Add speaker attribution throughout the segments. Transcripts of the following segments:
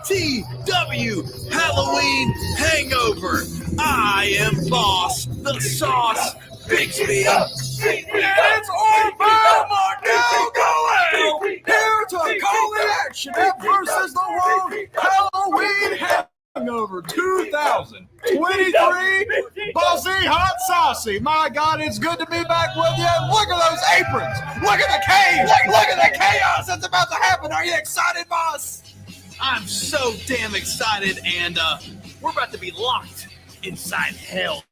Speaker 1: VTW Halloween Hangover. I am Boss. The sauce picks me up. And it's Obama now going here to call the action versus the world Halloween Hangover 2023. Bossy, hot, saucy. My God, it's good to be back with you. Look at those aprons. Look at the cage. Look at the chaos that's about to happen. Are you excited, boss? I'm so damn excited, and we're about to be locked inside hell.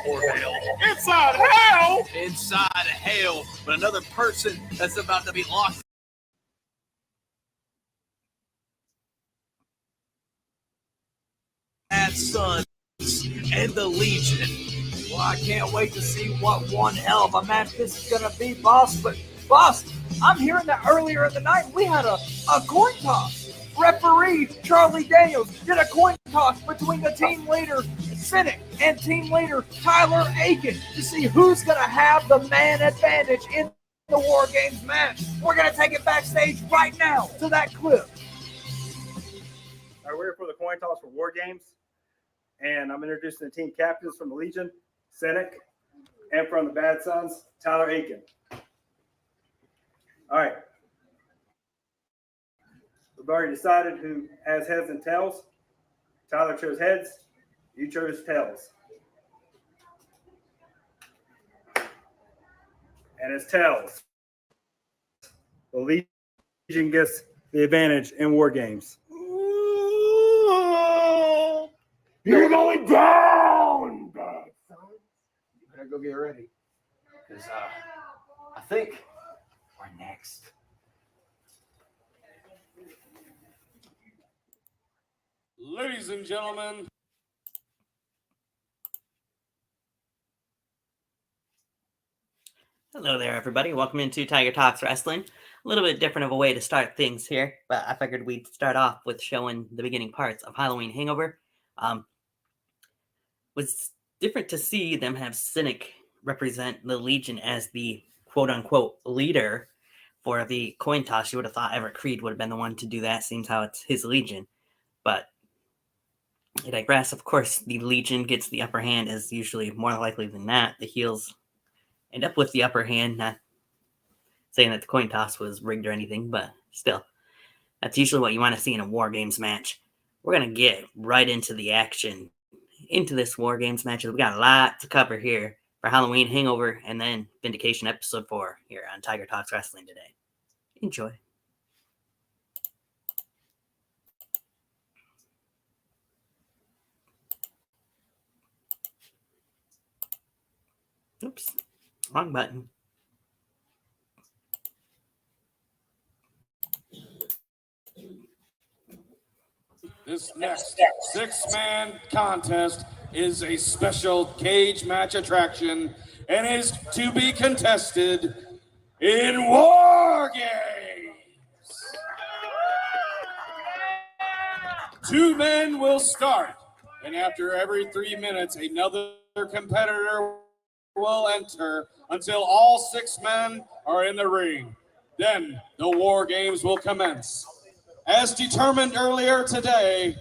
Speaker 1: Or hell. Inside hell? Inside hell. But another person that's about to be locked. Bad Sons and the Legion.
Speaker 2: Well, I can't wait to see what one hell of a match this is going to be, boss. But, boss, I'm hearing that earlier in the night we had a coin toss. Referee Charlie Daniels did a coin toss between the team leader, Cynic, and team leader Tyler Aiken to see who's going to have the man advantage in the War Games match. We're going to take it backstage right now to that clip.
Speaker 3: All right, we're here for the coin toss for War Games. And I'm introducing the team captains from the Legion, Cynic, and from the Bad Sons, Tyler Aiken. All right. We've already decided who has heads and tails. Tyler chose heads. You chose tails. And it's tails. The Legion gets the advantage in War Games.
Speaker 4: You're going down, Bad Sons. You better go get ready. Because I think we're next.
Speaker 5: Ladies and gentlemen.
Speaker 6: Hello there, everybody. Welcome into Tiger Talks Wrestling. A little bit different of a way to start things here, but I figured we'd start off with showing the beginning parts of Halloween Hangover. Was different to see them have Cynic represent the Legion as the quote-unquote leader for the coin toss. You would have thought Everett Creed would have been the one to do that. Seems how it's his Legion. But I digress. Of course, the Legion gets the upper hand, as usually more likely than not. The heels end up with the upper hand, not saying that the coin toss was rigged or anything, but still, that's usually what you want to see in a War Games match. We're going to get right into the action, into this War Games match. We got a lot to cover here for Halloween Hangover and then Vindication Episode 4 here on Tiger Talks Wrestling today. Enjoy. Oops, wrong button.
Speaker 5: This next six-man contest is a special cage match attraction and is to be contested in War Games. 2 men will start, and after every 3 minutes, another competitor will enter until all 6 men are in the ring. Then the War Games will commence. As determined earlier today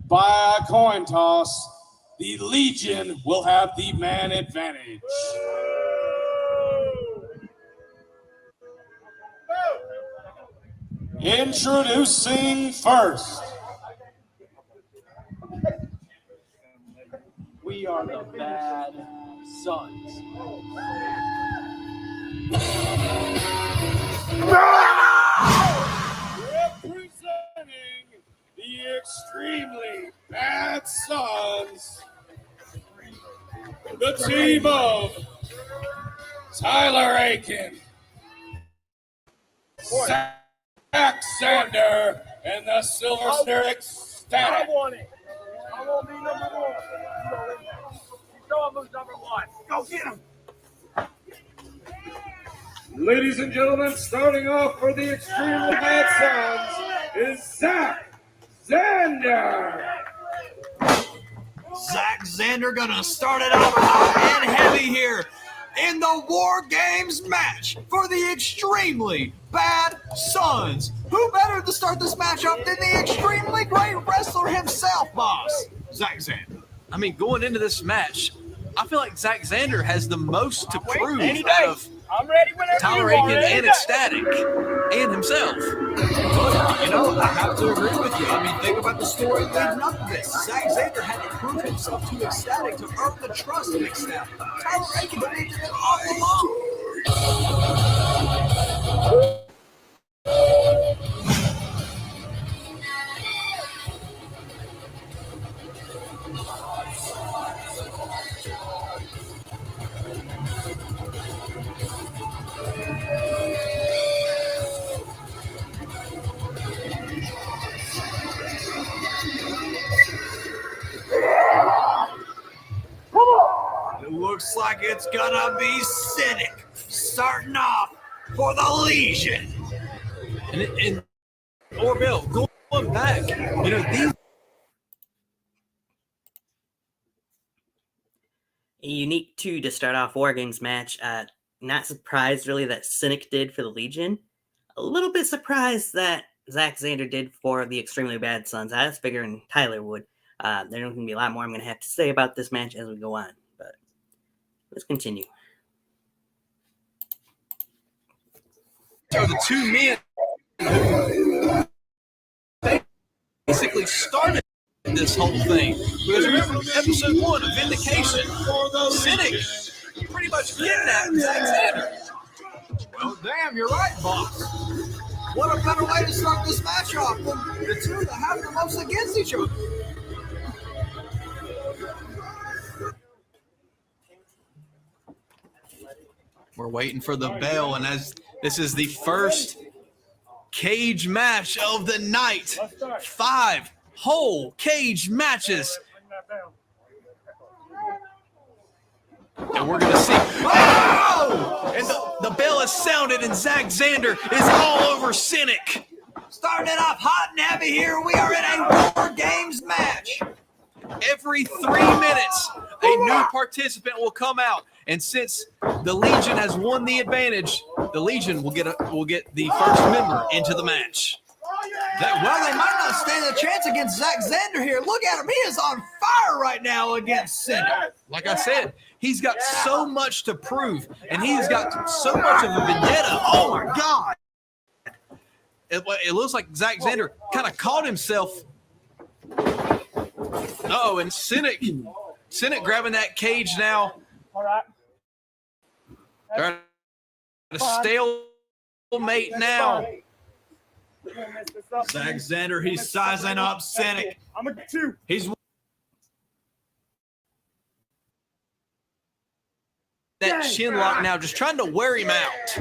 Speaker 5: by a coin toss, the Legion will have the man advantage. Introducing first.
Speaker 2: We are the Bad Sons.
Speaker 5: Representing the extremely Bad Sons, the team of Tyler Aiken, Zach Sander, and the Silver Star Static.
Speaker 2: I want to be number 1. Show him who's number 1. Go get him.
Speaker 5: Ladies and gentlemen, starting off for the extremely Bad Sons is Zach Sander.
Speaker 1: Zach Zander gonna start it out hot and heavy here in the War Games match for the extremely Bad Sons. Who better to start this matchup than the extremely great yourself, boss, Zack Xander?
Speaker 7: I mean, going into this match, I feel like Zack Xander has the most to prove
Speaker 3: Any
Speaker 7: out
Speaker 3: day.
Speaker 7: of
Speaker 3: I'm ready whenever
Speaker 7: Tyler
Speaker 3: you are.
Speaker 7: Aiken
Speaker 3: Any
Speaker 7: and
Speaker 3: day.
Speaker 7: Ecstatic and himself.
Speaker 1: You know, I have to agree with you. I mean, think about the story leading up to this. Zack Xander had to prove himself to Ecstatic to earn the trust of Ecstatic. Tyler Aiken believed in him all along. It looks like it's gonna be Cynic starting off for the Legion.
Speaker 7: And Orville, going back, you know, these
Speaker 6: A unique 2 to start off War Games match. Not surprised really that Cynic did for the Legion. A little bit surprised that Zack Xander did for the Extremely Bad Sons. I was figuring Tyler would. There's going to be a lot more I'm going to have to say about this match as we go on. But let's continue.
Speaker 7: are the two men who basically started this whole thing. Because remember episode 1 of Vindication, Cynic pretty much kidnapped Zack Xander.
Speaker 1: Well, damn, you're right, boss. What a better way to start this match off than the two that have the most against each other.
Speaker 7: We're waiting for the bell, and as this is the first cage match of the night. 5 whole cage matches. And we're going to see. Oh! And the bell has sounded, and Zack Xander is all over Cynic.
Speaker 1: Starting it off hot and heavy here, we are in a War Games match.
Speaker 7: Every 3 minutes, a new participant will come out. And since the Legion has won the advantage, the Legion will get the first member into the match.
Speaker 1: Well, they might not stand a chance against Zack Xander here. Look at him. He is on fire right now against Cynic.
Speaker 7: Like I said, he's got so much to prove, and he's got so much of a vendetta. Oh, my God. It looks like Zack Xander kind of caught himself. Oh, and Cynic grabbing that cage now.
Speaker 3: All right.
Speaker 7: They're at a stalemate now.
Speaker 1: Zack Xander, he's sizing up Cynic.
Speaker 3: I'm a 2.
Speaker 1: He's
Speaker 7: That chin lock now, just trying to wear him out.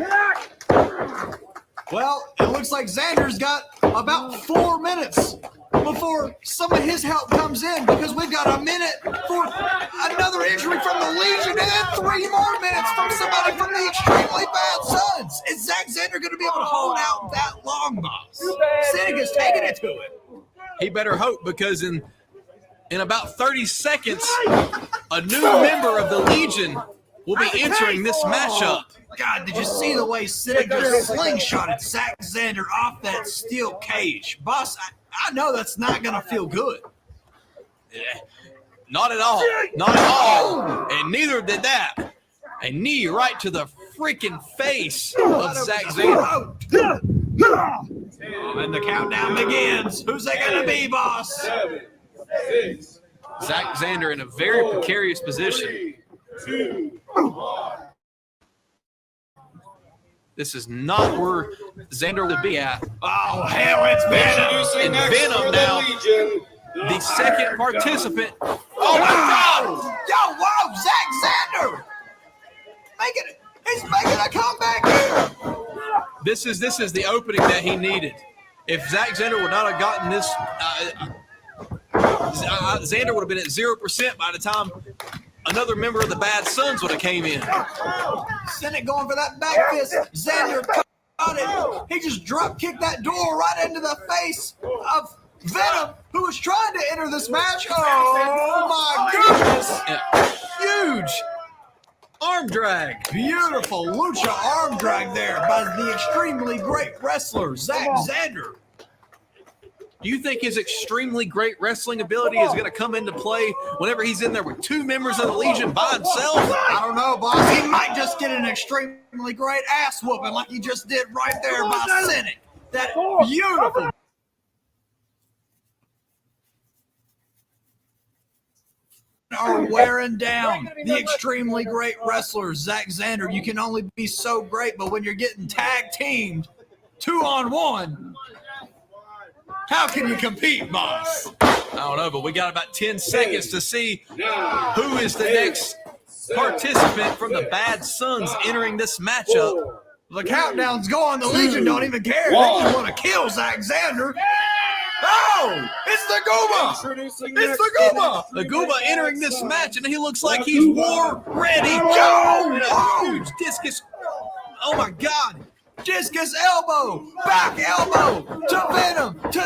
Speaker 1: well, it looks like Xander's got about 4 minutes before some of his help comes in, because we've got a minute for another injury from the Legion and then 3 more minutes from somebody from the Extremely Bad Sons. Is Zack Xander going to be able to hold out that long, boss? Cynic is taking it to it.
Speaker 7: He better hope, because in about 30 seconds, a new member of the Legion will be entering this matchup.
Speaker 1: God, did you see the way Cynic just slingshotted Zack Xander off that steel cage? Boss, I know that's not going to feel good.
Speaker 7: Yeah, not at all. Not at all. And neither did that. A knee right to the freaking face of Zack Xander.
Speaker 1: And the countdown begins. Who's it going to be, boss?
Speaker 5: 7, 6.
Speaker 7: Zack Xander in a very precarious position.
Speaker 5: 3, 2, 1.
Speaker 7: This is not where Xander would be at.
Speaker 1: Oh, hell, it's Venom.
Speaker 5: Introducing
Speaker 7: And
Speaker 5: next
Speaker 7: Venom
Speaker 5: for the
Speaker 7: now,
Speaker 5: Legion,
Speaker 7: the second participant.
Speaker 1: Oh, my God. Yo, whoa, Zack Xander. He's making a comeback here.
Speaker 7: This is the opening that he needed. If Zack Xander would not have gotten this, Xander would have been at 0% by the time another member of the Bad Sons would have came in.
Speaker 1: Cynic going for that back fist. Xander caught it. He just drop kicked that door right into the face of Venom, who was trying to enter this match. Oh, my goodness.
Speaker 7: Yeah. Huge arm drag.
Speaker 1: Beautiful lucha arm drag there by the extremely great wrestler, Zack Xander.
Speaker 7: Do you think his extremely great wrestling ability is going to come into play whenever he's in there with 2 members of the Legion by himself?
Speaker 1: I don't know, boss. He might just get an extremely great ass whooping like he just did right there by Cynic. That beautiful. Are wearing down the extremely great wrestler Zach Xander. You can only be so great, but when you're getting tag teamed 2-on-1, how can you compete, boss?
Speaker 7: I don't know, but we got about 10 seconds to see who is the next participant from the Bad Sons entering this matchup.
Speaker 1: The countdown's going. The Legion don't even care. They just want to kill Zach Xander. Oh, it's the Gooba. It's the Gooba.
Speaker 7: The Gooba entering this match, and he looks like he's war ready. Go! Huge discus. Oh, my God.
Speaker 1: Discus elbow, back elbow, to Venom, to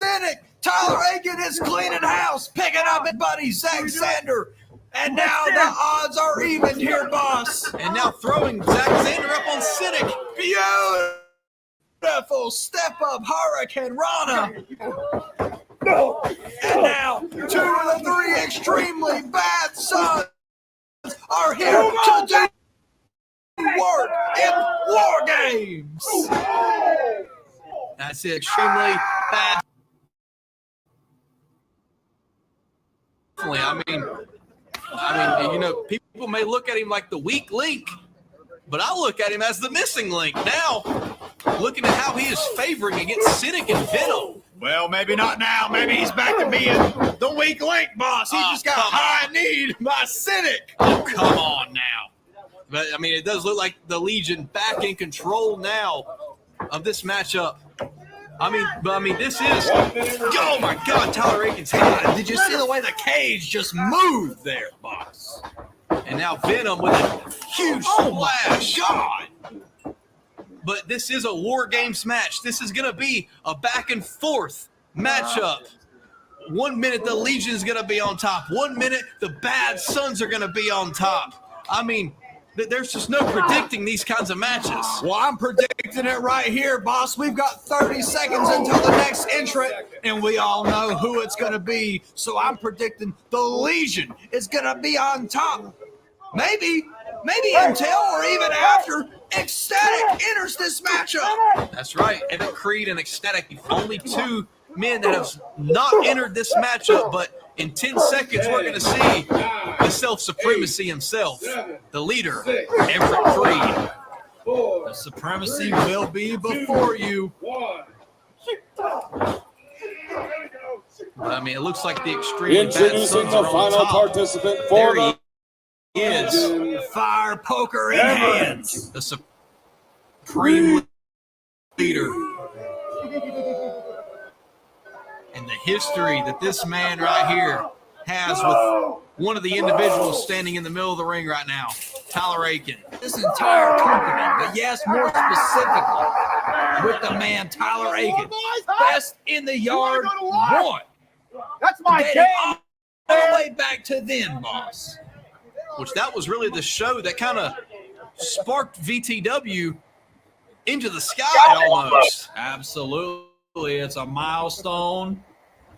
Speaker 1: Cynic. Tyler Aiken is cleaning house, picking up his buddy Zach Xander. And now the odds are even here, boss.
Speaker 7: And now throwing Zach Xander up on Cynic.
Speaker 1: Beautiful step up Hurricane Rana. And now 2 of the 3 extremely bad sons are here to do work in War Games.
Speaker 7: That's it. Extremely bad. I mean, you know, people may look at him like the weak link, but I look at him as the missing link. Now, looking at how he is favoring against Cynic and Venom.
Speaker 1: Well, maybe not now. Maybe he's back to being the weak link, boss. He just got high need by Cynic.
Speaker 7: Oh, come on now. But, I mean, it does look like the Legion back in control now of this matchup. I mean, this is, oh my God, Tyler Aiken's head.
Speaker 1: Did you see the way the cage just moved there, boss?
Speaker 7: And now Venom with a huge splash.
Speaker 1: God.
Speaker 7: But this is a War Games match. This is going to be a back and forth matchup. 1 minute the Legion's going to be on top. 1 minute the Bad Sons are going to be on top. I mean, there's just no predicting these kinds of matches.
Speaker 1: Well, I'm predicting it right here, boss. We've got 30 seconds until the next entrant, and we all know who it's going to be. So I'm predicting the Legion is going to be on top. Maybe until or even after Ecstatic enters this matchup.
Speaker 7: That's right. Evan Creed and Ecstatic, the only 2 men that have not entered this matchup, but in 10 seconds, we're going to see the self-supremacy himself, the leader, Everett Creed.
Speaker 1: The supremacy will be before you.
Speaker 7: I mean, it looks like the extremely bad
Speaker 5: Introducing
Speaker 7: Sons
Speaker 5: the
Speaker 7: are on
Speaker 5: final
Speaker 7: top.
Speaker 5: participant for
Speaker 7: There
Speaker 5: the
Speaker 7: he is,
Speaker 1: Fire poker in hands.
Speaker 7: the supreme leader. And the history that this man right here has with one of the individuals standing in the middle of the ring right now, Tyler Aiken.
Speaker 1: This entire company, but yes, more specifically, with the man Tyler Aiken, best in the yard one.
Speaker 3: That's my
Speaker 1: Dating
Speaker 3: game.
Speaker 1: all the way back to then, boss.
Speaker 7: Which that was really the show that kind of sparked VTW into the sky almost.
Speaker 1: Absolutely, it's a milestone.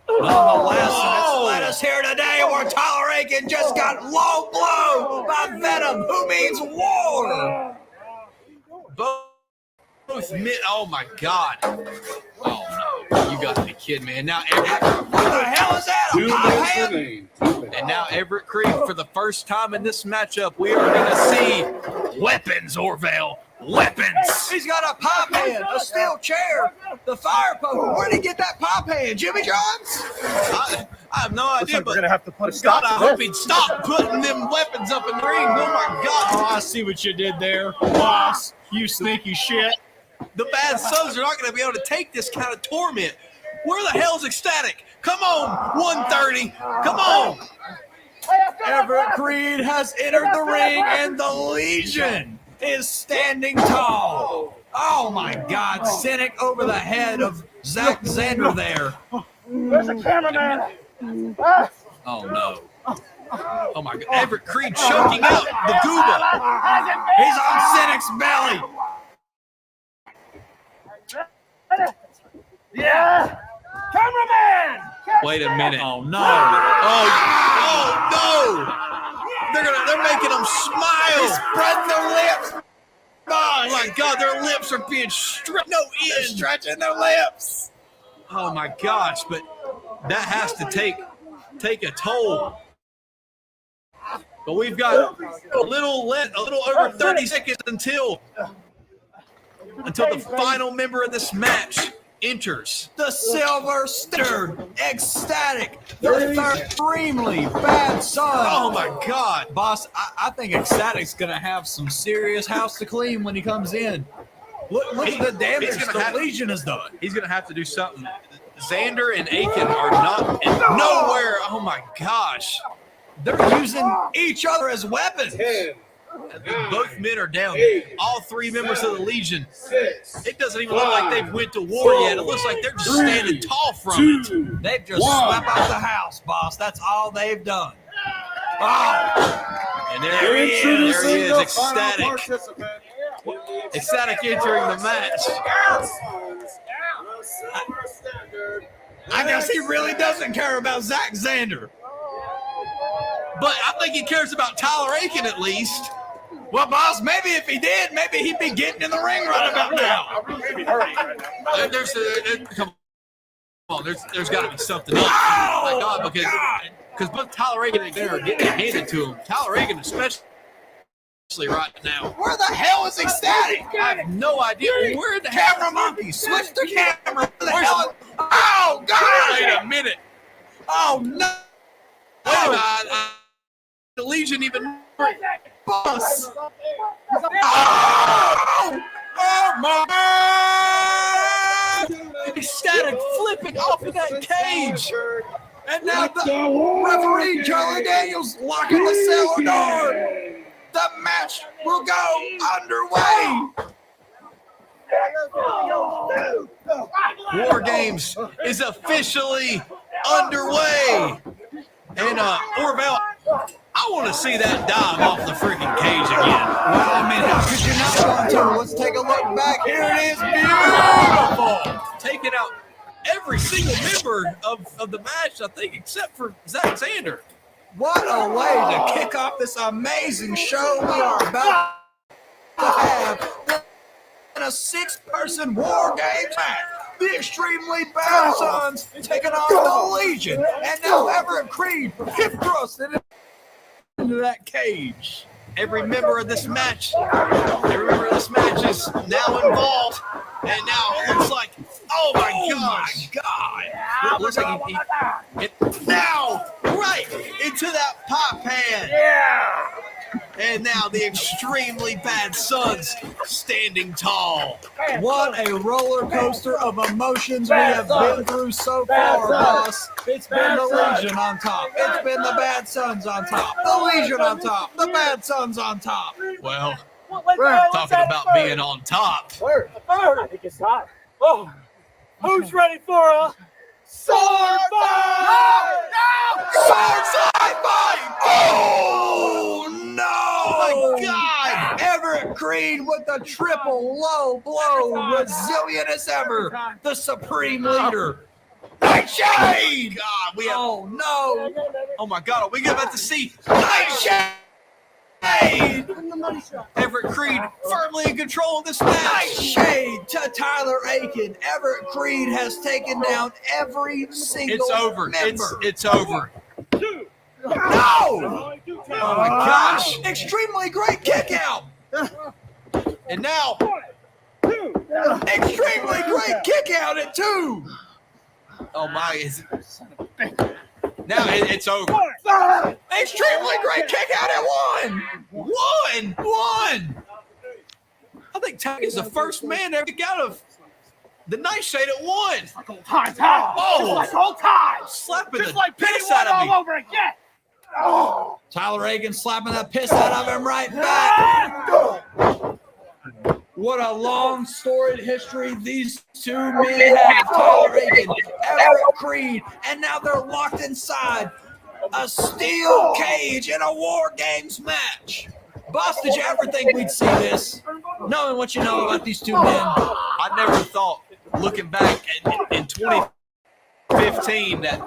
Speaker 1: Nonetheless, it's led us here today where Tyler Aiken just got low blow by Venom, who means war.
Speaker 7: Both mid. Oh my God. Oh no. You got to be kidding me. And now Everett.
Speaker 1: What the hell is that? A
Speaker 5: 2
Speaker 1: pie
Speaker 5: minutes
Speaker 1: hand?
Speaker 5: remain.
Speaker 7: And now Everett Creed, for the first time in this matchup, we are going to see weapons, Orville. Weapons.
Speaker 1: He's got a pop hand, a steel chair, the fire poker. Where'd he get that pop hand? Jimmy John's?
Speaker 7: I have no idea,
Speaker 3: We're
Speaker 7: but
Speaker 3: gonna have to put a
Speaker 7: God,
Speaker 3: stop
Speaker 7: I
Speaker 3: to
Speaker 7: hope
Speaker 3: this.
Speaker 7: he'd stop putting them weapons up in the ring. Oh my God.
Speaker 1: Oh, I see what you did there, boss. You sneaky shit.
Speaker 7: The Bad Sons are not going to be able to take this kind of torment. Where the hell's Ecstatic? Come on, 130. Come on.
Speaker 1: Everett Creed has entered the ring, and the Legion is standing tall. Oh my God, Cynic over the head of Zach Xander there.
Speaker 3: Where's the cameraman?
Speaker 1: Oh no.
Speaker 7: Oh my God. Everett Creed choking out the Gooba.
Speaker 1: He's on Cynic's belly.
Speaker 3: Yeah. Cameraman!
Speaker 7: Wait a minute.
Speaker 1: Oh no!
Speaker 7: Oh no! They're making them smile.
Speaker 1: Spreading their lips.
Speaker 7: Oh my God, their lips are being stretched. No
Speaker 1: They're
Speaker 7: end.
Speaker 1: stretching their lips.
Speaker 7: Oh my gosh! But that has to take a toll. But we've got a little over 30 seconds until the final member of this match enters.
Speaker 1: The Silver Standard, Ecstatic, the Extremely Bad Son.
Speaker 7: Oh my God!
Speaker 1: Boss, I think Ecstatic's going to have some serious house to clean when he comes in. Look at the damage the Legion has done.
Speaker 7: He's gonna have to do something. Xander and Aiken are not nowhere. Oh my gosh!
Speaker 1: They're using each other as weapons.
Speaker 7: Both men are down. All three members of the Legion. It doesn't even look like they've went to war yet. It looks like they're just standing tall from it.
Speaker 1: They've just swept out the house, boss. That's all they've done. Oh,
Speaker 7: And there he is, Ecstatic. Ecstatic entering the match.
Speaker 1: I guess he really doesn't care about Zach Xander.
Speaker 7: But I think he cares about Tyler Aiken at least.
Speaker 1: Well, boss, maybe if he did, maybe he'd be getting in the ring right about now.
Speaker 7: Come on, there's got to be something else. Oh my God, because both Tyler Aiken and Xander are getting it handed to him. Tyler Aiken especially right now.
Speaker 1: Where the hell is Ecstatic?
Speaker 7: I have no idea. Where the
Speaker 1: Camera monkey, switch the camera. Where the hell? Oh, God!
Speaker 7: Wait a minute.
Speaker 1: Oh, no!
Speaker 7: The Legion even
Speaker 1: Boss! Oh, my!
Speaker 7: Ecstatic flipping off of that cage.
Speaker 1: And now the referee, Charlie Daniels, locking the cellar door. The match will go underway.
Speaker 7: War Games is officially underway. And Orville, I want to see that dive off the freaking cage again.
Speaker 1: Well, I mean, how could you not want to? Let's take a look back. Here it is. Beautiful.
Speaker 7: Taking out every single member of the match, I think, except for Zach Xander.
Speaker 1: What a way to kick off this amazing show we are about to have in a six-person War Games match. The Extremely Bad Sons taking on the Legion, and now Everett Creed hip thrusted into that cage.
Speaker 7: Every member of this match is now involved, and now it looks like, oh my gosh,
Speaker 1: God!
Speaker 7: it looks like he now right into that pop pan.
Speaker 3: Yeah!
Speaker 7: And now the Extremely Bad Sons standing tall.
Speaker 1: What a roller coaster of emotions we have been through so far, boss. It's been the Legion on top. It's been the Bad Sons on top. The Legion on top. The Bad Sons on top.
Speaker 7: Well, talking about being on top.
Speaker 3: I think it's hot. Oh, who's ready for a sword fight?
Speaker 1: Sword fight! Oh, no!
Speaker 7: Oh, my God!
Speaker 1: Everett Creed with the triple low blow, resilient as ever, the supreme leader. Nightshade!
Speaker 7: God, we have.
Speaker 1: Oh, no!
Speaker 7: Oh my God, are we about to see
Speaker 1: Nightshade!
Speaker 7: Everett Creed firmly in control of this match?
Speaker 1: Nightshade to Tyler Aiken. Everett Creed has taken down every single
Speaker 7: It's over.
Speaker 1: member.
Speaker 7: It's over.
Speaker 1: No!
Speaker 7: Oh my gosh!
Speaker 1: Extremely great kick out!
Speaker 7: And now,
Speaker 1: Extremely great kick out at 2!
Speaker 7: oh my! Now it's over.
Speaker 1: Extremely great kick out at 1! 1!
Speaker 7: I think Ty is the first man to ever get out of the Nightshade at 1.
Speaker 3: Old times, huh?
Speaker 7: Oh.
Speaker 3: Just like old times.
Speaker 7: Slapping
Speaker 3: Just
Speaker 7: the
Speaker 3: like
Speaker 7: piss
Speaker 3: Penny
Speaker 7: out of
Speaker 3: all
Speaker 7: me.
Speaker 3: over again. Oh.
Speaker 1: Tyler Aiken slapping the piss out of him right back. What a long storied history these two men have. Tyler Aiken, Everett Creed, and now they're locked inside a steel cage in a War Games match. Boss, did you ever think we'd see this? Knowing what you know about these two men.
Speaker 7: I never thought, looking back in 2015, 15 that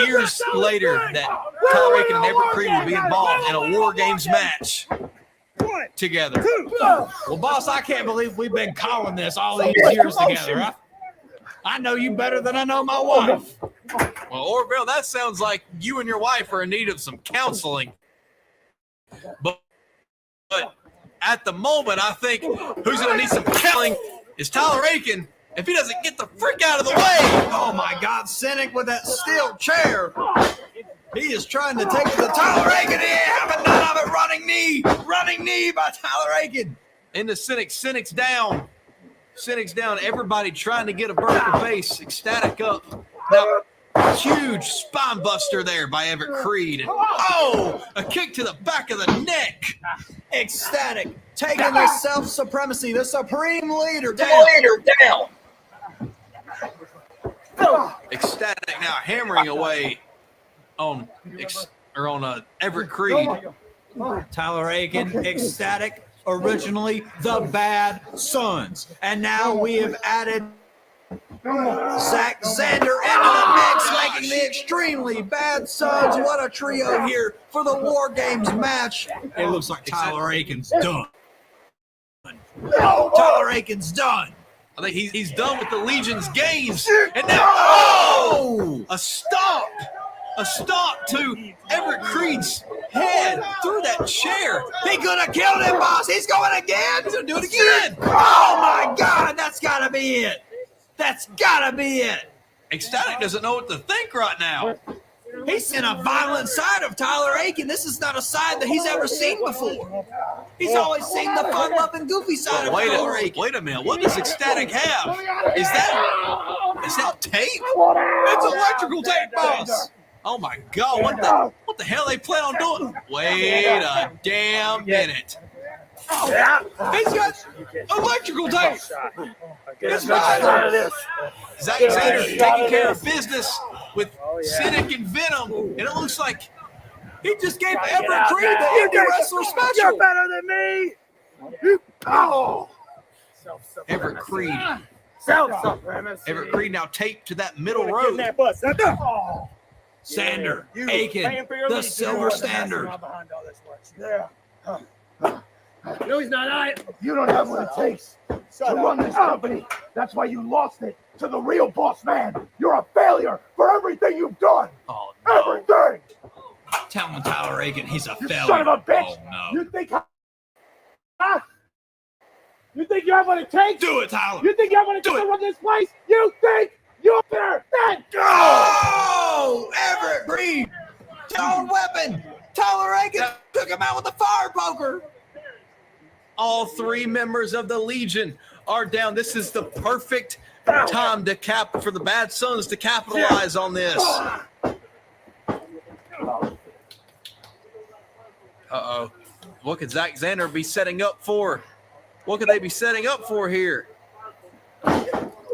Speaker 7: years later that Tyler Aiken and Everett Creed will be involved in a War Games match together.
Speaker 1: Well, boss, I can't believe we've been calling this all these years together. I know you better than I know my wife.
Speaker 7: Well, Orville, that sounds like you and your wife are in need of some counseling. But at the moment, I think who's going to need some counseling is Tyler Aiken if he doesn't get the frick out of the way.
Speaker 1: Oh, my God, Cynic with that steel chair. He is trying to take it to Tyler Aiken. He ain't having none of it. Running knee by Tyler Aiken.
Speaker 7: Into Cynic. Cynic's down. Everybody trying to get a vertical base. Ecstatic up. Now, huge spine buster there by Everett Creed. Oh, a kick to the back of the neck.
Speaker 1: Ecstatic taking the self-supremacy, the supreme leader down.
Speaker 7: Ecstatic now hammering away on Everett Creed.
Speaker 1: Tyler Aiken, Ecstatic, originally the Bad Sons. And now we have added Zach Zander into the mix, making the extremely Bad Sons. What a trio here for the War Games match. It looks like Tyler Aiken's done. Tyler Aiken's done.
Speaker 7: I think he's done with the Legion's games. And now, a stomp to Everett Creed's head through that chair.
Speaker 1: He could have killed him, boss. He's going again. He's going to do it again. Oh, my God. That's got to be it.
Speaker 7: Ecstatic doesn't know what to think right now.
Speaker 1: He's seen a violent side of Tyler Aiken. This is not a side that he's ever seen before. He's always seen the fun-loving, goofy side of Tyler Aiken.
Speaker 7: Wait a minute. What does Ecstatic have? Is that tape?
Speaker 1: It's electrical tape, boss.
Speaker 7: Oh my God! What the hell they plan on doing? Wait a damn minute!
Speaker 1: He's got electrical tape.
Speaker 7: It's fine. Zach Zander taking care of business with Cynic and Venom, and it looks like
Speaker 1: he just gave Everett Creed the indie wrestler special.
Speaker 3: You're better than me.
Speaker 7: Everett Creed.
Speaker 3: Self-supremacy.
Speaker 7: Everett Creed now taped to that middle road.
Speaker 1: Sander, Aiken, the Silver Standard.
Speaker 3: No, he's not.
Speaker 4: You don't have what it takes to run this company. That's why you lost it to the real boss man. You're a failure for everything you've done.
Speaker 1: Oh, no.
Speaker 4: Everything.
Speaker 1: Tell him Tyler Aiken he's a
Speaker 4: You
Speaker 1: failure.
Speaker 4: son of a bitch.
Speaker 1: Oh, no.
Speaker 4: You think you have what it takes?
Speaker 1: Do it, Tyler.
Speaker 4: You think you have what it takes to run this place? You think you're better than
Speaker 1: Oh, Everett Creed. Own weapon. Tyler Aiken took him out with a fire poker.
Speaker 7: All three members of the Legion are down. This is the perfect time for the Bad Sons to capitalize on this. Uh-oh. What could Zach Zander be setting up for? What could they be setting up for here?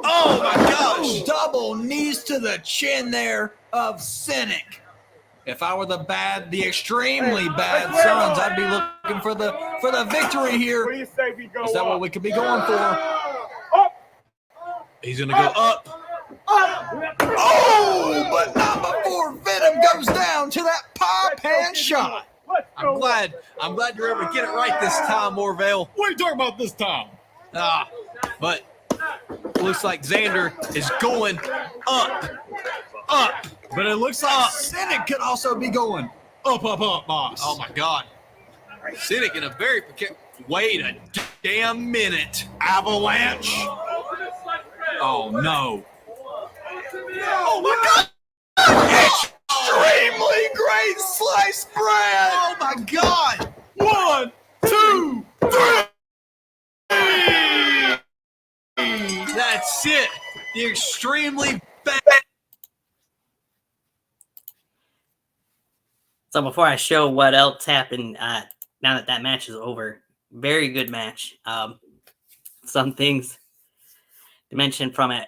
Speaker 7: Oh, my gosh.
Speaker 1: Double knees to the chin there of Cynic. If I were the extremely bad Sons, I'd be looking for the victory here. Is that what we could be going for?
Speaker 7: He's going to go up.
Speaker 1: Oh, but not before Venom goes down to that pop hand shot.
Speaker 7: I'm glad you're able to get it right this time, Orville.
Speaker 1: What are you talking about this time?
Speaker 7: But looks like Zander is going up.
Speaker 1: But it looks like Cynic could also be going up, boss.
Speaker 7: Oh, my God. Cynic in a very peculiar... Wait a damn minute.
Speaker 1: Avalanche. Oh, no. Oh, my God. Extremely great sliced bread.
Speaker 7: Oh, my God.
Speaker 1: 1, 2, 3.
Speaker 7: That's it. The extremely bad...
Speaker 6: So before I show what else happened, now that match is over, very good match. Some things to mention from it.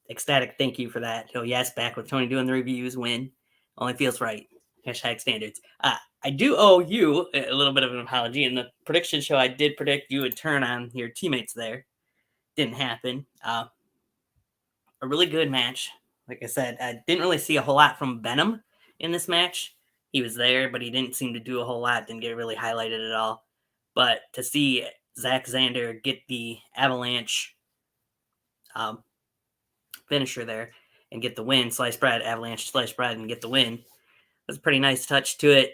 Speaker 6: Ecstatic, thank you for that. Oh yes, back with Tony doing the reviews. Win only feels right. #standards. I do owe you a little bit of an apology. In the prediction show, I did predict you would turn on your teammates there. Didn't happen. A really good match. Like I said, I didn't really see a whole lot from Venom in this match. He was there, but he didn't seem to do a whole lot, didn't get really highlighted at all. But to see Zach Xander get the Avalanche finisher there and get the win, sliced bread, Avalanche sliced bread, and get the win, was a pretty nice touch to it.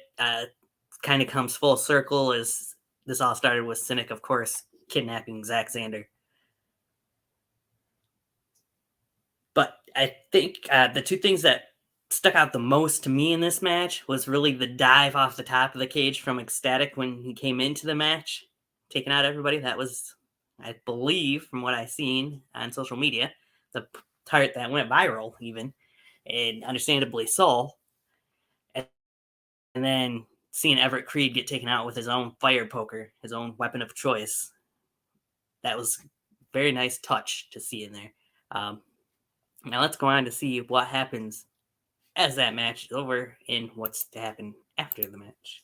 Speaker 6: Kind of comes full circle as this all started with Cynic, of course, kidnapping Zach Xander. But I think the two things that stuck out the most to me in this match was really the dive off the top of the cage from Ecstatic when he came into the match, taking out everybody. That was, I believe, from what I've seen on social media, the part that went viral even, and understandably so. And then seeing Everett Creed get taken out with his own fire poker, his own weapon of choice, that was a very nice touch to see in there. Now let's go on to see what happens as that match is over and what's to happen after the match.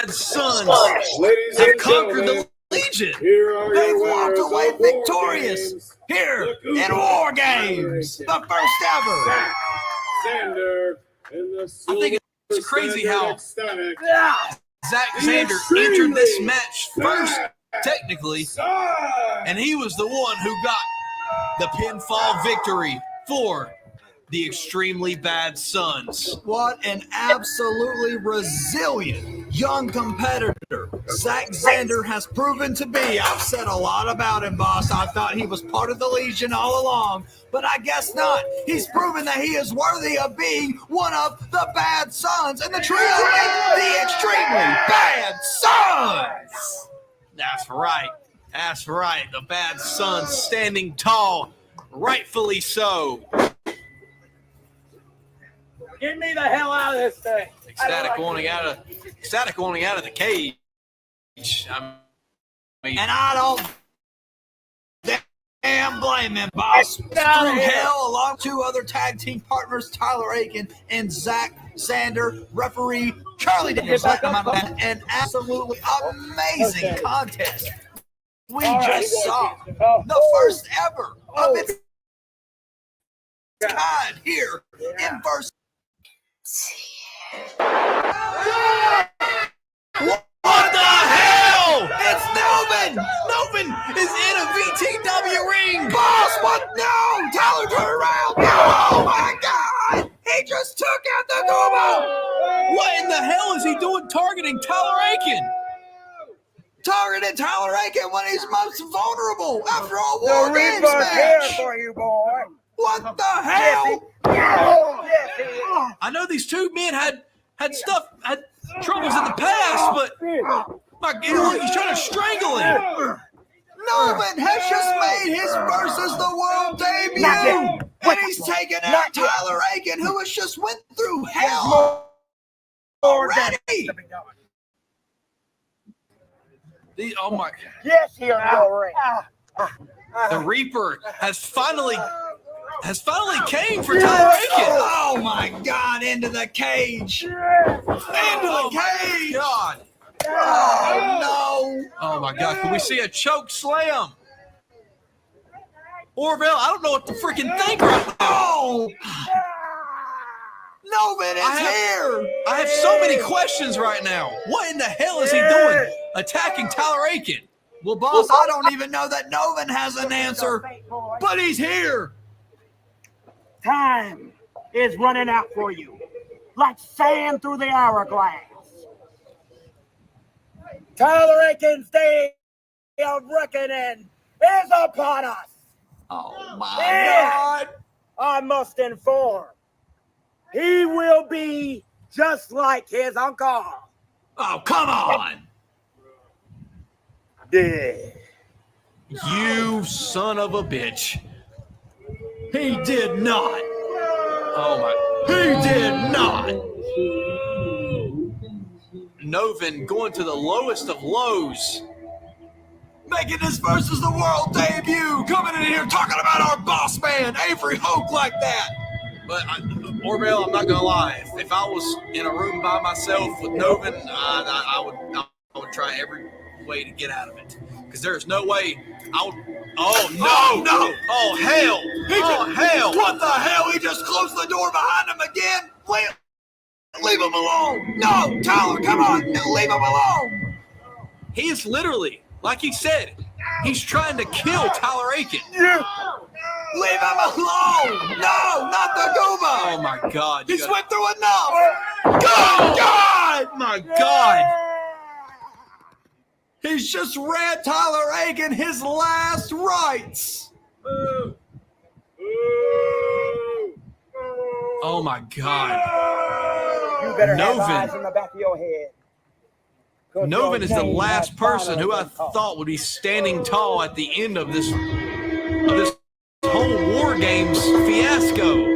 Speaker 7: Sons
Speaker 5: Ladies
Speaker 7: have
Speaker 5: and
Speaker 7: conquered
Speaker 5: gentlemen,
Speaker 7: the Legion.
Speaker 5: here are
Speaker 7: They've
Speaker 5: your
Speaker 7: walked
Speaker 5: winners
Speaker 7: away
Speaker 5: of War
Speaker 7: victorious
Speaker 5: Games.
Speaker 7: here
Speaker 5: The
Speaker 7: in War Games, the first ever.
Speaker 5: Zach Xander in the
Speaker 7: I think it's
Speaker 5: Silver
Speaker 7: crazy
Speaker 5: Standard
Speaker 7: how
Speaker 5: Ecstatic.
Speaker 7: Zach Xander entered this match first, technically, and he was the one who got the pinfall victory for the extremely bad Sons.
Speaker 1: What an absolutely resilient young competitor Zach Xander has proven to be. I've said a lot about him, boss. I thought he was part of the Legion all along, but I guess not. He's proven that he is worthy of being one of the bad Sons and the truly the extremely bad Sons.
Speaker 7: That's right. That's right. The bad Sons standing tall, rightfully so.
Speaker 2: Get me the hell out of this thing.
Speaker 7: Ecstatic wanting out of the cage. I mean,
Speaker 1: And I don't damn blame him, boss. Through hell, along with two other tag team partners, Tyler Aiken and Zach Xander, referee Charlie Daniels, an absolutely amazing contest. We just saw the first ever of its kind here in verse.
Speaker 7: what the hell? It's Novin! Novin is in a VTW ring!
Speaker 1: Boss, what? No! Tyler, turn around! Oh my God! He just took out the Guma!
Speaker 7: What in the hell is he doing targeting Tyler Aiken?
Speaker 1: Targeted Tyler Aiken when he's most vulnerable after a War Games match!
Speaker 2: for you, boy.
Speaker 1: What the hell?
Speaker 7: I know these two men had troubles in the past, but my God, look, he's trying to strangle him.
Speaker 1: Novin has just made his versus the world debut! And he's taking out Tyler Aiken, who has just went through hell already!
Speaker 7: Oh my!
Speaker 2: Yes, here in your ring.
Speaker 7: The Reaper has finally came for Tyler Aiken.
Speaker 1: Oh my God! Into the cage! Into the cage!
Speaker 7: God!
Speaker 1: Oh no!
Speaker 7: Oh my God! Can we see a choke slam? Orville, I don't know what to freaking think right now.
Speaker 1: Oh! Novin is here!
Speaker 7: I have so many questions right now. What in the hell is he doing attacking Tyler Aiken?
Speaker 1: Well, boss, I don't even know that Novin has an answer, but he's here!
Speaker 2: Time is running out for you, like sand through the hourglass. Tyler Aiken's day of reckoning is upon us.
Speaker 1: Oh my
Speaker 2: And
Speaker 1: God!
Speaker 2: I must inform, he will be just like his uncle.
Speaker 1: Oh, come on!
Speaker 2: Dead.
Speaker 7: You son of a bitch.
Speaker 1: He did not!
Speaker 7: Oh my.
Speaker 1: He did not!
Speaker 7: Novin going to the lowest of lows.
Speaker 1: Making his versus the world debut, coming in here talking about our boss man, Avery Hoke, like that.
Speaker 7: But Orville, I'm not gonna lie. If I was in a room by myself with Novin, I would try every way to get out of it. Because there's no way I would. Oh no!
Speaker 1: No!
Speaker 7: Oh hell! Hell!
Speaker 1: What the hell? He just closed the door behind him again. Leave him alone. No, Tyler, come on. Leave him alone.
Speaker 7: He is literally, like he said, he's trying to kill Tyler Aiken.
Speaker 1: Leave him alone. No, not the Gooba.
Speaker 7: Oh my God!
Speaker 1: He's went through enough. Good God.
Speaker 7: My God!
Speaker 1: He's just read Tyler Aiken his last rites.
Speaker 7: Oh my God!
Speaker 2: You better have
Speaker 7: Novin.
Speaker 2: eyes in the back of your head. 'Cause
Speaker 7: Novin
Speaker 2: your
Speaker 7: is the
Speaker 2: name
Speaker 7: last
Speaker 2: has
Speaker 7: person who I
Speaker 2: finally been called.
Speaker 7: thought would be standing tall at the end of this whole War Games fiasco.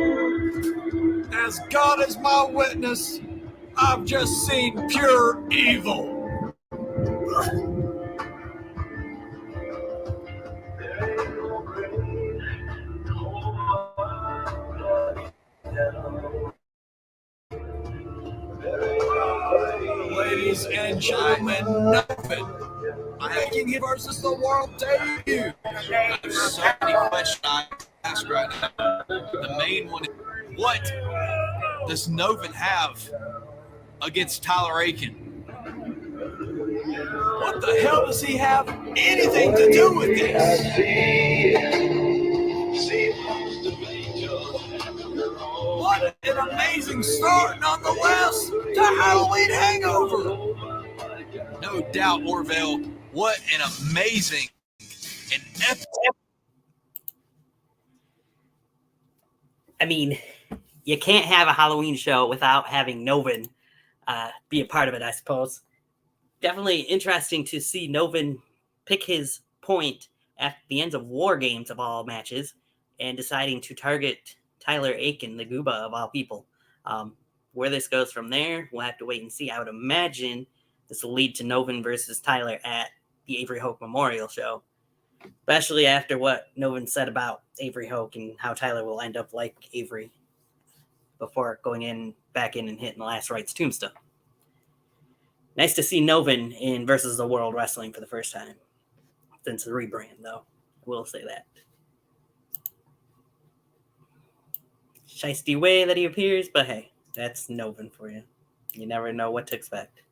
Speaker 1: As God is my witness, I've just seen pure evil. Ladies and gentlemen, Novin making it versus the world debut.
Speaker 7: There's so many questions I ask right now. The main one is, what does Novin have against Tyler Aiken?
Speaker 1: What the hell does he have anything to do with this? What an amazing start, nonetheless, to Halloween Hangover.
Speaker 7: No doubt, Orville. What an amazing and epic.
Speaker 6: I mean, you can't have a Halloween show without having Novin be a part of it, I suppose. Definitely interesting to see Novin pick his point at the ends of War Games of all matches and deciding to target Tyler Aiken, the Gooba of all people. Where this goes from there, we'll have to wait and see. I would imagine this will lead to Novin versus Tyler at the Avery Hoke Memorial Show, especially after what Novin said about Avery Hoke and how Tyler will end up like Avery before going back in and hitting the last rites tombstone. Nice to see Novin in versus the World Wrestling for the first time since the rebrand, though. I will say that. Shiesty way that he appears, but hey, that's Novin for you. You never know what to expect.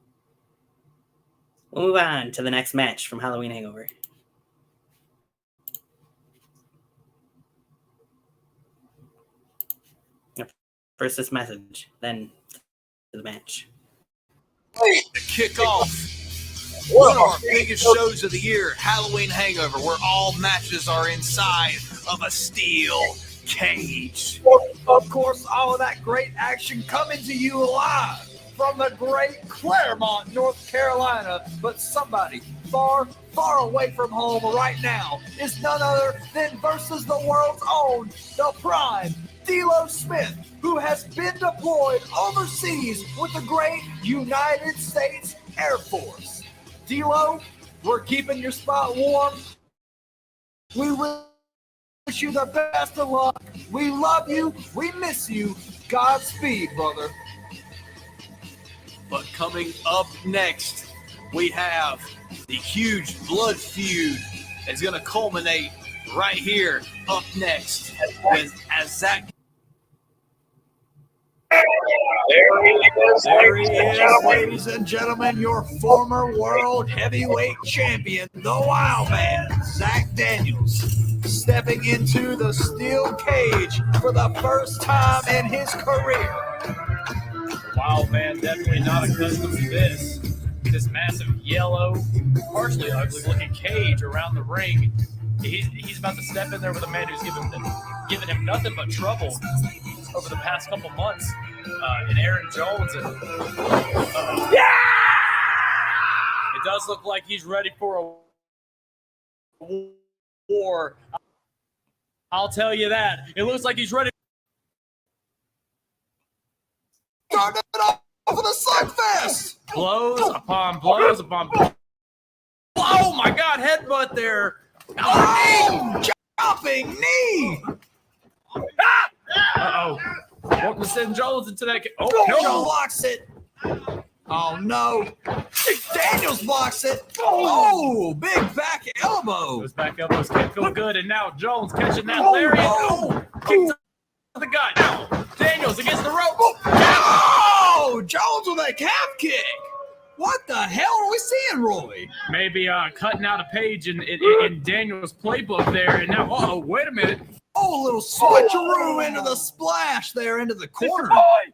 Speaker 6: We'll move on to the next match from Halloween Hangover. First this message, then to the match.
Speaker 7: To kick off one of our biggest shows of the year, Halloween Hangover, where all matches are inside of a steel cage.
Speaker 1: Of course, all of that great action coming to you live from the great Claremont, North Carolina. But somebody far, far away from home right now is none other than versus the world's own, the prime, D'Lo Smith, who has been deployed overseas with the great United States Air Force. D'Lo, we're keeping your spot warm. We wish you the best of luck. We love you. We miss you. Godspeed, brother.
Speaker 7: But coming up next, we have the huge blood feud that's going to culminate right here up next as Zach.
Speaker 1: There he is, ladies and gentlemen, your former world heavyweight champion, the Wild Man, Zach Daniels, stepping into the steel cage for the first time in his career.
Speaker 8: Wild Man definitely not accustomed to this massive yellow, partially ugly-looking cage around the ring. He's about to step in there with a man who's given him nothing but trouble over the past couple months in Aaron Jones. And, it does look like he's ready for a war. I'll tell you that. It looks like he's ready.
Speaker 1: Starting it off with a slugfest.
Speaker 8: Blows upon blows upon blows.
Speaker 7: Oh my God, headbutt there.
Speaker 1: Oh, jumping knee.
Speaker 8: Uh-oh. Welcome to send Jones into that.
Speaker 2: Jones blocks it. Oh no! Daniels blocks it. Oh, big back elbow.
Speaker 8: Those back elbows can't feel good, and now Jones catching that lariat. Kick to the gut. Daniels against the rope.
Speaker 2: Oh, Jones with a calf kick. What the hell are we seeing, Roy?
Speaker 8: Maybe cutting out a page in Daniels' playbook there, and now, wait a minute.
Speaker 2: Oh, a little switcheroo into the splash there into the corner.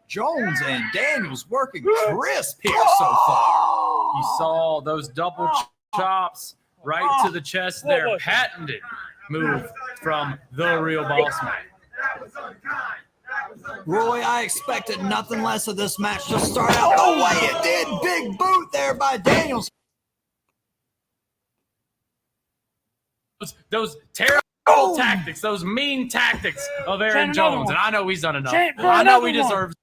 Speaker 2: Jones and Daniels working crisp here so far.
Speaker 8: You saw those double chops right to the chest there. Patented move from the real boss man.
Speaker 2: Roy, I expected nothing less of this match to start out the way it did. Big boot there by Daniels.
Speaker 8: Those terrible tactics, those mean tactics of Aaron Jones. And I know he's done enough. I know he deserves.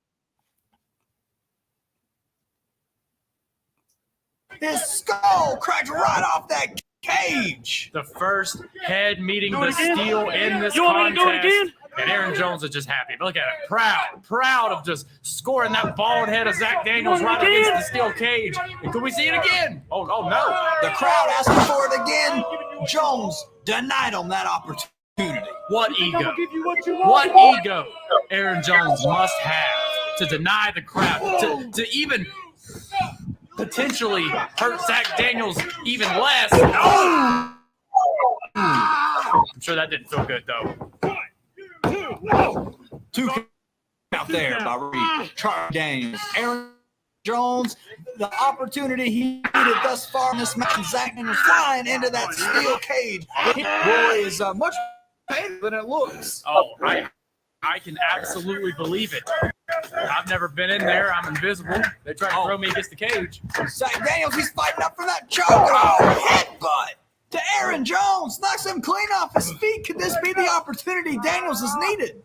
Speaker 2: His skull cracked right off that cage.
Speaker 8: The first head meeting the steel in this contest. And Aaron Jones is just happy. Look at it. Proud of just scoring that bald head of Zach Daniels right against the steel cage. And could we see it again? Oh, no.
Speaker 2: The crowd asking for it again. Jones denied him that opportunity.
Speaker 8: What ego. What ego Aaron Jones must have to deny the crowd, to even potentially hurt Zach Daniels even less. Oh! I'm sure that didn't feel good, though.
Speaker 2: Two out there by Charlie Daniels. Aaron Jones, the opportunity he needed thus far in this match. Zach Daniels flying into that steel cage. Roy is much painful than it looks.
Speaker 8: Oh, I can absolutely believe it. I've never been in there. I'm invisible. They try to throw me against the cage.
Speaker 2: Zach Daniels, he's fighting up for that choke. Oh, headbutt to Aaron Jones. Knocks him clean off his feet. Could this be the opportunity Daniels has needed?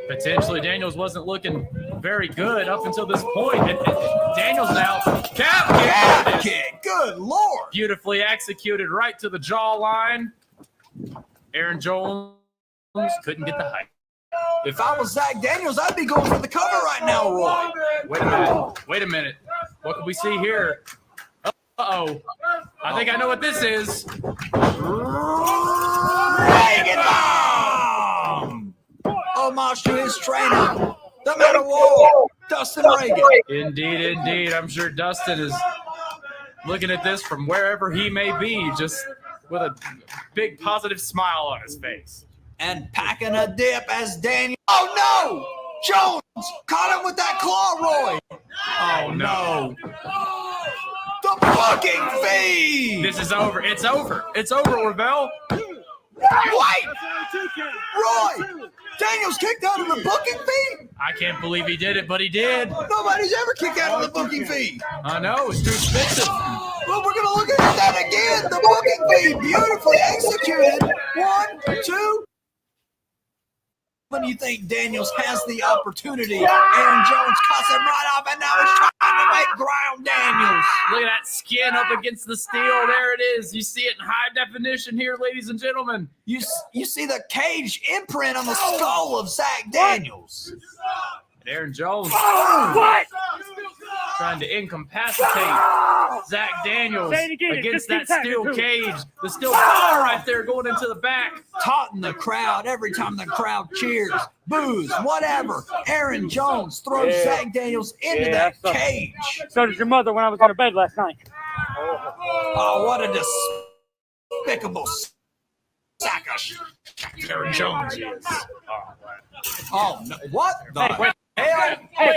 Speaker 8: Potentially, Daniels wasn't looking very good up until this point. And Daniels now, calf
Speaker 2: kick. Good Lord.
Speaker 8: Beautifully executed right to the jawline. Aaron Jones couldn't get the height.
Speaker 2: If I was Zach Daniels, I'd be going for the cover right now, Roy.
Speaker 8: Wait a minute. What can we see here? Uh-oh. I think I know what this is.
Speaker 2: Reagan bomb! Homage to his trainer, the Man of War, Dustin Reagan.
Speaker 8: Indeed. I'm sure Dustin is looking at this from wherever he may be, just with a big positive smile on his face.
Speaker 2: And packing a dip as Daniel. Oh, no! Jones caught him with that claw, Roy.
Speaker 8: Oh, no.
Speaker 2: The booking feed.
Speaker 8: This is over. It's over, Ravel.
Speaker 2: Wait! Roy! Daniels kicked out of the booking feed?
Speaker 8: I can't believe he did it, but he did.
Speaker 2: Nobody's ever kicked out of the booking feed.
Speaker 8: I know. It's too expensive.
Speaker 2: Well, we're going to look at that again. The booking feed beautifully executed. 1, 2. When you think Daniels has the opportunity, Aaron Jones cuts him right off, and now he's trying to make ground Daniels.
Speaker 8: Look at that skin up against the steel. There it is. You see it in high definition here, ladies and gentlemen.
Speaker 2: You see the cage imprint on the skull of Zach Daniels.
Speaker 8: And Aaron Jones
Speaker 2: What?
Speaker 8: trying to incapacitate Zach Daniels against that steel cage. The steel bar right there going into the back.
Speaker 2: Taunting the crowd every time the crowd cheers, boos, whatever. Aaron Jones throws Zach Daniels into that cage.
Speaker 9: So did your mother when I was in her bed last night.
Speaker 2: Oh, what a despicable sack of Aaron Jones is. Oh, no. What the hell?
Speaker 8: Wait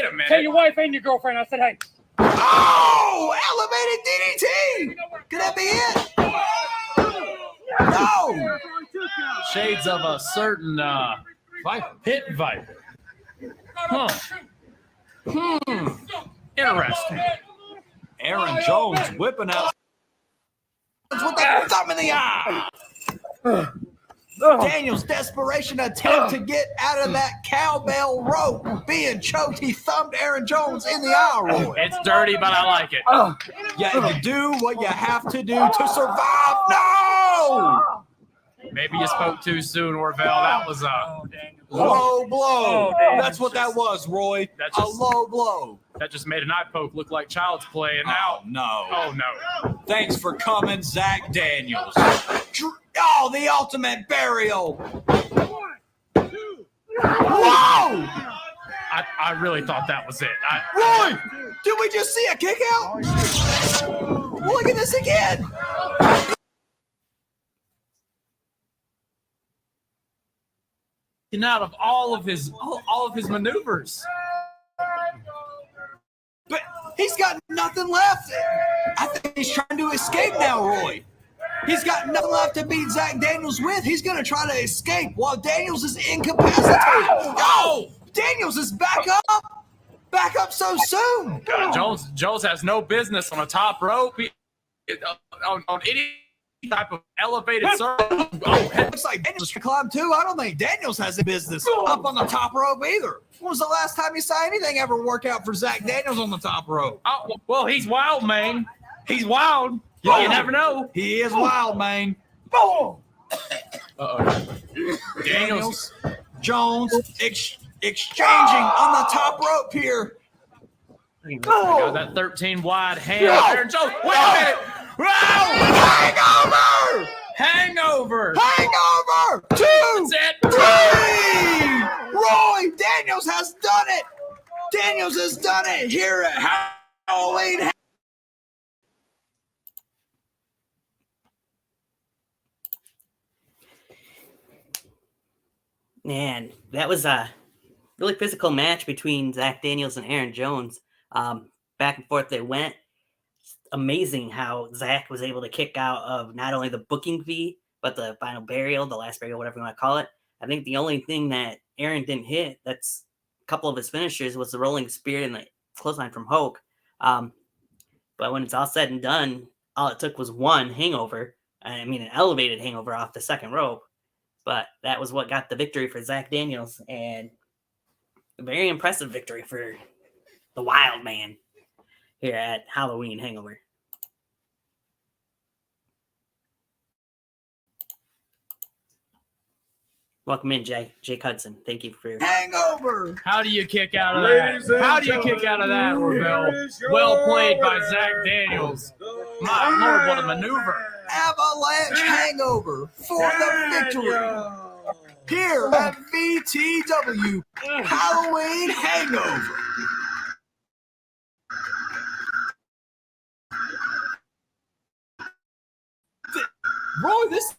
Speaker 8: a minute.
Speaker 9: Tell your wife and your girlfriend I said hey.
Speaker 2: Oh, elevated DDT. Could that be it? No.
Speaker 8: Shades of a certain pit viper. Interesting.
Speaker 2: Aaron Jones whipping out with the thumb in the eye. Daniel's desperation attempt to get out of that cowbell rope. Being choked, he thumbed Aaron Jones in the eye, Roy.
Speaker 8: It's dirty, but I like it.
Speaker 2: Yeah, you do what you have to do to survive. No!
Speaker 8: Maybe you spoke too soon, Orville. That was
Speaker 7: low blow.
Speaker 9: Oh,
Speaker 7: That's what that was, Roy. A low blow.
Speaker 8: That just made an eye poke look like child's play, and now
Speaker 7: no.
Speaker 8: Oh no.
Speaker 7: Thanks for coming, Zach Daniels. Oh, the ultimate burial. Whoa!
Speaker 8: I really thought that was it.
Speaker 7: Roy, did we just see a kick out? Look at this again.
Speaker 8: And out of all of his maneuvers.
Speaker 7: But he's got nothing left. I think he's trying to escape now, Roy. He's got nothing left to beat Zach Daniels with. He's going to try to escape while Daniels is incapacitated. Oh! Daniels is back up. Back up so soon.
Speaker 8: God, Jones has no business on the top rope. On any type of elevated surface.
Speaker 7: It looks like Daniels should climb too. I don't think Daniels has a business up on the top rope either. When was the last time you saw anything ever work out for Zach Daniels on the top rope?
Speaker 8: Oh, well, he's wild, man. He's wild. You never know.
Speaker 7: He is wild, man. Daniels, Jones, exchanging on the top rope here.
Speaker 8: Got that 13 wide hand. Aaron Jones. Wait a minute.
Speaker 7: Hangover!
Speaker 8: Hangover.
Speaker 7: Hangover! 2,
Speaker 8: That's it.
Speaker 7: 3! Roy Daniels has done it. Daniels has done it here at Halloween.
Speaker 6: Man, that was a really physical match between Zach Daniels and Aaron Jones. Back and forth they went. Amazing how Zach was able to kick out of not only the booking fee, but the final burial, the last burial, whatever you want to call it. I think the only thing that Aaron didn't hit, that's a couple of his finishers, was the rolling spear and the clothesline from Hoke. But when it's all said and done, all it took was one hangover. I mean, an elevated hangover off the second rope. But that was what got the victory for Zach Daniels, and a very impressive victory for the Wild Man here at Halloween Hangover. Welcome in, Jake Hudson. Thank you for
Speaker 7: Hangover.
Speaker 8: How do you kick out of that? How do you kick out of that, Orville? Well played by Zach Daniels. My Lord, what a maneuver.
Speaker 7: Avalanche Hangover for the victory here at VTW Halloween Hangover. Roy, this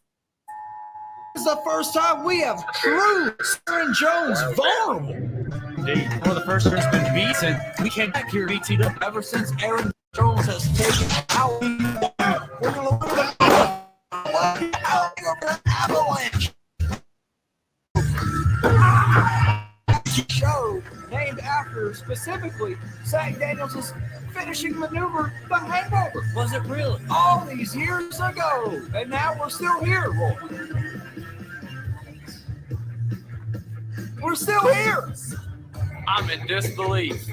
Speaker 7: is the first time we have true Aaron Jones vulnerable.
Speaker 8: Indeed, one of the first has been beat, and we came back here at VTW
Speaker 7: Ever since Aaron Jones has taken out, we're going to look at the Avalanche show named after specifically Zach Daniels' finishing maneuver, the Hangover.
Speaker 2: Was it really?
Speaker 7: All these years ago, and now we're still here, Roy. We're still here.
Speaker 8: I'm in disbelief.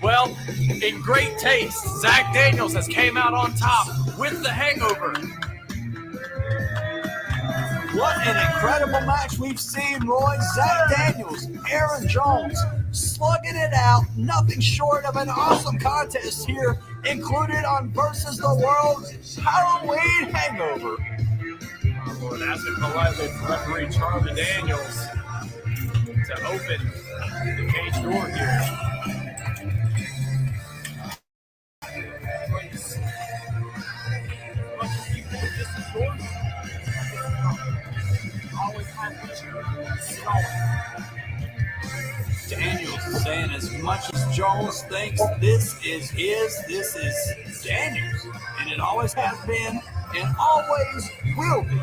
Speaker 8: Well, in great taste, Zach Daniels has came out on top with the Hangover.
Speaker 7: What an incredible match we've seen, Roy. Zach Daniels, Aaron Jones, slugging it out. Nothing short of an awesome contest here, included on Versus the World Halloween Hangover.
Speaker 8: Our Lord, asking politely for referee Charlie Daniels to open the cage door here.
Speaker 7: Daniels saying as much as Jones thinks this is his, this is Daniels. And it always has been and always will be.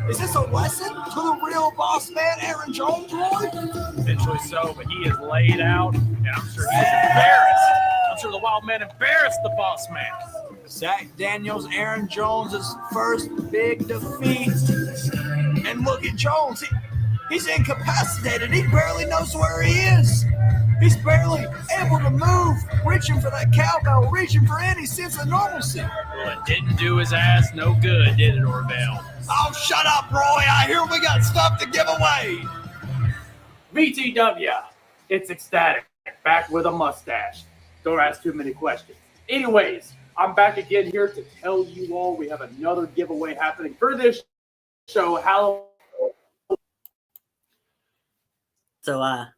Speaker 7: Is this a lesson to the real boss man, Aaron Jones, Roy?
Speaker 8: Eventually so, but he is laid out, and I'm sure he's embarrassed. I'm sure the Wild Man embarrassed the boss man.
Speaker 7: Zach Daniels, Aaron Jones' first big defeat. And look at Jones. He's incapacitated. He barely knows where he is. He's barely able to move, reaching for that cowbell, reaching for any sense of normalcy.
Speaker 8: Well, it didn't do his ass no good, did it, Orville?
Speaker 1: Oh, shut up, Roy. I hear we got stuff to give away.
Speaker 3: VTW. It's ecstatic. Back with a mustache. Don't ask too many questions. Anyways, I'm back again here to tell you all we have another giveaway happening for this show.
Speaker 6: So,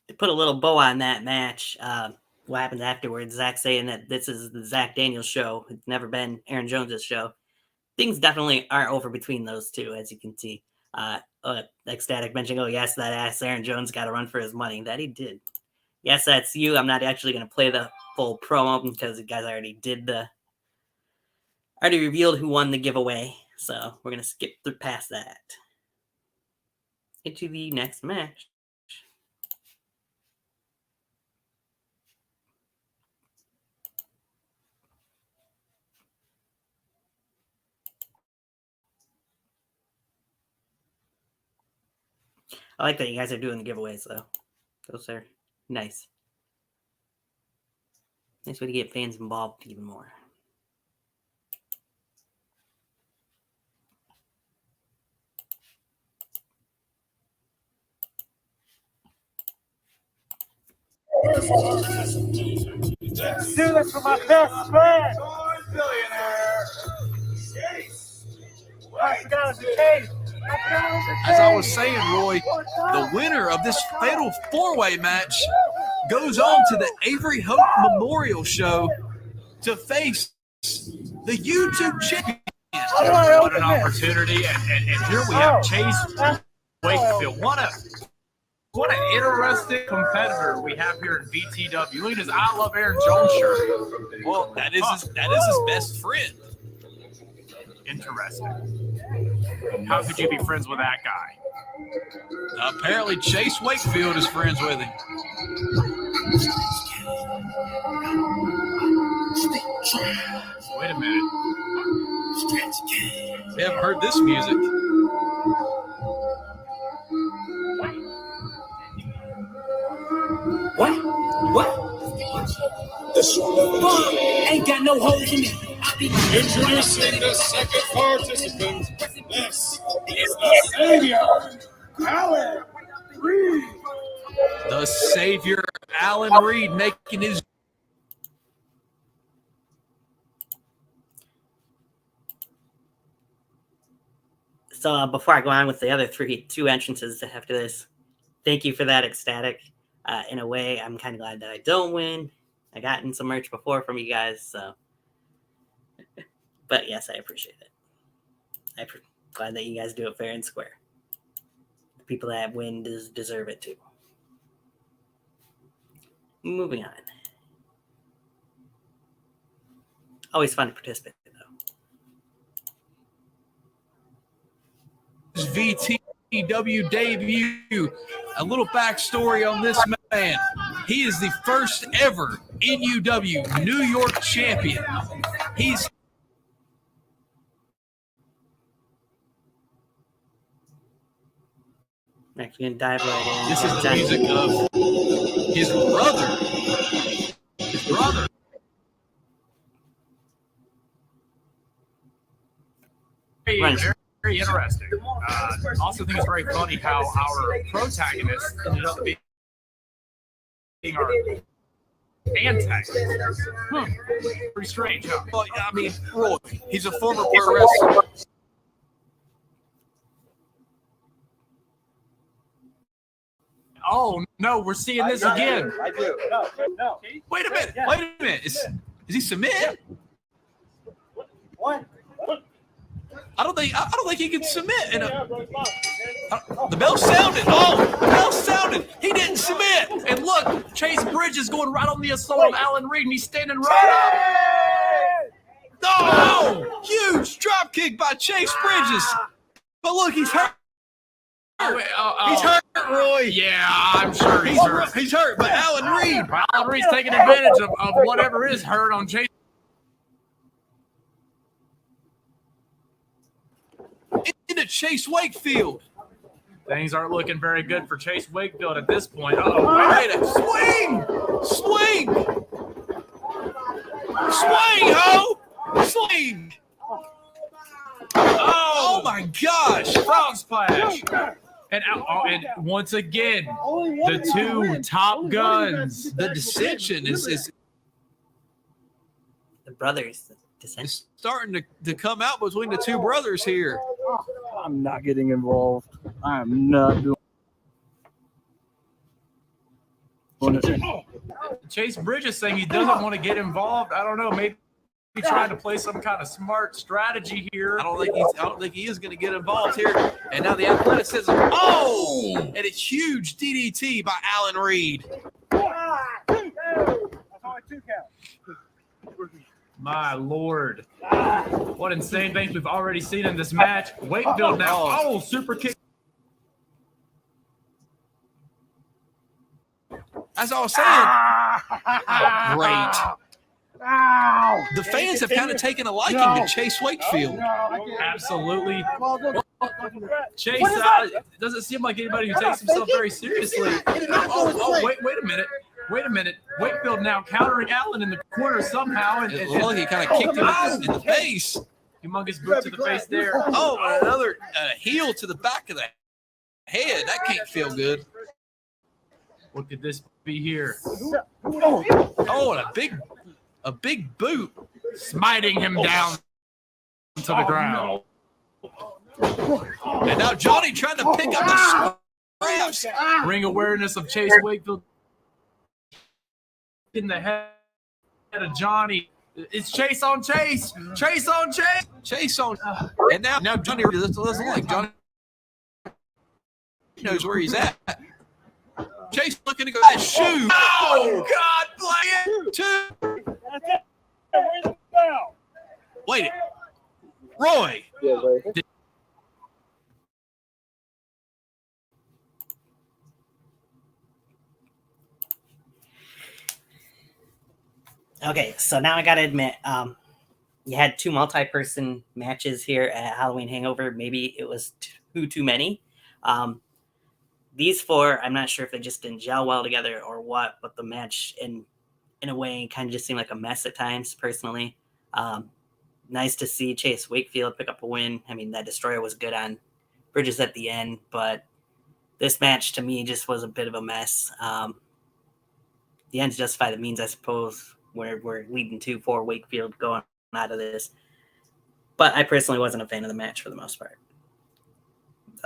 Speaker 6: to put a little bow on that match, what happens afterwards, Zach saying that this is the Zach Daniels show. It's never been Aaron Jones's show. Things definitely aren't over between those two, as you can see. Ecstatic mentioning, oh, yes, that ass Aaron Jones got to run for his money. That he did. Yes, that's you. I'm not actually going to play the full promo because you guys already revealed who won the giveaway. So we're going to skip past that. Into the next match. I like that you guys are doing the giveaways, though. Those are nice. Nice way to get fans involved even more.
Speaker 9: Do this for my best friend.
Speaker 7: As I was saying, Roy, the winner of this fatal four-way match goes on to the Avery Hope Memorial Show to face the YouTube champion.
Speaker 8: What an opportunity. And here we have Chase Wakefield. What an interesting competitor we have here in VTW. Look at his I Love Aaron Jones shirt.
Speaker 7: Well, that is his best friend.
Speaker 8: Interesting. How could you be friends with that guy?
Speaker 7: Apparently, Chase Wakefield is friends with him.
Speaker 8: Wait a minute.
Speaker 7: We haven't heard this music.
Speaker 10: What? Ain't got no holes in me.
Speaker 5: Introducing the second participant. This is the Savior, Alan Reed.
Speaker 7: The Savior, Alan Reed, making his.
Speaker 6: So before I go on with the other two entrances after this, thank you for that, Ecstatic. In a way, I'm kind of glad that I don't win. I gotten some merch before from you guys, so. But yes, I appreciate it. I'm glad that you guys do it fair and square. The people that win deserve it too. Moving on. Always fun to participate, though.
Speaker 7: VTW debut. A little backstory on this man. He is the first ever NUW New York champion. He's
Speaker 6: actually gonna dive right in.
Speaker 7: This is the music of his brother. His brother.
Speaker 8: Very interesting. Also think it's very funny how our protagonist ended up being our antagonist. Pretty strange, huh?
Speaker 7: Well, I mean, Roy, he's a former pro wrestler.
Speaker 8: Oh, no, we're seeing this again.
Speaker 3: I do. No.
Speaker 7: Wait a minute. Is he submit?
Speaker 3: What?
Speaker 7: I don't think he can submit. The bell sounded. Oh, the bell sounded. He didn't submit. And look, Chase Bridges going right on the assault of Alan Reed, and he's standing right up. No! Huge drop kick by Chase Bridges. But look, he's hurt. He's hurt, Roy.
Speaker 8: Yeah, I'm sure he's hurt.
Speaker 7: He's hurt, but Alan Reed.
Speaker 8: Alan Reed's taking advantage of whatever is hurt on Chase.
Speaker 7: Into Chase Wakefield.
Speaker 8: Things aren't looking very good for Chase Wakefield at this point. Uh-oh,
Speaker 7: Wait a swing!
Speaker 8: And once again, the two top guns.
Speaker 7: The dissension is
Speaker 6: The brothers. Dissension.
Speaker 7: starting to come out between the two brothers here.
Speaker 9: I'm not getting involved. I am not doing it.
Speaker 8: Chase Bridges saying he doesn't want to get involved. I don't know. Maybe he tried to play some kind of smart strategy here.
Speaker 7: I don't think he is going to get involved here. And now the athleticism. Oh, and a huge DDT by Alan Reed.
Speaker 8: My Lord. What insane things we've already seen in this match. Wakefield now. Oh, super kick.
Speaker 7: As I was saying, great. The fans have kind of taken a liking to Chase Wakefield.
Speaker 8: Absolutely. Chase doesn't seem like anybody who takes himself very seriously. Wait a minute. Wakefield now countering Allen in the corner somehow. And
Speaker 7: He kind of kicked him in the face.
Speaker 8: Humongous boot to the face there.
Speaker 7: Oh, another heel to the back of the head. That can't feel good.
Speaker 8: What could this be here?
Speaker 7: Oh, and a big boot.
Speaker 8: Smiting him down to the ground.
Speaker 7: And now Johnny trying to pick up the scraps.
Speaker 8: Ring awareness of Chase Wakefield in the head of Johnny. It's Chase on Chase. Chase on Chase.
Speaker 7: Chase on. And now Johnny doesn't like Johnny knows where he's at. Chase looking to go that shoe.
Speaker 8: Oh, God, play it.
Speaker 7: Two.
Speaker 9: That's it. Where's the bell?
Speaker 7: Wait. Roy.
Speaker 6: Okay, so now I gotta admit, you had two multi-person matches here at Halloween Hangover. Maybe it was too many. These four, I'm not sure if they just didn't gel well together or what, but the match in a way kind of just seemed like a mess at times, personally. Nice to see Chase Wakefield pick up a win. I mean, that destroyer was good on Bridges at the end, but this match to me just was a bit of a mess. The ends justify the means, I suppose, where we're leading to for Wakefield going out of this. But I personally wasn't a fan of the match for the most part.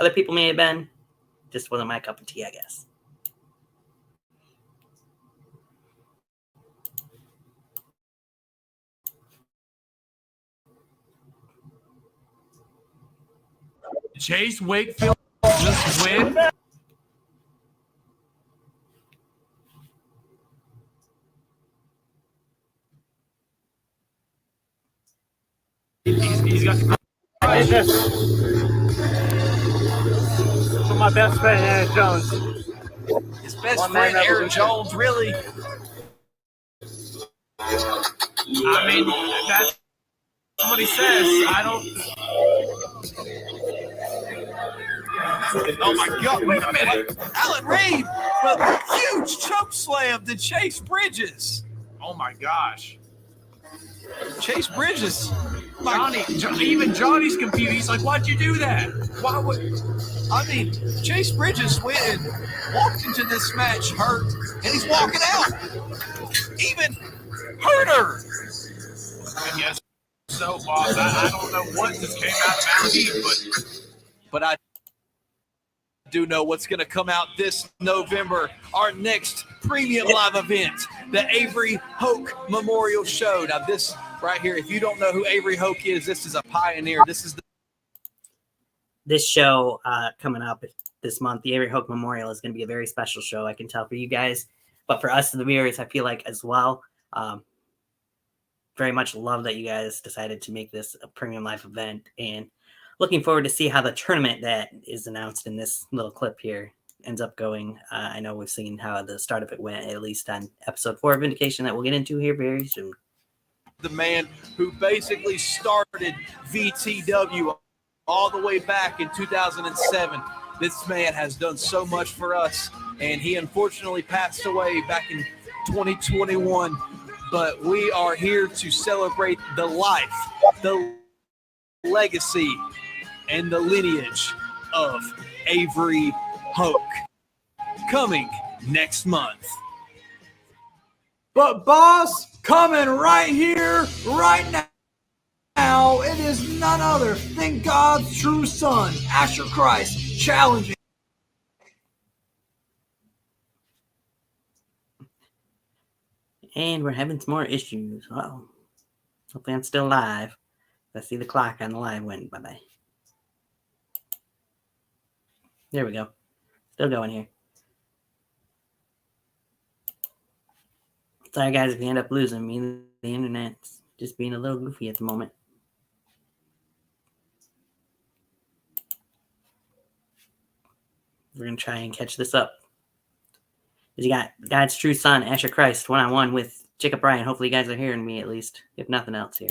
Speaker 6: Other people may have been. Just wasn't my cup of tea, I guess.
Speaker 8: Chase Wakefield just win. He's got the
Speaker 9: For my best friend, Aaron Jones.
Speaker 7: His best friend, Aaron Jones, really.
Speaker 8: I mean, that's what he says. I don't.
Speaker 7: Oh, my God. Wait a minute. Alan Reed, a huge choke slam to Chase Bridges.
Speaker 8: Oh, my gosh.
Speaker 7: Chase Bridges.
Speaker 8: Even Johnny's confused. He's like, why'd you do that?
Speaker 7: Why would... I mean, Chase Bridges went and walked into this match hurt, and he's walking out. Even hurter.
Speaker 8: And yes, so, boss, I don't know what just came out of Alan Reed,
Speaker 7: but I do know what's going to come out this November, our next premium live event, the Avery Hoke Memorial Show. Now, this right here, if you don't know who Avery Hoke is, this is a pioneer.
Speaker 6: This show coming up this month, the Avery Hoke Memorial, is going to be a very special show, I can tell, for you guys. But for us, the viewers, I feel like as well, very much love that you guys decided to make this a premium live event, and looking forward to see how the tournament that is announced in this little clip here ends up going. I know we've seen how the start of it went, at least on episode 4 of Vindication, that we'll get into here very soon.
Speaker 7: The man who basically started VTW all the way back in 2007. This man has done so much for us, and he unfortunately passed away back in 2021. But we are here to celebrate the life, the legacy, and the lineage of Avery Hoke. Coming next month.
Speaker 2: But boss, coming right here, right now, it is none other than God's true son, Asher Christ, challenging.
Speaker 6: And we're having some more issues. Uh-oh. Hopefully I'm still live. I see the clock on the live went. Bye-bye. There we go. Still going here. Sorry, guys, if you end up losing me. The internet's just being a little goofy at the moment. We're going to try and catch this up. You got God's true son, Asher Christ, one-on-one with Jacob Bryan. Hopefully you guys are hearing me at least, if nothing else here.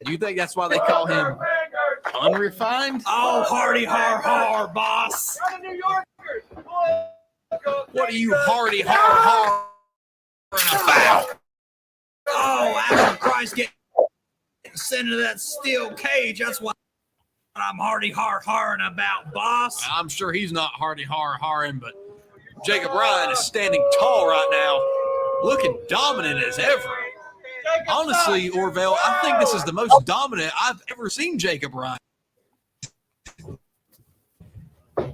Speaker 7: Do you think that's why they call him unrefined?
Speaker 2: Oh, hardy har har, boss.
Speaker 7: What are you hardy har about?
Speaker 2: Oh, Asher Christ getting sent into that steel cage. That's what I'm hardy har harring about, boss.
Speaker 7: I'm sure he's not hardy har-harring, but Jacob Bryan is standing tall right now, looking dominant as ever. Honestly, Orville, I think this is the most dominant I've ever seen Jacob Bryan.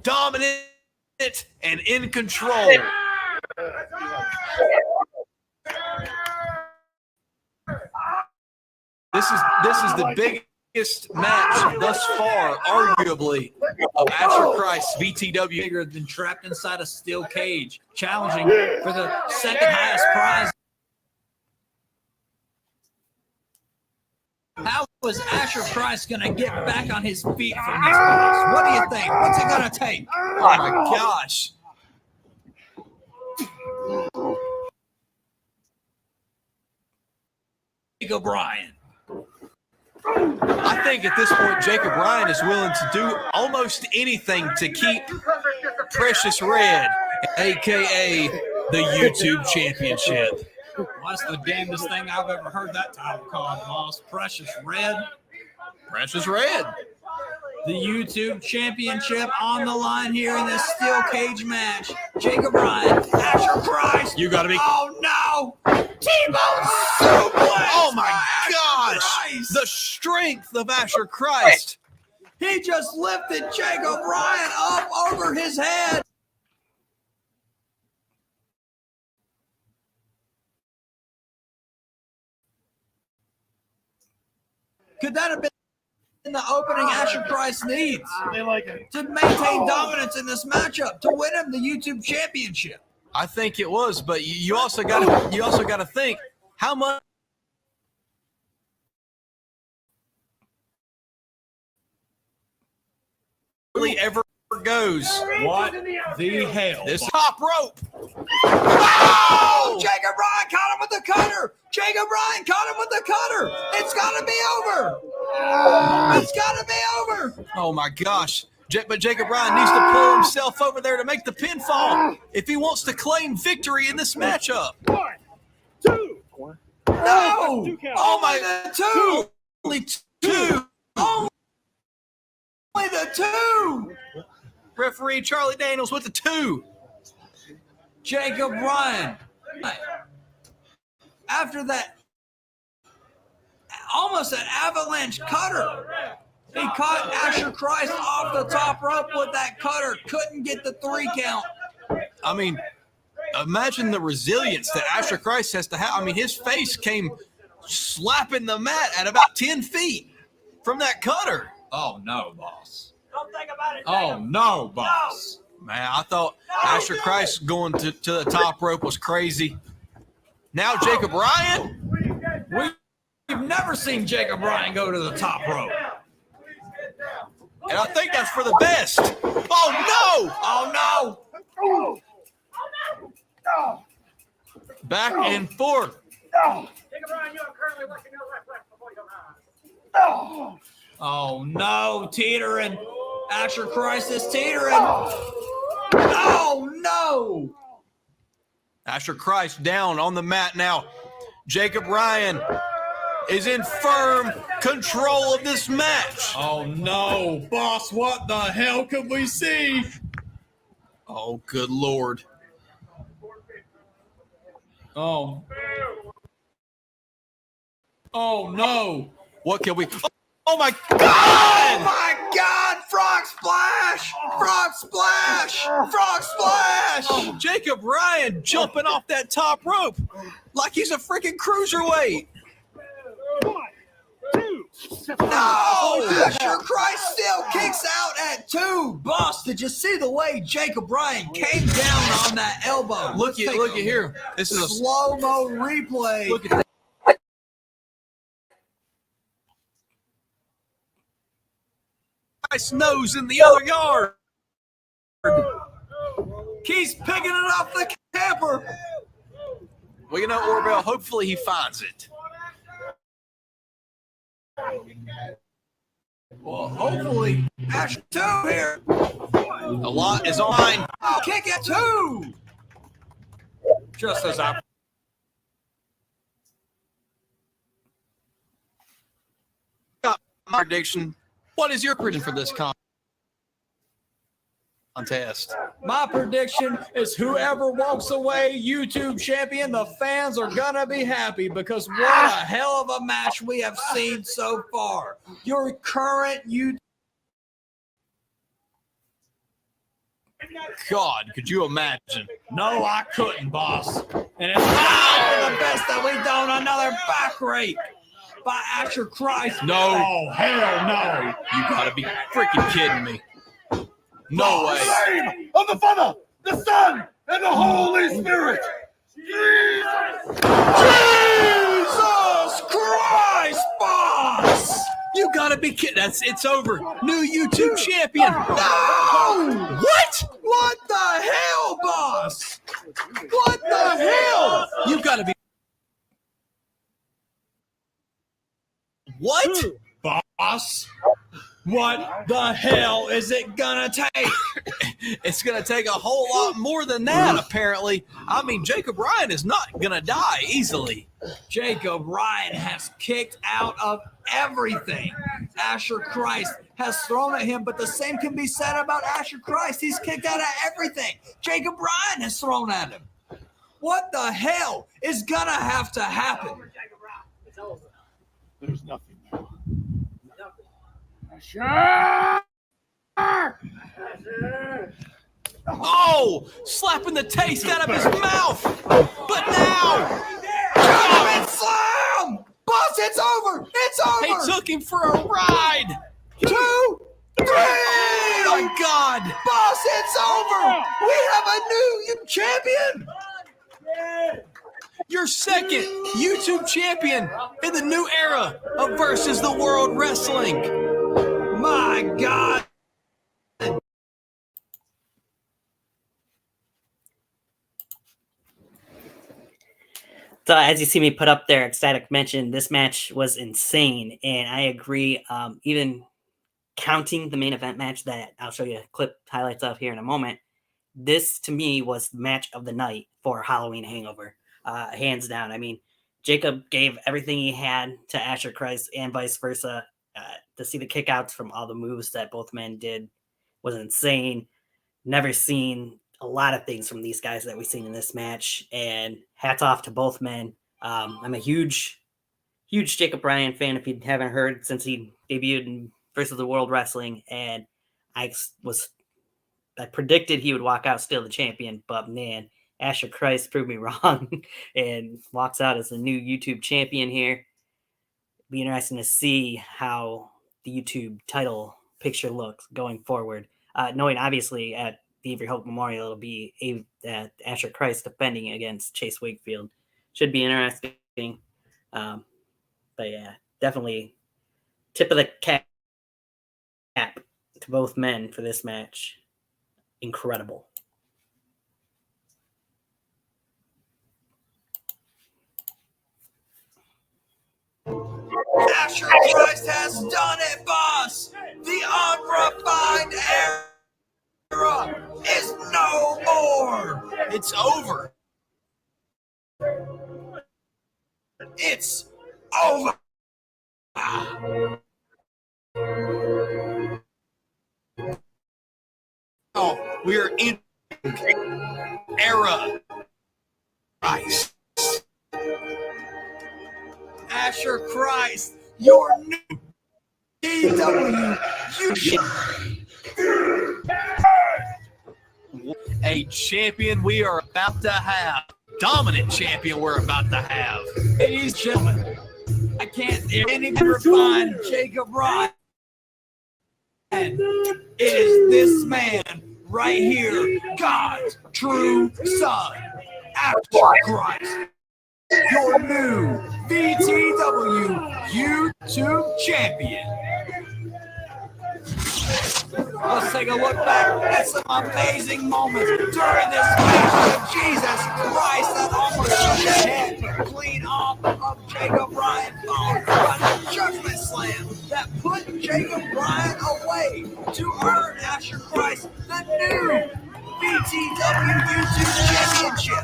Speaker 7: Dominant and in control. This is the biggest match thus far, arguably, of Asher Christ VTW.
Speaker 2: Bigger than trapped inside a steel cage, challenging for the second highest prize. How is Asher Christ going to get back on his feet from this, boss? What do you think? What's it going to take?
Speaker 7: Oh my gosh.
Speaker 2: Jacob Bryan.
Speaker 7: I think at this point, Jacob Bryan is willing to do almost anything to keep Precious Red, a.k.a. the YouTube Championship.
Speaker 2: Well, that's the damnedest thing I've ever heard that title called, boss. Precious Red.
Speaker 7: Precious Red.
Speaker 2: The YouTube Championship on the line here in this steel cage match. Jacob Bryan, Asher Christ.
Speaker 7: You got to be.
Speaker 2: Oh, no. T-Bone suplex.
Speaker 7: Oh, my gosh.
Speaker 2: Christ.
Speaker 7: The strength of Asher Christ.
Speaker 2: He just lifted Jacob Bryan up over his head. Could that have been the opening Asher Christ needs to maintain dominance in this matchup, to win him the YouTube Championship?
Speaker 7: I think it was, but you also got to think how much really ever goes.
Speaker 2: What the hell?
Speaker 7: This top rope.
Speaker 2: Oh! Jacob Bryan caught him with the cutter. Jacob Bryan caught him with the cutter. It's got to be over. It's got to be over.
Speaker 7: Oh my gosh. But Jacob Bryan needs to pull himself over there to make the pinfall if he wants to claim victory in this matchup.
Speaker 5: 1, 2.
Speaker 2: No! Only the two! Only two! Only the two!
Speaker 7: Referee Charlie Daniels with the 2.
Speaker 2: Jacob Bryan. After that, almost an avalanche cutter. He caught Asher Christ off the top rope with that cutter. Couldn't get the 3 count.
Speaker 7: I mean, imagine the resilience that Asher Christ has to have. I mean, his face came slapping the mat at about 10 feet from that cutter.
Speaker 2: Oh, no, boss.
Speaker 8: Don't think about it.
Speaker 2: Oh, no, boss.
Speaker 7: Man, I thought Asher Christ going to the top rope was crazy. Now Jacob Bryan?
Speaker 2: We've never seen Jacob Bryan go to the top rope.
Speaker 7: And I think that's for the best. Oh, no!
Speaker 2: Oh, no!
Speaker 7: Back and forth.
Speaker 8: Jacob Bryan, you are currently working your left before you go high.
Speaker 2: Oh, no, teetering. Asher Christ is teetering. Oh, no.
Speaker 7: Asher Christ down on the mat now. Jacob Ryan is in firm control of this match.
Speaker 1: Oh no, boss, what the hell could we see?
Speaker 7: Oh, good Lord.
Speaker 1: Oh. Oh no.
Speaker 7: What can we... Oh my God!
Speaker 2: Oh my God! Frog splash! Frog splash! Frog splash!
Speaker 7: Jacob Ryan jumping off that top rope like he's a freaking cruiserweight.
Speaker 2: No! Asher Christ still kicks out at 2. Boss, did you see the way Jacob Ryan came down on that elbow?
Speaker 7: Look at here. This is a
Speaker 2: slow-mo replay.
Speaker 7: Look at that. Nice nose in the other yard.
Speaker 2: He's picking it off the camper.
Speaker 7: Well, you know, Orville, hopefully he finds it.
Speaker 2: Well, hopefully, Asher 2 here.
Speaker 7: A lot is on line.
Speaker 2: I'll kick it 2.
Speaker 7: Just as I... My prediction. What is your prediction for this contest?
Speaker 2: My prediction is whoever walks away YouTube champion, the fans are gonna be happy because what a hell of a match we have seen so far. Your current YouTube.
Speaker 7: God, could you imagine?
Speaker 2: No, I couldn't, boss. And it's not the best that we done another back rake by Asher Christ.
Speaker 7: No.
Speaker 2: Oh, hell no.
Speaker 7: You gotta be freaking kidding me. No way.
Speaker 1: In the name of the Father, the Son, and the Holy Spirit.
Speaker 2: Jesus Christ, boss!
Speaker 7: You gotta be kidding. It's over. New YouTube champion.
Speaker 2: No!
Speaker 7: What?
Speaker 2: What the hell, boss? What the hell?
Speaker 7: You gotta be... What?
Speaker 2: Boss? What the hell is it gonna take?
Speaker 7: It's gonna take a whole lot more than that, apparently. I mean, Jacob Ryan is not gonna die easily.
Speaker 2: Jacob Ryan has kicked out of everything Asher Christ has thrown at him, but the same can be said about Asher Christ. He's kicked out of everything Jacob Ryan has thrown at him. What the hell is gonna have to happen?
Speaker 1: There's nothing now.
Speaker 7: Oh, slapping the taste out of his mouth. But now,
Speaker 2: German slam! Boss, it's over! It's over!
Speaker 7: he took him for a ride.
Speaker 2: 2, 3!
Speaker 7: Oh my God!
Speaker 2: Boss, it's over! We have a new champion!
Speaker 7: Your second YouTube champion in the new era of Versus the World Wrestling.
Speaker 2: My God!
Speaker 6: So as you see me put up there, Ecstatic mentioned this match was insane, and I agree. Even counting the main event match that I'll show you clip highlights of here in a moment, this to me was the match of the night for Halloween Hangover, hands down. I mean, Jacob gave everything he had to Asher Christ and vice versa. To see the kickouts from all the moves that both men did was insane. Never seen a lot of things from these guys that we've seen in this match, and hats off to both men. I'm a huge Jacob Ryan fan, if you haven't heard, since he debuted in Versus the World Wrestling, and I predicted he would walk out still the champion, but man, Asher Christ proved me wrong and walks out as the new YouTube champion here. Be interesting to see how the YouTube title picture looks going forward. Knowing obviously at the Avery Hope Memorial, it'll be Asher Christ defending against Chase Wakefield. Should be interesting. But yeah, definitely tip of the cap to both men for this match. Incredible.
Speaker 2: Asher Christ has done it, boss!
Speaker 7: The unrefined era is no more. It's over. It's over. Oh, we are in era. Christ. Asher Christ, your new VTW. A champion we are about to have. Dominant champion we're about to have. Ladies and gentlemen, I can't even refine Jacob Ryan. It is this man right here, God's true son, Asher Christ, your new VTW YouTube champion. Let's take a look back at some amazing moments during this match of Jesus Christ that almost took the head clean off of Jacob Ryan's phone, but a judgment slam that put Jacob Ryan away to earn Asher Christ the new VTW YouTube Championship.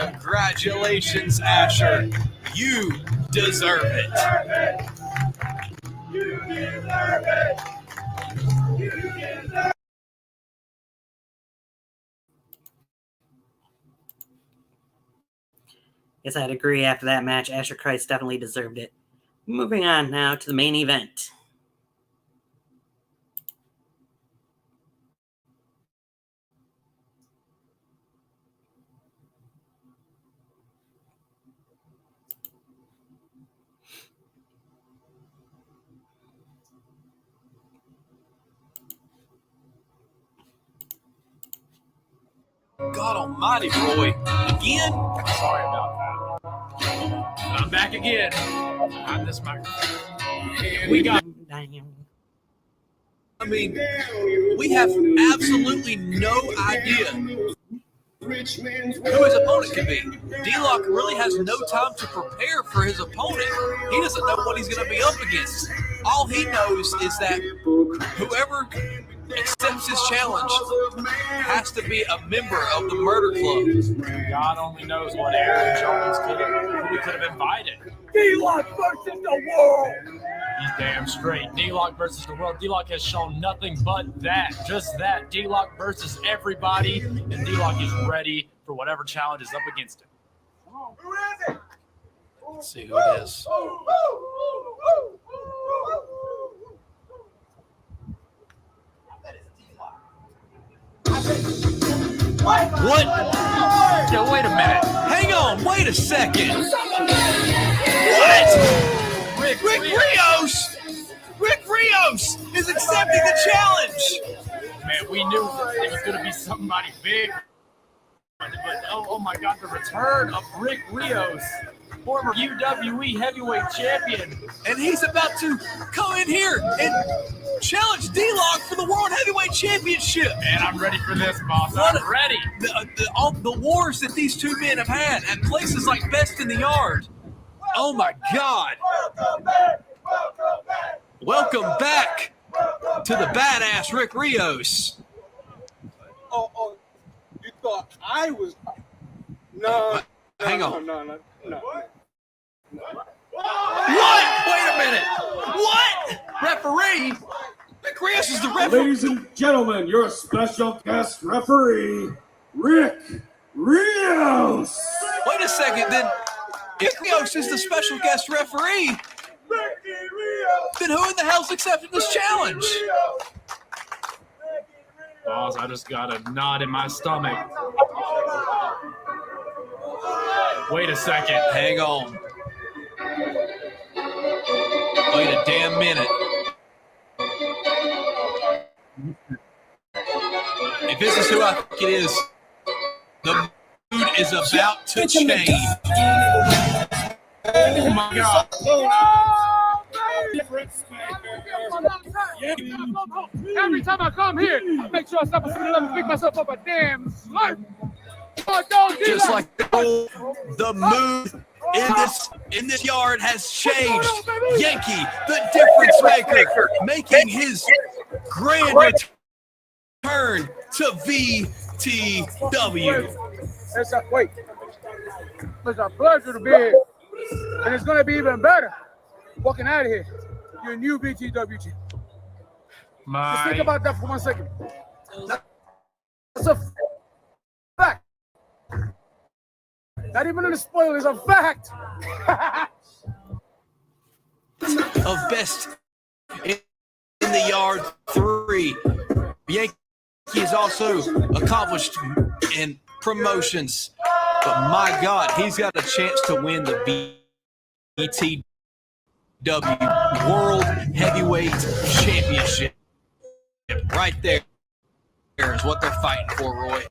Speaker 7: Congratulations, Asher. You deserve it. You deserve it. You deserve it.
Speaker 6: Yes, I'd agree. After that match, Asher Christ definitely deserved it. Moving on now to the main event.
Speaker 7: God almighty, Roy. Again?
Speaker 8: Sorry about that. I'm back again. I'm this microphone. We got.
Speaker 7: I mean, we have absolutely no idea who his opponent could be. D-Lock really has no time to prepare for his opponent. He doesn't know what he's going to be up against. All he knows is that whoever accepts his challenge has to be a member of the Murder Club.
Speaker 8: God only knows what Aaron Jones we could have invited.
Speaker 2: D-Lock versus the world.
Speaker 8: He's damn straight. D-Lock versus the world. D-Lock has shown nothing but that. Just that. D-Lock versus everybody. And D-Lock is ready for whatever challenge is up against him.
Speaker 2: Who is it?
Speaker 7: Let's see who it is. What?
Speaker 8: Yeah, wait a minute.
Speaker 7: Hang on, wait a second. What? Rick Rios? Rick Rios is accepting the challenge.
Speaker 8: Man, we knew it was going to be somebody big. But oh my God, the return of Rick Rios, former UWE heavyweight champion.
Speaker 7: And he's about to come in here and challenge D-Lock for the World Heavyweight Championship.
Speaker 8: Man, I'm ready for this, boss.
Speaker 7: What
Speaker 8: I'm ready.
Speaker 7: The wars that these two men have had at places like Best in the Yard. Oh my God. Welcome back to the badass Rick Rios.
Speaker 9: Oh, you thought I was? No.
Speaker 7: Hang on.
Speaker 9: No.
Speaker 7: What? Wait a minute. What? Referee? Rick Rios is the referee.
Speaker 5: Ladies and gentlemen, your special guest referee, Rick Rios.
Speaker 7: Wait a second, then Rick Rios is the special guest referee. Then who in the hell's accepting this challenge?
Speaker 8: Boss, I just got a knot in my stomach. Wait a second.
Speaker 7: Hang on. Wait a damn minute. If this is who I think it is, the mood is about to change.
Speaker 8: Oh my God.
Speaker 11: Every time I come here, I make sure I stop at 7-Eleven and pick myself up a damn slurp. Oh, don't do
Speaker 7: Just
Speaker 11: that.
Speaker 7: like the mood in this yard has changed. Yankee, the difference maker, making his grand return to VTW.
Speaker 11: It's a pleasure to be here. And it's going to be even better walking out of here. Your new VTW team. Just think about that for 1 second. That's a fact. Not even a spoiler, it's a fact.
Speaker 7: Of best in the yard 3. Yankee is also accomplished in promotions. But my God, he's got a chance to win the VTW World Heavyweight Championship. Right there is what they're fighting for, Roy.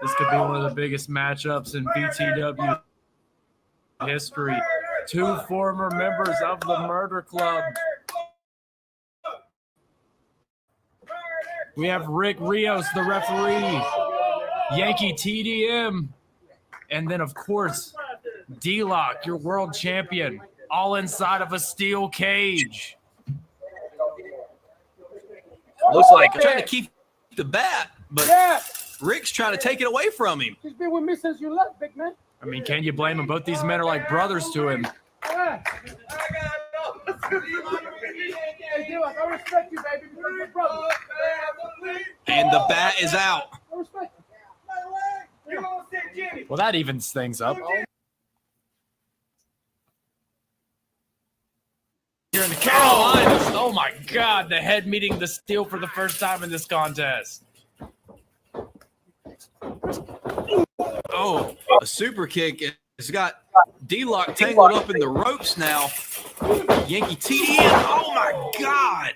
Speaker 8: This could be one of the biggest matchups in VTW history. 2 former members of the Murder Club. We have Rick Rios, the referee, Yankee TDM, and then, of course, D-Lock, your world champion, all inside of a steel cage.
Speaker 7: Looks like he's trying to keep the bat, but Rick's trying to take it away from him.
Speaker 11: He's been with me since you left, big man.
Speaker 8: I mean, can you blame him? Both these men are like brothers to him.
Speaker 11: I respect you, baby, because you're brother.
Speaker 7: And the bat is out.
Speaker 11: I respect you.
Speaker 8: Well, that evens things up. Here in the Carolinas. Oh, my God. The head meeting the steel for the first time in this contest.
Speaker 7: Oh, a super kick. It's got D-Lock tangled up in the ropes now. Yankee TDM. Oh, my God.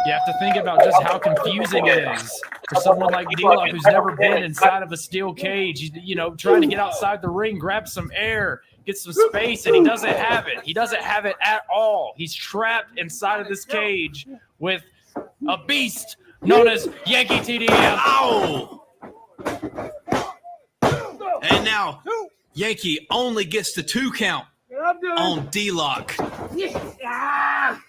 Speaker 8: You have to think about just how confusing it is for someone like D-Lock who's never been inside of a steel cage. You know, trying to get outside the ring, grab some air, get some space, and he doesn't have it. He doesn't have it at all. He's trapped inside of this cage with a beast known as Yankee TDM.
Speaker 7: Ow! And now Yankee only gets the 2 count on D-Lock.
Speaker 8: D-Lock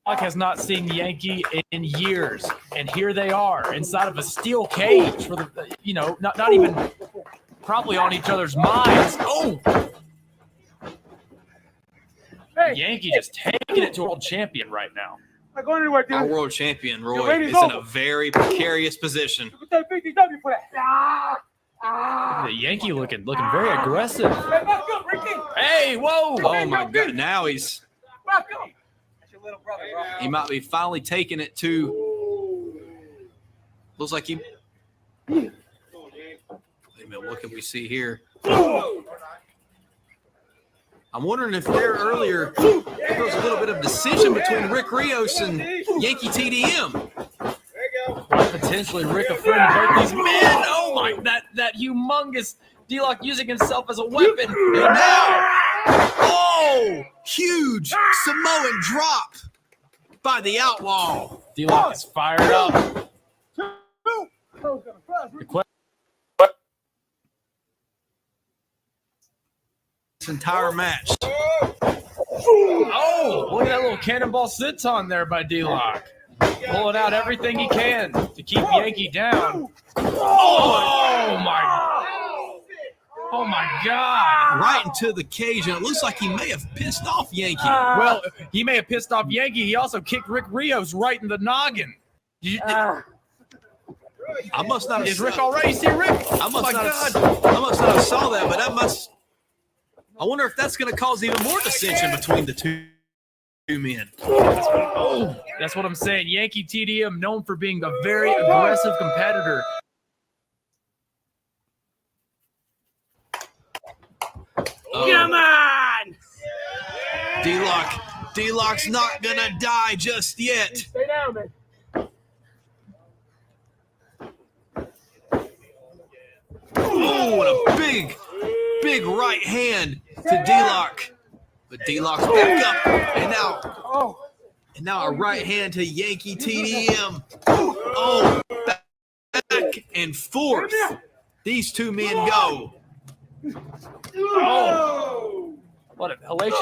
Speaker 8: has not seen Yankee in years, and here they are inside of a steel cage for the, you know, not even probably on each other's minds. Oh, Yankee just taking it to world champion right now.
Speaker 11: Not going anywhere, dude.
Speaker 7: Our world champion, Roy, is in a very precarious position.
Speaker 11: Put that VTW for that.
Speaker 8: The Yankee looking very aggressive.
Speaker 11: Hey, back up, Ricky.
Speaker 8: Hey, whoa!
Speaker 7: Oh my God! Now he's
Speaker 11: Back up. That's your little brother, bro.
Speaker 7: he might be finally taking it to. Looks like he. Wait a minute. What can we see here? I'm wondering if there earlier there was a little bit of decision between Rick Rios and Yankee TDM.
Speaker 8: Potentially Rick a friend of both these men. Oh my, that humongous D-Lock using himself as a weapon.
Speaker 7: And now, oh, huge Samoan drop by the Outlaw.
Speaker 8: D-Lock is fired up.
Speaker 7: This entire match.
Speaker 8: Oh, look at that little cannonball senton there by D-Lock. Pulling out everything he can to keep Yankee down. Oh my God.
Speaker 7: Right into the cage, and it looks like he may have pissed off Yankee.
Speaker 8: Well, he may have pissed off Yankee. He also kicked Rick Rios right in the noggin.
Speaker 7: I must not have.
Speaker 8: Is Rick all right? You see Rick?
Speaker 7: I must not have saw that, but that must. I wonder if that's going to cause even more dissension between the two men.
Speaker 8: That's what I'm saying. Yankee TDM known for being a very aggressive competitor.
Speaker 10: Come on!
Speaker 7: D-Lock's not going to die just yet.
Speaker 11: Stay down, man.
Speaker 7: Oh, and a big right hand to D-Lock. But D-Lock's back up, and now And now a right hand to Yankee TDM. Oh, back and forth. These two men go.
Speaker 8: Oh, what a hellacious!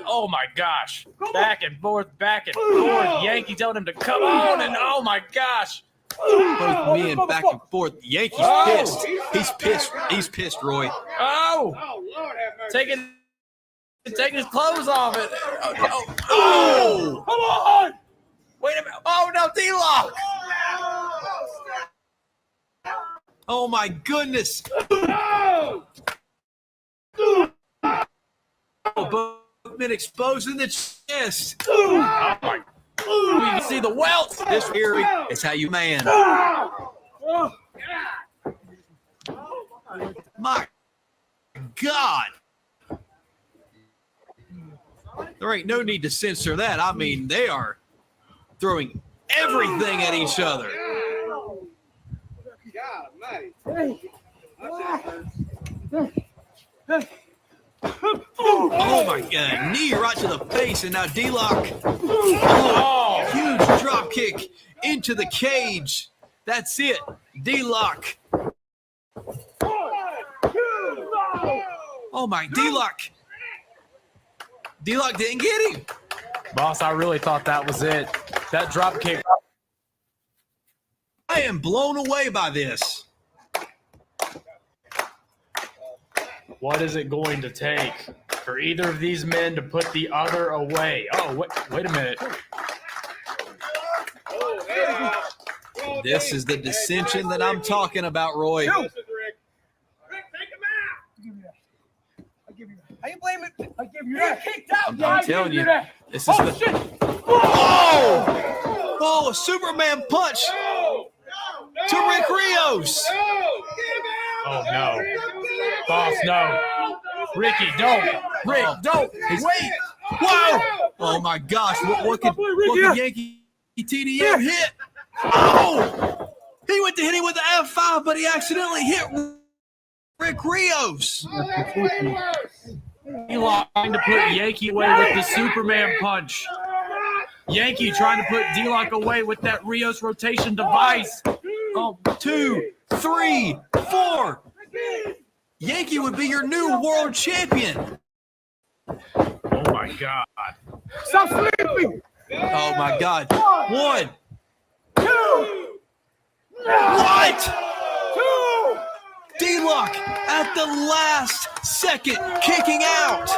Speaker 8: Oh my gosh! Back and forth. Yankee telling him to come on, and oh my gosh!
Speaker 7: Both men back and forth. Yankee's pissed. He's pissed. He's pissed, Roy.
Speaker 8: Oh,
Speaker 11: Lord have mercy.
Speaker 8: taking his clothes off.
Speaker 7: Oh!
Speaker 8: Come on! Wait a minute! Oh no, D-Lock!
Speaker 7: Oh my goodness! Both men exposing the chest.
Speaker 8: Oh my! You can see the welts.
Speaker 7: This here is how you man. My God! There ain't no need to censor that. I mean, they are throwing everything at each other. Oh my God! Knee right to the face, and now D-Lock. Oh, huge drop kick into the cage. That's it. D-Lock. Oh my, D-Lock. D-Lock didn't get him.
Speaker 8: Boss, I really thought that was it. That drop kick.
Speaker 7: I am blown away by this.
Speaker 8: What is it going to take for either of these men to put the other away? Oh, wait a minute.
Speaker 7: This is the dissension that I'm talking about, Roy.
Speaker 11: Rick, take him out. I give you that. How you blame it? I give you that. Kicked out.
Speaker 7: I'm telling you, this is the.
Speaker 11: Shit.
Speaker 7: Oh, a Superman punch to Rick Rios.
Speaker 8: Oh, no. Boss, no. Ricky, don't. Rick, don't. Wait.
Speaker 7: Wow. Oh, my gosh. What could Yankee TDM hit? Oh! He went to hit him with the F5, but he accidentally hit Rick Rios.
Speaker 8: He trying to put Yankee away with the Superman punch. Yankee trying to put D-Lock away with that Rios rotation device.
Speaker 7: Oh, 2, 3, 4. Yankee would be your new world champion.
Speaker 8: Oh, my God.
Speaker 11: Stop sleeping.
Speaker 7: Oh, my God. 1, 2. What? 2. D-Lock at the last second kicking out.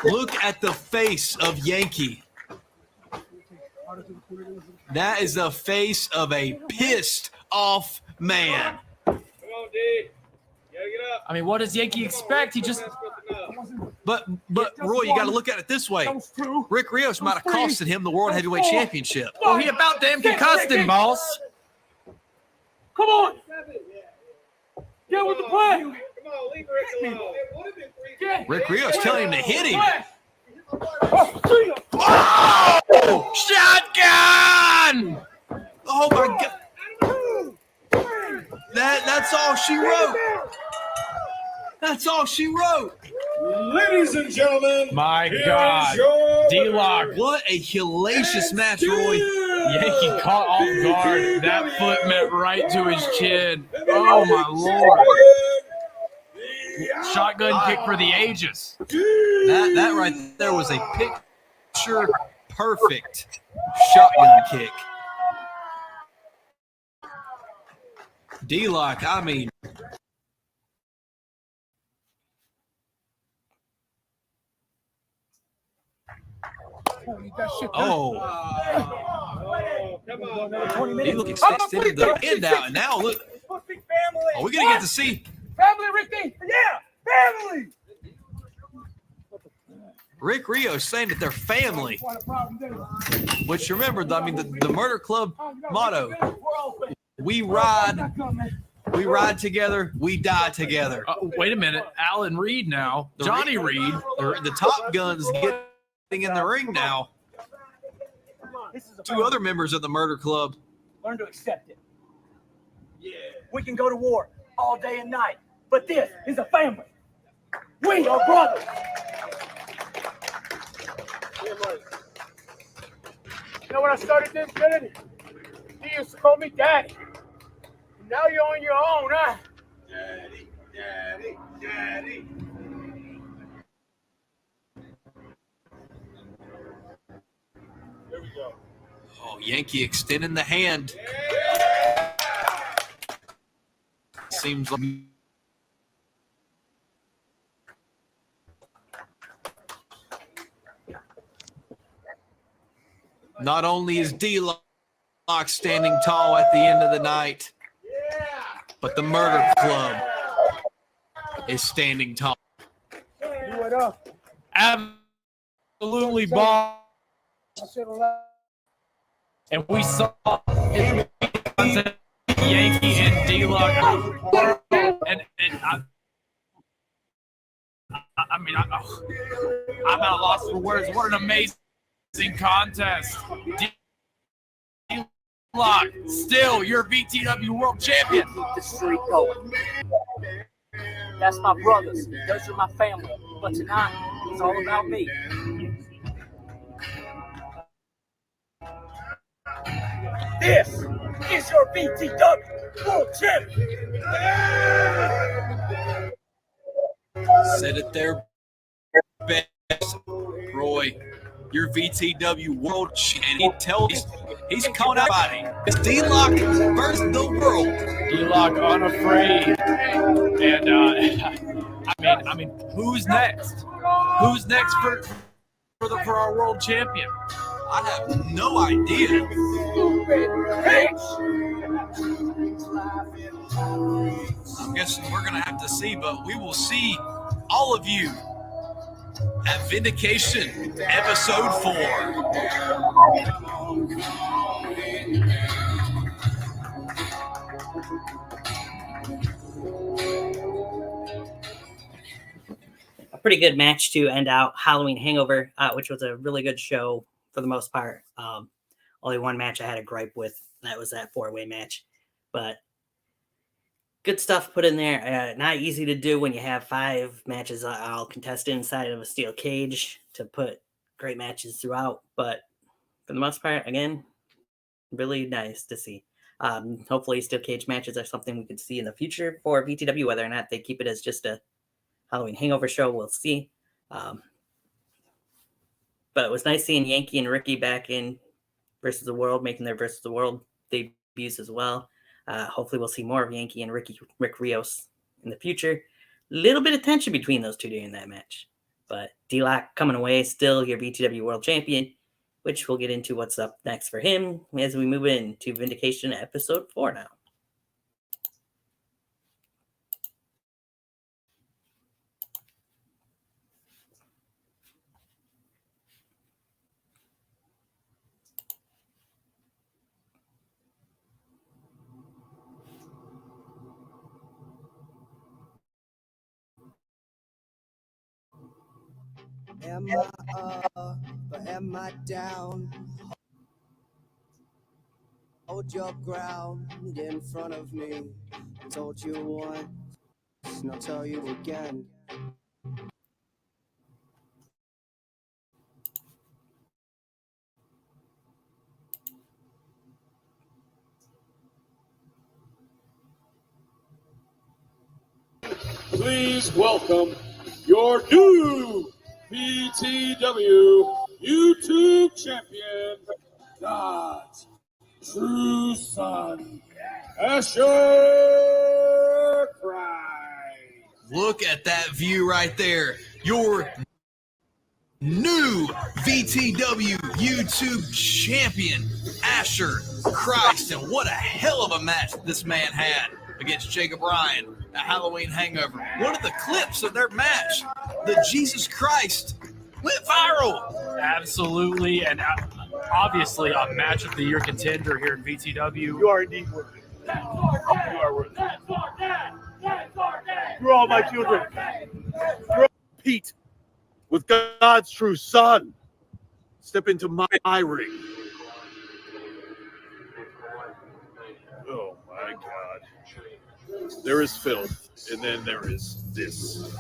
Speaker 7: Look at the face of Yankee. That is the face of a pissed off man.
Speaker 11: Come on, D. Gotta get up.
Speaker 8: I mean, what does Yankee expect? He just...
Speaker 7: But Roy, you got to look at it this way. Rick Rios might have costed him the World Heavyweight Championship.
Speaker 8: Well, he about damn concussed him, boss.
Speaker 11: Come on. Get with the play. Come on, leave Rick alone.
Speaker 7: Rick Rios telling him to hit him.
Speaker 8: Oh! Shotgun!
Speaker 7: Oh my God! That's all she wrote. That's all she wrote.
Speaker 5: Ladies and gentlemen,
Speaker 8: My
Speaker 5: here
Speaker 8: God.
Speaker 5: is your
Speaker 8: D-Lock.
Speaker 7: What a hellacious match, Roy.
Speaker 8: Yankee caught off guard. That foot met right to his chin. Oh, my Lord. Shotgun kick for the ages.
Speaker 7: That right there was a picture perfect shotgun kick. D-Lock, I mean. Oh. He look extended the end out, and now look. Are we going to get to see
Speaker 11: Family, Ricky. Yeah, family.
Speaker 7: Rick Rios saying that they're family? Which, remember, I mean, the Murder Club motto: we ride together, we die together.
Speaker 8: Wait a minute. Alan Reed now. Johnny Reed.
Speaker 7: The Top Guns getting in the ring now. 2 other members of the Murder Club.
Speaker 2: Learn to accept it. Yeah. We can go to war all day and night, but this is a family.
Speaker 11: We are brothers. You know when I started this, Kennedy? He used to call me Daddy. Now you're on your own, huh?
Speaker 1: Daddy, daddy, daddy.
Speaker 11: Here we go.
Speaker 7: Oh, Yankee extending the hand. Seems like not only is D-Lock standing tall at the end of the night, but the Murder Club is standing tall.
Speaker 11: What up?
Speaker 3: Absolutely bomb. And we saw Yankee and D-Lock. And I'm at a loss for words. What an amazing contest. D-Lock, still your VTW World Champion.
Speaker 2: Keep the streak going. That's my brothers. Those are my family. But tonight, it's all about me. This is your VTW World Champion.
Speaker 7: Said it there best, Roy. Your VTW World Champion. He tells he's calling out body. It's D-Lock versus the world.
Speaker 3: D-Lock unafraid. And I mean, who's next? Who's next for our world champion?
Speaker 7: I have no idea. I'm guessing we're going to have to see, but we will see all of you at Vindication Episode 4.
Speaker 6: A pretty good match to end out Halloween Hangover, which was a really good show for the most part. Only one match I had a gripe with. That was that 4-way match. But good stuff put in there. Not easy to do when you have 5 matches all contested inside of a steel cage to put great matches throughout. But for the most part, again, really nice to see. Hopefully steel cage matches are something we could see in the future for VTW. Whether or not they keep it as just a Halloween Hangover show, we'll see. But it was nice seeing Yankee and Ricky back in Versus the World, making their Versus the World debuts as well. Hopefully we'll see more of Yankee and Rick Rios in the future. Little bit of tension between those two during that match. But D-Lock coming away, still your VTW World Champion, which we'll get into what's up next for him as we move into Vindication Episode 4 now.
Speaker 12: Am I up or am I down? Hold your ground in front of me. I told you once, and I'll tell you again.
Speaker 5: Please welcome your new VTW YouTube champion, God's true son, Asher Christ.
Speaker 7: Look at that view right there. Your new VTW YouTube champion, Asher Christ. And what a hell of a match this man had against Jacob Ryan at Halloween Hangover. One of the clips of their match, the Jesus Christ, went viral.
Speaker 3: Absolutely, and obviously a match of the year contender here in VTW.
Speaker 11: You are indeed worthy. You are worthy. You're all my children. You're Pete, with God's true son, step into my ring. Oh my God.
Speaker 1: there is filth, and then there is this.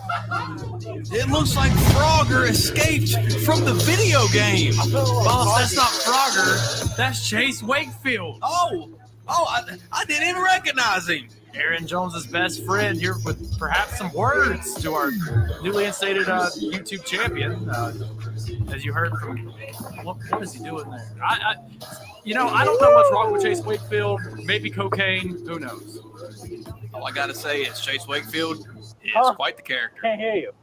Speaker 7: It looks like Frogger escaped from the video game.
Speaker 8: Boss, that's not Frogger. That's Chase Wakefield.
Speaker 7: I didn't even recognize him.
Speaker 8: Aaron Jones's best friend here with perhaps some words to our newly instated YouTube champion. As you heard from, what is he doing there? I don't know what's wrong with Chase Wakefield. Maybe cocaine. Who knows?
Speaker 7: All I gotta say is Chase Wakefield is quite the character.
Speaker 2: Can't hear you.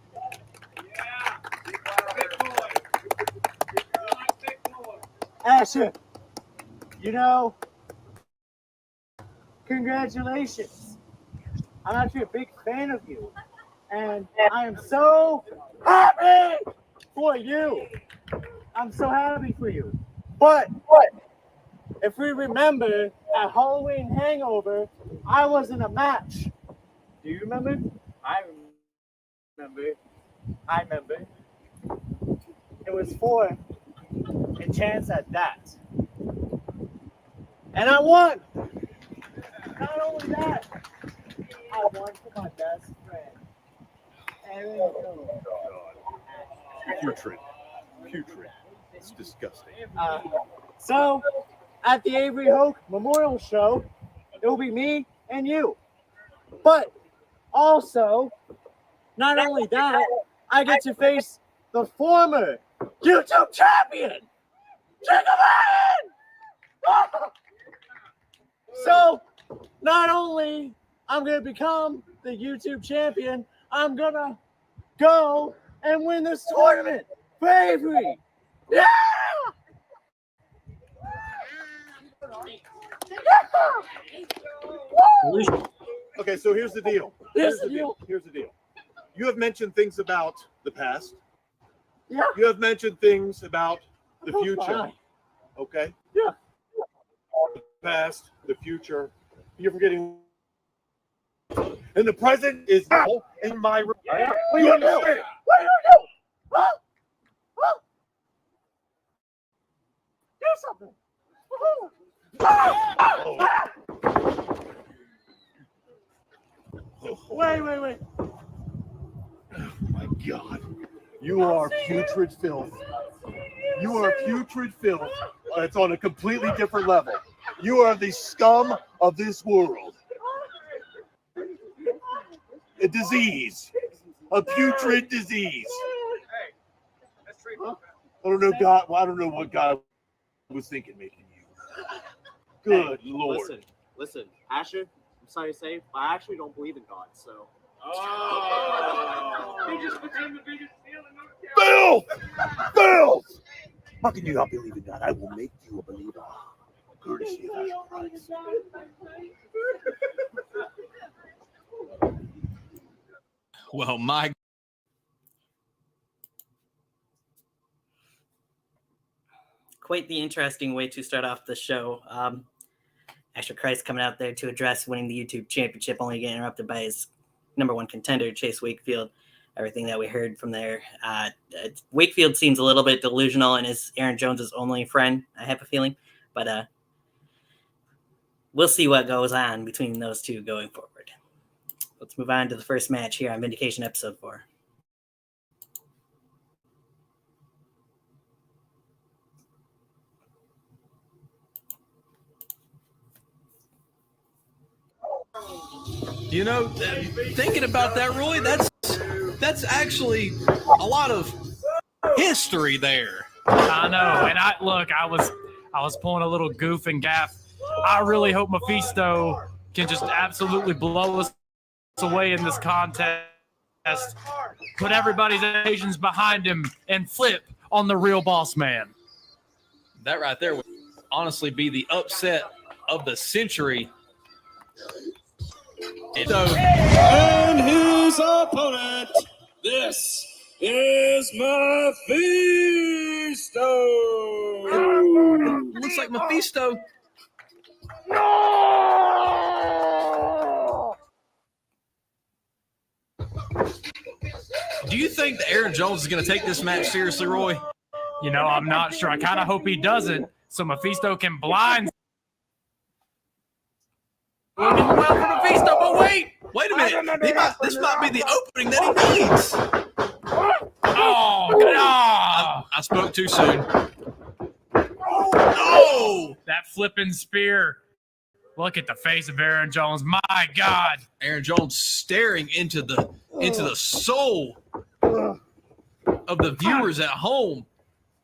Speaker 2: Asher, congratulations. I'm actually a big fan of you. And I am so happy for you. I'm so happy for you. But if we remember at Halloween Hangover, I was in a match. Do you remember? I remember. It was for a chance at that. And I won. Not only that, I won for my best friend. Aaron Jones.
Speaker 1: Putrid. It's disgusting.
Speaker 2: So, at the Avery Hoke Memorial Show, it will be me and you. But also, not only that, I get to face the former YouTube champion, Chicken Man! So, not only I'm going to become the YouTube champion, I'm going to go and win this tournament for Avery. Yeah!
Speaker 1: Okay, so here's the deal. Here's the deal. You have mentioned things about the past.
Speaker 2: Yeah.
Speaker 1: You have mentioned things about the future. Okay?
Speaker 2: Yeah.
Speaker 1: The past, the future. You're forgetting. And the present is now in my room.
Speaker 2: What are you doing? Huh? Do something. Wait.
Speaker 1: Oh my God. You are putrid filth. You are putrid filth. It's on a completely different level. You are the scum of this world. A disease. A putrid disease. I don't know what God was thinking making you. Good Lord.
Speaker 13: Listen, Asher, I'm sorry to say, I actually don't believe in God, so.
Speaker 1: Filth! Filth! How can you not believe in God? I will make you a believer. Courtesy of Asher Price.
Speaker 7: Well, my
Speaker 6: quite the interesting way to start off the show. Asher Christ coming out there to address winning the YouTube championship, only getting interrupted by his number one contender, Chase Wakefield. Everything that we heard from there. Wakefield seems a little bit delusional and is Aaron Jones's only friend, I have a feeling. But we'll see what goes on between those two going forward. Let's move on to the first match here on Vindication Episode 4.
Speaker 7: Thinking about that, Roy, that's actually a lot of history there.
Speaker 8: I know, and I was pulling a little goof and gaff. I really hope Mephisto can just absolutely blow us away in this contest, put everybody's expectations behind him, and flip on the real boss man.
Speaker 7: That right there would honestly be the upset of the century.
Speaker 5: And his opponent, this is Mephisto.
Speaker 7: Looks like Mephisto.
Speaker 2: No!
Speaker 7: Do you think that Aaron Jones is going to take this match seriously, Roy?
Speaker 8: I'm not sure. I kind of hope he doesn't, so Mephisto can blind.
Speaker 7: Looking well for Mephisto, but wait! Wait a minute. This might be the opening that he needs.
Speaker 8: Oh, good. Oh.
Speaker 7: I spoke too soon. Oh!
Speaker 8: That flipping spear. Look at the face of Aaron Jones. My God.
Speaker 7: Aaron Jones staring into the soul of the viewers at home.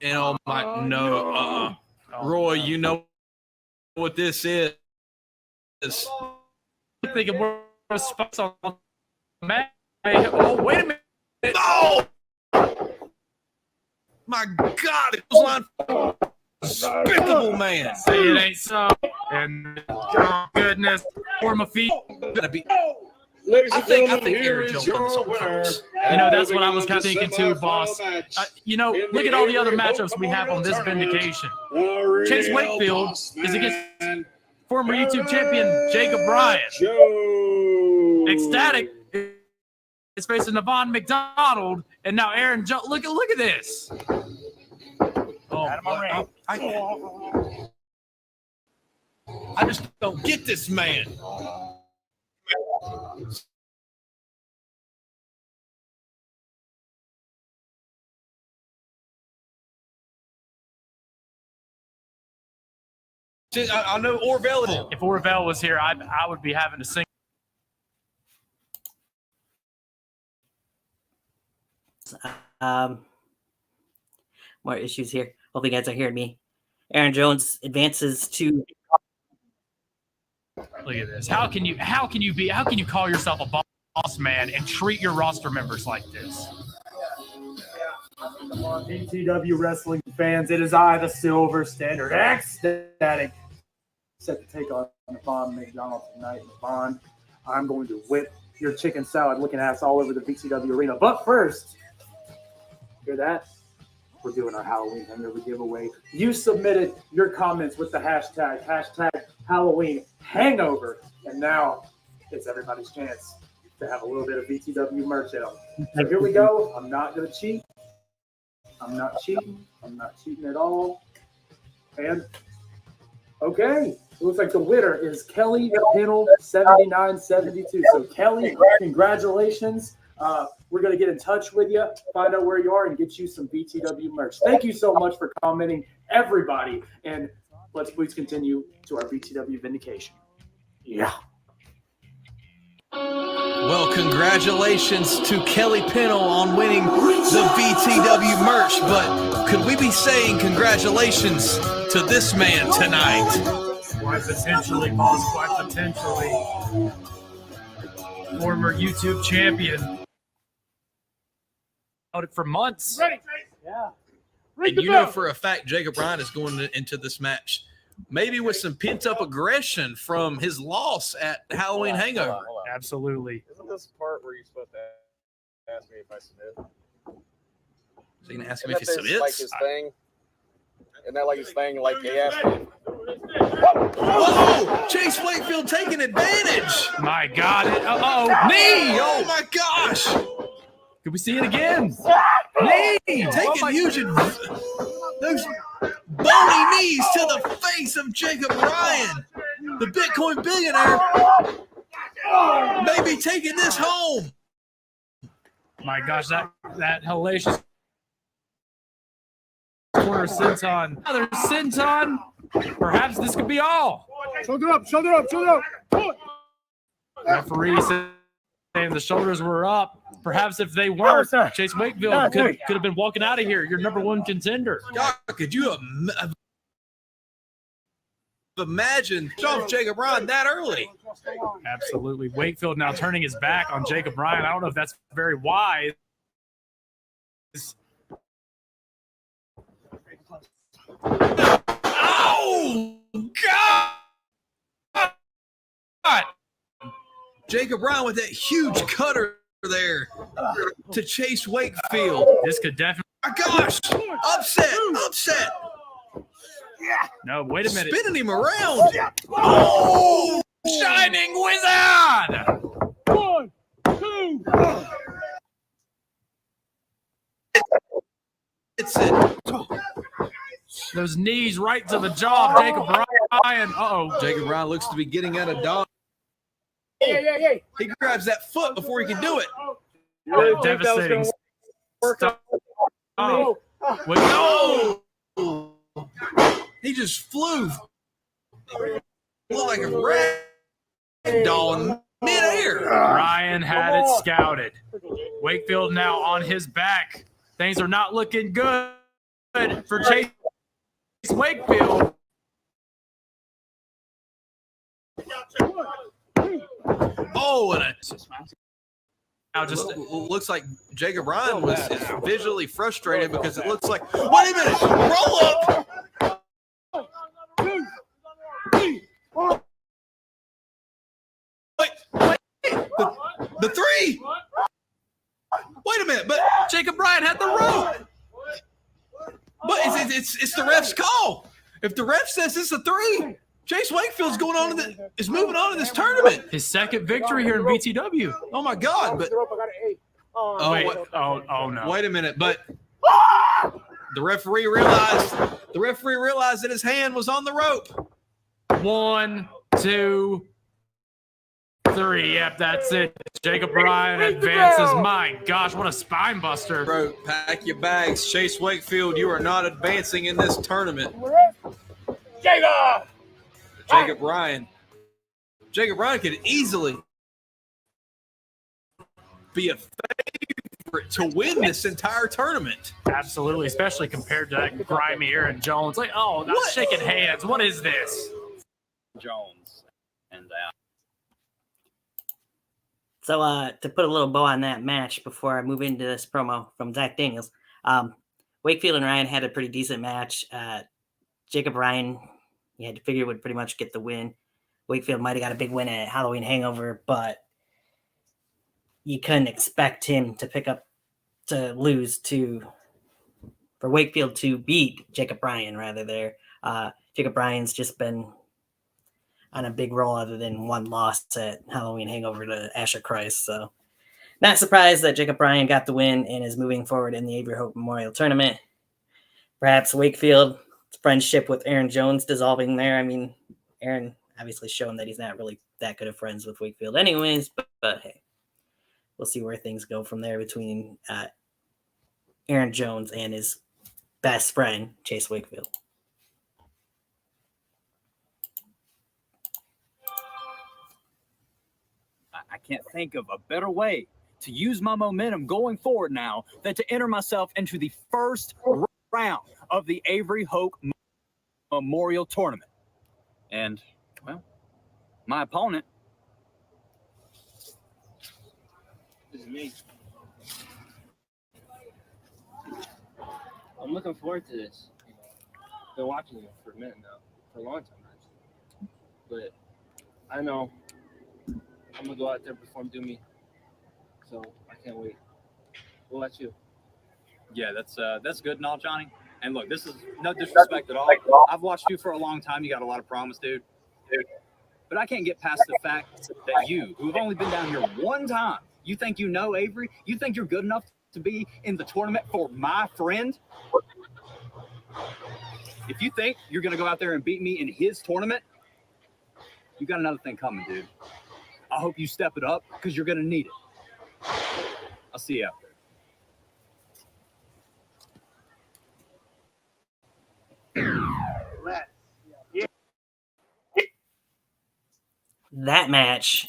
Speaker 7: And oh my, no. Roy, you know what this is.
Speaker 8: I'm thinking we're spots on the map. Oh, wait a minute.
Speaker 7: Oh! My God, it was on despicable man.
Speaker 8: Say it ain't so. And oh, goodness, for my feet.
Speaker 7: I think Aaron Jones on this on purpose.
Speaker 8: You know, that's what I was kind of thinking too, boss. You know, look at all the other matchups we have on this Vindication. Chase Wakefield is against former YouTube champion Jacob Bryan. Ecstatic is facing Navon McDonald, and now Aaron Jones. Look at this. Oh,
Speaker 7: I just don't get this man. I know Orville.
Speaker 8: If Orville was here, I would be having to sing.
Speaker 6: More issues here. Hope you guys are hearing me. Aaron Jones advances to.
Speaker 8: Look at this. How can you call yourself a boss man and treat your roster members like this? Come on, VTW wrestling fans. It is I, the Silver Standard. Ecstatic. Set to take on Navon McDonald tonight. Navon, I'm going to whip your chicken salad looking ass all over the VTW arena. But first, hear that? We're doing our Halloween Hangover giveaway. You submitted your comments with the hashtag Halloween Hangover. And now it's everybody's chance to have a little bit of VTW merch out. So here we go. I'm not going to cheat. I'm not cheating. I'm not cheating at all. And, okay. It looks like the winner is Kelly Pinnell 7972. So, Kelly, congratulations. We're going to get in touch with you, find out where you are, and get you some VTW merch. Thank you so much for commenting, everybody. And let's please continue to our VTW Vindication. Yeah.
Speaker 7: Well, congratulations to Kelly Pinnell on winning the VTW merch, but could we be saying congratulations to this man tonight?
Speaker 8: Quite potentially, boss, quite potentially. Former YouTube champion. Out it for months.
Speaker 11: Yeah.
Speaker 7: And you know for a fact Jacob Bryan is going into this match maybe with some pent-up aggression from his loss at Halloween Hangover.
Speaker 8: Hold on. Absolutely.
Speaker 13: Isn't this part where you're supposed to ask me if I submit?
Speaker 7: Is he going to ask him if he submits?
Speaker 13: Like his thing? Isn't that like his thing? Like he asked me.
Speaker 7: Whoa! Chase Wakefield taking advantage.
Speaker 8: My God. Uh-oh.
Speaker 7: Knee! Oh, my gosh.
Speaker 8: Could we see it again? Knee!
Speaker 7: Taking huge those bony knees to the face of Jacob Bryan. The Bitcoin billionaire may be taking this home.
Speaker 8: My gosh, that hellacious corner senton. Another senton. Perhaps this could be all.
Speaker 11: Shoulder up, shoulder up, shoulder up.
Speaker 8: Referee saying the shoulders were up. Perhaps if they weren't, Chase Wakefield could have been walking out of here. Your number one contender.
Speaker 7: God, could you imagine Jacob Bryan that early?
Speaker 8: Absolutely. Wakefield now turning his back on Jacob Bryan. I don't know if that's very wise.
Speaker 7: Oh, God! Jacob Bryan with that huge cutter there to Chase Wakefield.
Speaker 8: This could definitely.
Speaker 7: My gosh! Upset!
Speaker 8: No, wait a minute.
Speaker 7: Spinning him around. Oh!
Speaker 8: Shining Wizard!
Speaker 11: 1, 2.
Speaker 7: It's it.
Speaker 8: Those knees right to the jaw of Jacob Bryan. Uh-oh.
Speaker 7: Jacob Bryan looks to be getting out of dodge. He grabs that foot before he can do it.
Speaker 8: You really think that was
Speaker 3: Devastating.
Speaker 11: Work out.
Speaker 3: Oh. Wait,
Speaker 7: No! He just flew. Looked like a rag doll in midair.
Speaker 3: Ryan had it scouted. Wakefield now on his back. Things are not looking good for Chase Wakefield.
Speaker 7: Oh, and now just it looks like Jacob Ryan is visually frustrated because it looks like, wait a minute, roll up. Wait, the three. Wait a minute, but Jacob Ryan had the rope. But it's the ref's call. If the ref says it's a three, Chase Wakefield's is moving on to this tournament.
Speaker 3: His second victory here in VTW.
Speaker 7: Oh my God! But
Speaker 3: oh no!
Speaker 7: Wait a minute! But the referee realized that his hand was on the rope.
Speaker 3: 1, 2, 3. Yep, that's it. Jacob Ryan advances. My gosh, what a spine buster!
Speaker 7: Bro, pack your bags, Chase Wakefield. You are not advancing in this tournament. Jacob Ryan could easily be a favorite to win this entire tournament.
Speaker 3: Absolutely, especially compared to that grimy Aaron Jones. Like, oh, not shaking hands. What is this?
Speaker 14: Jones and
Speaker 6: So to put a little bow on that match before I move into this promo from Zach Daniels, Wakefield and Ryan had a pretty decent match. Jacob Ryan, you had to figure would pretty much get the win. Wakefield might have got a big win at Halloween Hangover, but you couldn't expect him to lose for Wakefield to beat Jacob Ryan rather there. Jacob Ryan's just been on a big roll other than one loss at Halloween Hangover to Asher Christ. So not surprised that Jacob Ryan got the win and is moving forward in the Avery Hope Memorial Tournament. Perhaps Wakefield's friendship with Aaron Jones dissolving there. I mean, Aaron obviously shown that he's not really that good of friends with Wakefield anyways, but hey, we'll see where things go from there between Aaron Jones and his best friend, Chase Wakefield.
Speaker 14: I can't think of a better way to use my momentum going forward now than to enter myself into the first round of the Avery Hoke Memorial Tournament. And, well, my opponent
Speaker 13: This is me. I'm looking forward to this. Been watching you for a minute now, for a long time actually. But I know I'm gonna go out there and perform Do Me. So I can't wait. What about you?
Speaker 14: Yeah, that's good and all, Johnny. And look, this is no disrespect at all. I've watched you for a long time. You got a lot of promise, dude. But I can't get past the fact that you, who've only been down here one time, you think you know Avery? You think you're good enough to be in the tournament for my friend? If you think you're going to go out there and beat me in his tournament, you got another thing coming, dude. I hope you step it up because you're going to need it. I'll see you out there.
Speaker 6: That match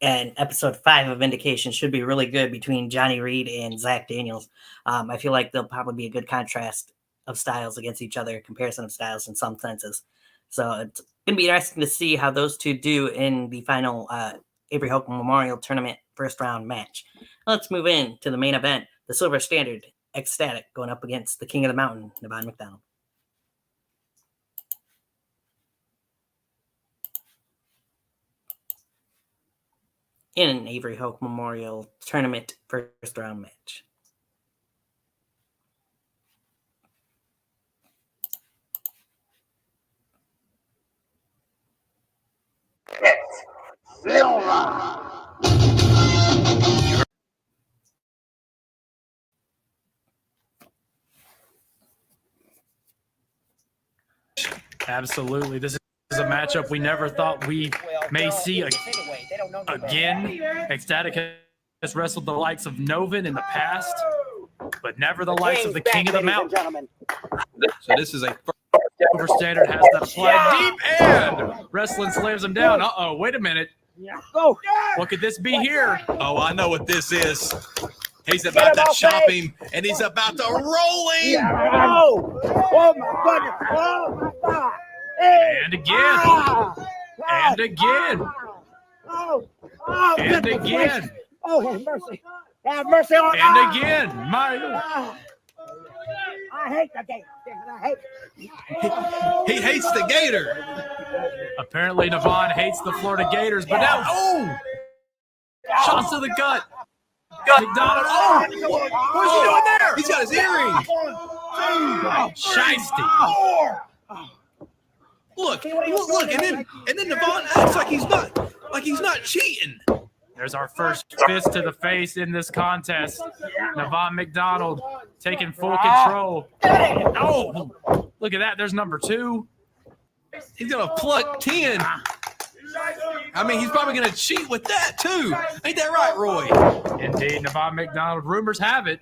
Speaker 6: and episode 5 of Vindication should be really good between Johnny Reed and Zach Daniels. I feel like they'll probably be a good contrast of styles against each other, comparison of styles in some senses. So it's going to be interesting to see how those two do in the final Avery Hope Memorial Tournament first round match. Let's move in to the main event, the Silver Standard, Ecstatic, going up against the King of the Mountain, Devon McDonald. In an Avery Hope Memorial Tournament first round match.
Speaker 3: Absolutely. This is a matchup we never thought we may see
Speaker 8: Again, Ecstatic has wrestled the likes of Novin in the past, but never the likes of the King of the Mountain.
Speaker 7: So this is a
Speaker 8: Over Standard has that applied deep and wrestling slams him down. Uh-oh, wait a minute. What could this be here?
Speaker 7: Oh, I know what this is. He's about to chop him, and he's about to roll him.
Speaker 10: Oh my goodness! Oh my God!
Speaker 8: And again. And again. And again.
Speaker 10: Oh, have mercy! Have mercy on us!
Speaker 8: And again.
Speaker 10: I hate the game. I hate.
Speaker 7: He hates the gator.
Speaker 8: Apparently, Navon hates the Florida Gators, but now, shots to the gut. McDonald,
Speaker 7: what's he doing there? He's got his earring.
Speaker 8: Shiesty.
Speaker 7: Look, and then Navon acts like he's not cheating.
Speaker 8: There's our first fist to the face in this contest. Navon McDonald taking full control. Oh, look at that. There's number 2.
Speaker 7: He's going to pluck 10. I mean, he's probably going to cheat with that, too. Ain't that right, Roy?
Speaker 8: Indeed, Navon McDonald. Rumors have it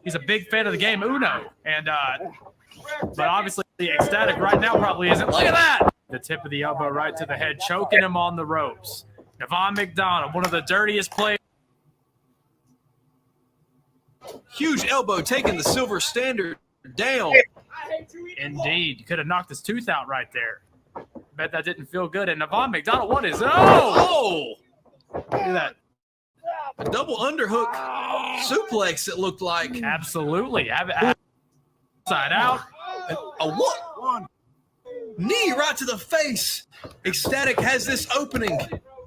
Speaker 8: he's a big fan of the game Uno. And but obviously, the Ecstatic right now probably isn't. Look at that. The tip of the elbow right to the head, choking him on the ropes. Navon McDonald, one of the dirtiest players.
Speaker 7: Huge elbow taking the Silver Standard down.
Speaker 8: Indeed. Could have knocked his tooth out right there. Bet that didn't feel good. And Navon McDonald, what is it? Oh! Look at that.
Speaker 7: A double underhook suplex, it looked like.
Speaker 8: Absolutely. Side out.
Speaker 7: A what? Knee right to the face. Ecstatic has this opening.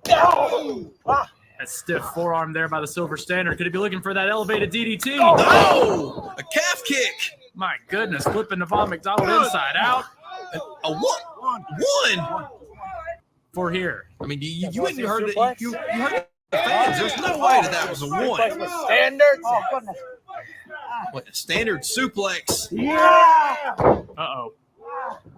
Speaker 8: That stiff forearm there by the Silver Standard. Could he be looking for that elevated DDT?
Speaker 7: No! A calf kick.
Speaker 8: My goodness, flipping Navon McDonald inside out.
Speaker 7: A what? One.
Speaker 8: For here.
Speaker 7: I mean, you wouldn't have heard it. You heard the fans. There's no way that was a 1.
Speaker 10: Standard. Oh goodness.
Speaker 7: What, a standard suplex?
Speaker 10: Yeah.
Speaker 8: Uh-oh.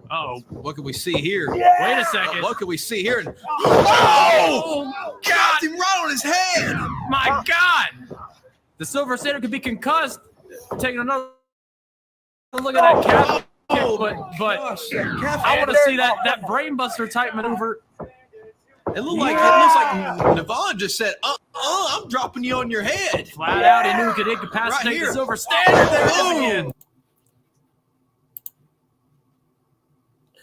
Speaker 8: Uh-oh.
Speaker 7: What can we see here?
Speaker 10: Yeah.
Speaker 8: Wait a second.
Speaker 7: What can we see here? Oh! Got him right on his head.
Speaker 8: My God. The Silver Standard could be concussed. Taking another look at that calf. But I want to see that brainbuster type maneuver.
Speaker 7: It looks like Navon just said, I'm dropping you on your head.
Speaker 8: Flat out, he knew he could incapacitate the Silver Standard. There it is again.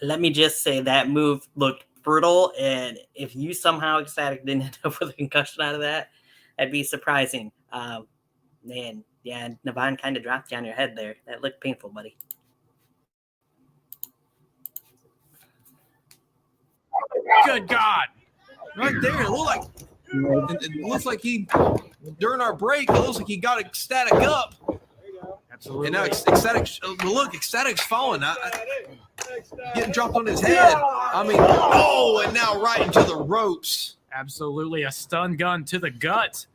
Speaker 6: Let me just say that move looked brutal, and if you somehow Ecstatic didn't end up with a concussion out of that, that'd be surprising. Man, yeah, Navon kind of dropped you on your head there. That looked painful, buddy.
Speaker 8: Good God.
Speaker 7: Right there, it looks like he, during our break, it looks like he got Ecstatic up.
Speaker 8: Absolutely.
Speaker 7: And now Ecstatic's falling. Getting dropped on his head. I mean, and now right into the ropes.
Speaker 8: Absolutely, a stun gun to the gut.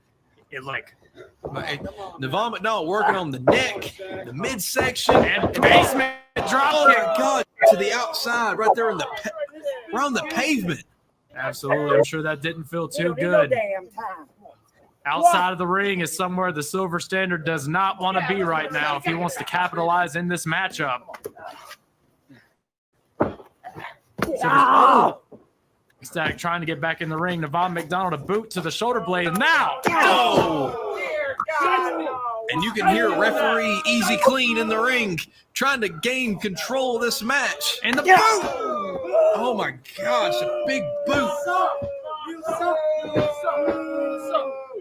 Speaker 8: It like
Speaker 7: Navon McDonald working on the neck, the midsection,
Speaker 8: and basement drop kick.
Speaker 7: God, to the outside, right there on the pavement.
Speaker 8: Absolutely, I'm sure that didn't feel too good. Outside of the ring is somewhere the Silver Standard does not want to be right now if he wants to capitalize in this matchup. Ecstatic trying to get back in the ring. Navon McDonald a boot to the shoulder blade. And now,
Speaker 7: and you can hear referee Easy Clean in the ring trying to gain control of this match.
Speaker 8: And the boot.
Speaker 7: Oh my gosh, a big boot.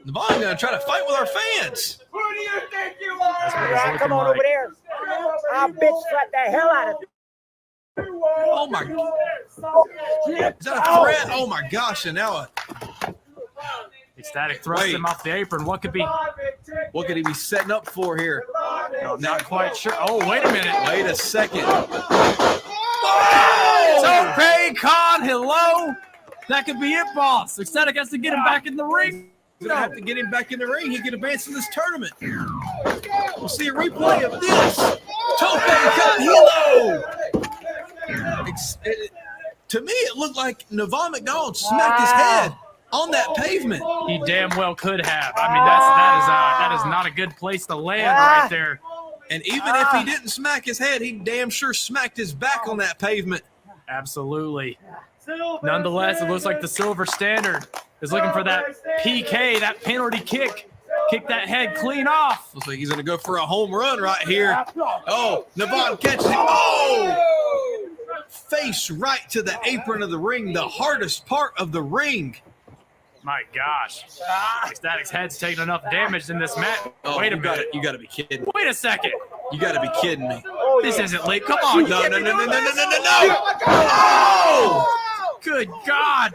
Speaker 7: Navon's gonna try to fight with our fans.
Speaker 10: Who do you think you are? Come on over there. I'll bitch slap the hell out of you.
Speaker 7: Oh my! Is that a threat? Oh my gosh! And now
Speaker 8: Ecstatic thrust him off the apron. What could
Speaker 7: he be setting up for here?
Speaker 8: No, not quite sure. Oh, wait a minute.
Speaker 7: Wait a second.
Speaker 8: Tope Con, hello. That could be it, boss. Ecstatic has to get him back in the ring.
Speaker 7: He's gonna have to get him back in the ring. He can advance in this tournament. We'll see a replay of this. Tope Con Hilo. To me, it looked like Navon McDonald smacked his head on that pavement.
Speaker 8: He damn well could have. I mean, that is not a good place to land right there.
Speaker 7: And even if he didn't smack his head, he damn sure smacked his back on that pavement.
Speaker 8: Absolutely. Nonetheless, it looks like the Silver Standard is looking for that PK, that penalty kick. Kick that head clean off.
Speaker 7: Looks like he's going to go for a home run right here. Oh, Navon catches it. Oh! Face right to the apron of the ring, the hardest part of the ring.
Speaker 8: My gosh. Ecstatic's head's taking enough damage in this match.
Speaker 7: Oh,
Speaker 8: Wait a minute.
Speaker 7: You got to be kidding.
Speaker 8: Wait a second.
Speaker 7: You got to be kidding me.
Speaker 8: This isn't late. Come on.
Speaker 7: No. Oh!
Speaker 8: Good God.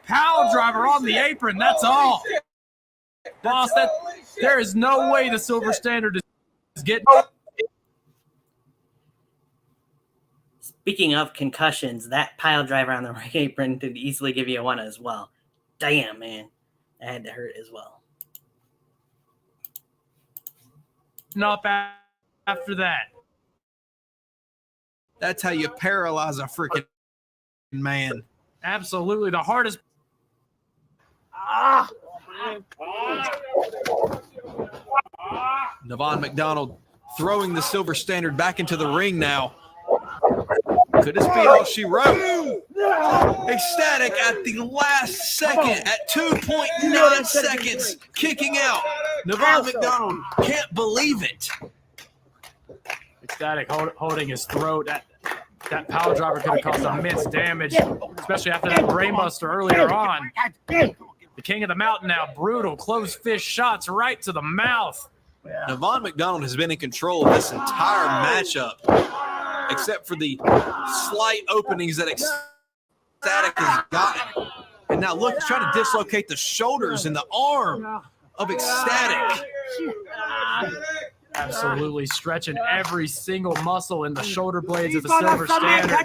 Speaker 8: Power driver on the apron. That's all. Boss, there is no way the Silver Standard is getting.
Speaker 6: Speaking of concussions, that pile driver on the right apron could easily give you a one as well. Damn, man. That had to hurt as well.
Speaker 8: Up after that.
Speaker 7: That's how you paralyze a freaking man.
Speaker 8: Absolutely. The hardest.
Speaker 7: Navon McDonald throwing the Silver Standard back into the ring now. Could this be all she wrote? Ecstatic at the last second, at 2.9 seconds, kicking out. Navon McDonald can't believe it.
Speaker 8: Ecstatic holding his throat. That power driver could have caused immense damage, especially after that brainbuster earlier on. The King of the Mountain now, brutal, closed fist shots right to the mouth.
Speaker 7: Navon McDonald has been in control of this entire matchup, except for the slight openings that Ecstatic has gotten. And now look, he's trying to dislocate the shoulders and the arm of Ecstatic.
Speaker 8: Absolutely stretching every single muscle in the shoulder blades of the Silver Standard.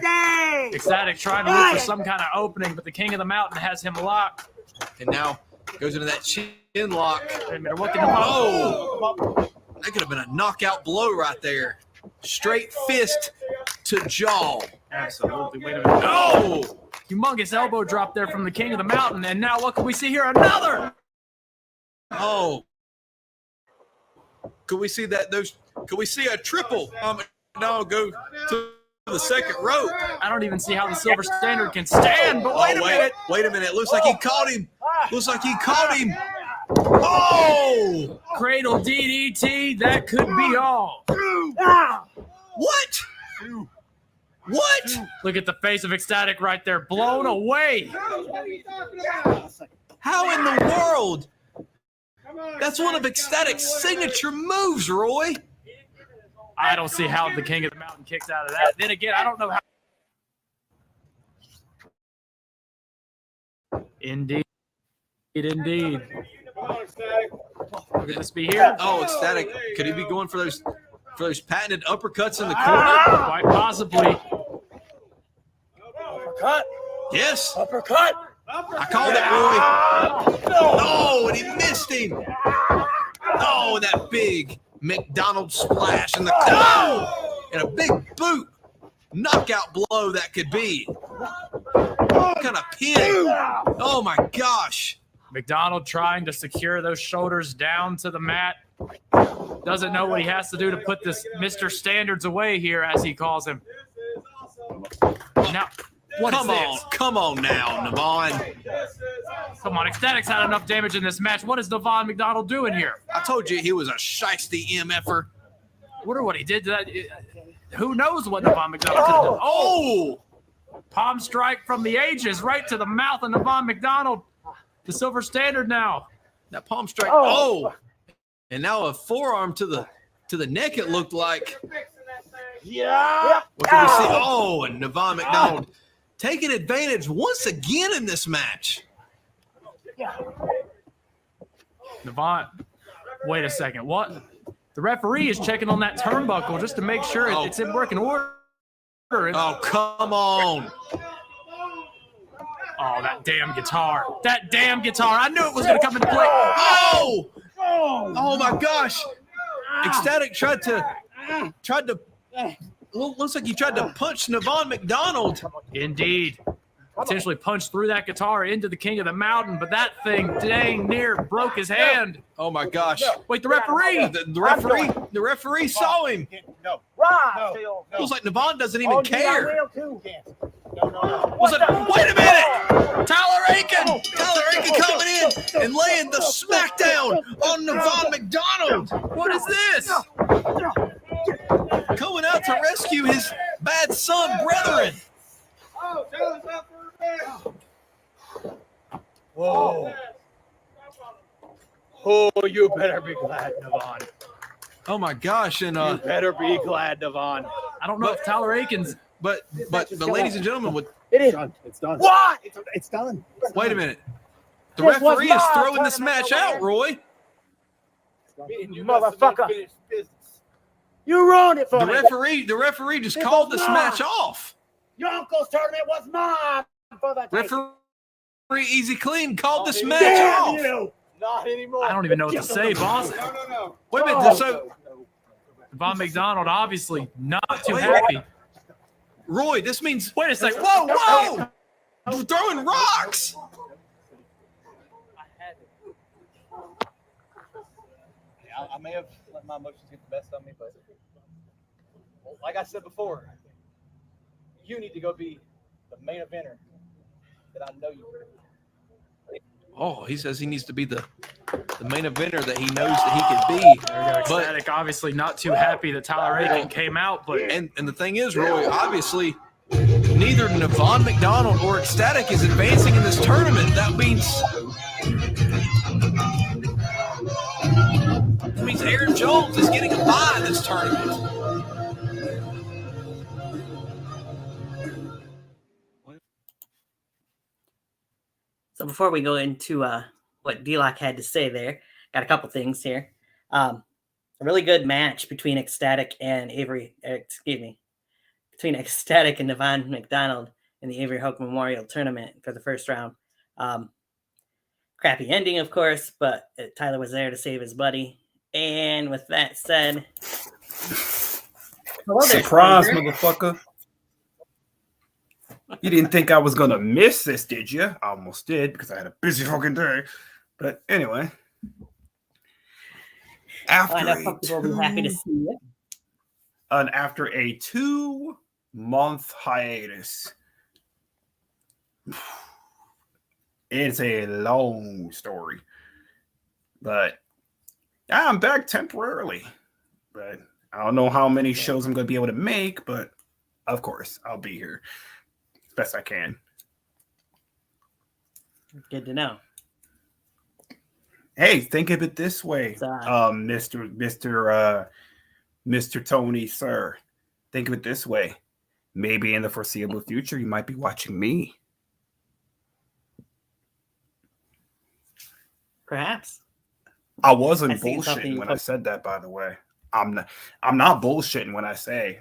Speaker 8: Ecstatic trying to look for some kind of opening, but the King of the Mountain has him locked.
Speaker 7: And now goes into that chin lock.
Speaker 8: Wait a minute, what can
Speaker 7: that could have been a knockout blow right there. Straight fist to jaw.
Speaker 8: Absolutely. Wait a minute. No! Humongous elbow drop there from the King of the Mountain. And now what can we see here? Another!
Speaker 7: Oh. Could we see that? Could we see a triple? No, go to the second rope.
Speaker 8: I don't even see how the Silver Standard can stand, but wait a minute.
Speaker 7: Wait a minute. Looks like he caught him. Oh!
Speaker 8: Cradle DDT, that could be all.
Speaker 7: What?
Speaker 8: Look at the face of Ecstatic right there, blown away.
Speaker 7: How in the world? That's one of Ecstatic's signature moves, Roy.
Speaker 8: I don't see how the King of the Mountain kicks out of that. Then again, I don't know how. Indeed. Look at this be here.
Speaker 7: Oh, Ecstatic. Could he be going for those patented uppercuts in the corner?
Speaker 8: Quite possibly.
Speaker 11: Uppercut.
Speaker 7: Yes.
Speaker 11: Uppercut.
Speaker 7: I called it, Roy. Oh, and he missed him. Oh, that big McDonald splash in the corner. And a big boot. Knockout blow that could be. What kind of pin? Oh, my gosh.
Speaker 8: McDonald trying to secure those shoulders down to the mat. Doesn't know what he has to do to put this Mr. Standards away here, as he calls him. Now,
Speaker 7: Come on now, Navon.
Speaker 8: Come on, Ecstatic's had enough damage in this match. What is Navon McDonald doing here?
Speaker 7: I told you he was a shiesty MFer.
Speaker 8: I wonder what he did to that. Who knows what Navon McDonald could have done? Oh! Palm strike from the ages right to the mouth of Navon McDonald. The Silver Standard now.
Speaker 7: That palm strike. Oh! And now a forearm to the neck, it looked like.
Speaker 11: Yeah.
Speaker 7: What can we see? Oh, and Navon McDonald taking advantage once again in this match.
Speaker 8: Navon, wait a second. What? The referee is checking on that turnbuckle just to make sure it's in working order.
Speaker 7: Oh, come on.
Speaker 8: Oh, that damn guitar. That damn guitar. I knew it was going to come into play.
Speaker 7: Oh! Oh, my gosh. Ecstatic tried to looks like you tried to punch Navon McDonald.
Speaker 8: Indeed. Potentially punched through that guitar into the King of the Mountain, but that thing dang near broke his hand.
Speaker 7: Oh my gosh!
Speaker 8: Wait, the referee!
Speaker 7: The referee saw him.
Speaker 10: No.
Speaker 7: Looks like Navon doesn't even
Speaker 10: I
Speaker 7: care.
Speaker 10: will too.
Speaker 7: Wait a minute! Tyler Aiken coming in and laying the smackdown on Navon McDonald.
Speaker 8: What is this?
Speaker 7: Coming out to rescue his bad son brethren.
Speaker 3: Whoa. Oh, you better be glad, Navon.
Speaker 7: Oh my gosh! And
Speaker 3: you better be glad, Navon.
Speaker 8: I don't know if Tyler Aiken's,
Speaker 7: but ladies and gentlemen,
Speaker 10: it is.
Speaker 3: It's done.
Speaker 10: What?
Speaker 3: It's done.
Speaker 7: Wait a minute. The
Speaker 10: This was
Speaker 7: referee is
Speaker 10: my
Speaker 7: throwing this
Speaker 10: tournament,
Speaker 7: match out, Roy.
Speaker 10: You motherfucker. You ruined it for
Speaker 7: The
Speaker 10: me.
Speaker 7: referee just
Speaker 10: It
Speaker 7: called
Speaker 10: was
Speaker 7: this
Speaker 10: mine.
Speaker 7: match off.
Speaker 10: Your uncle's tournament was mine for the taking.
Speaker 7: Referee Easy Clean called this match
Speaker 10: Damn
Speaker 7: off.
Speaker 10: you. Not anymore.
Speaker 8: I don't even know what to say, boss.
Speaker 3: No.
Speaker 7: Wait a minute. So,
Speaker 8: Von McDonald obviously not too
Speaker 7: Wait.
Speaker 8: happy.
Speaker 7: Roy, this means.
Speaker 8: Wait a second. Whoa!
Speaker 7: You're throwing rocks.
Speaker 15: I may have let my emotions get the best of me, but like I said before, you need to go be the main eventer that I know you can.
Speaker 7: Oh, he says he needs to be the main eventer that he knows that he could be. But
Speaker 8: Ecstatic, obviously not too happy that Tyler Aiken came out, but
Speaker 7: and the thing is, Roy, obviously neither Navon McDonald or Ecstatic is advancing in this tournament. That means Aaron Jones is getting a bye in this tournament.
Speaker 6: So before we go into what D-Lock had to say there, got a couple things here. A really good match between Ecstatic and between Ecstatic and Navon McDonald in the Avery Hoke Memorial Tournament for the first round. Crappy ending, of course, but Tyler was there to save his buddy. And with that said, hello there,
Speaker 16: surprise,
Speaker 6: stranger.
Speaker 16: motherfucker. You didn't think I was going to miss this, did you? I almost did because I had a busy fucking day. But anyway. After after a 2-month hiatus. It's a long story. But I'm back temporarily. But I don't know how many shows I'm going to be able to make, but of course, I'll be here as best I can.
Speaker 6: Good to know.
Speaker 16: Hey, think of it this way, Mr. Tony, sir. Think of it this way. Maybe in the foreseeable future, you might be watching me.
Speaker 6: Perhaps.
Speaker 16: I wasn't bullshitting when I said that, by the way. I'm not bullshitting when I say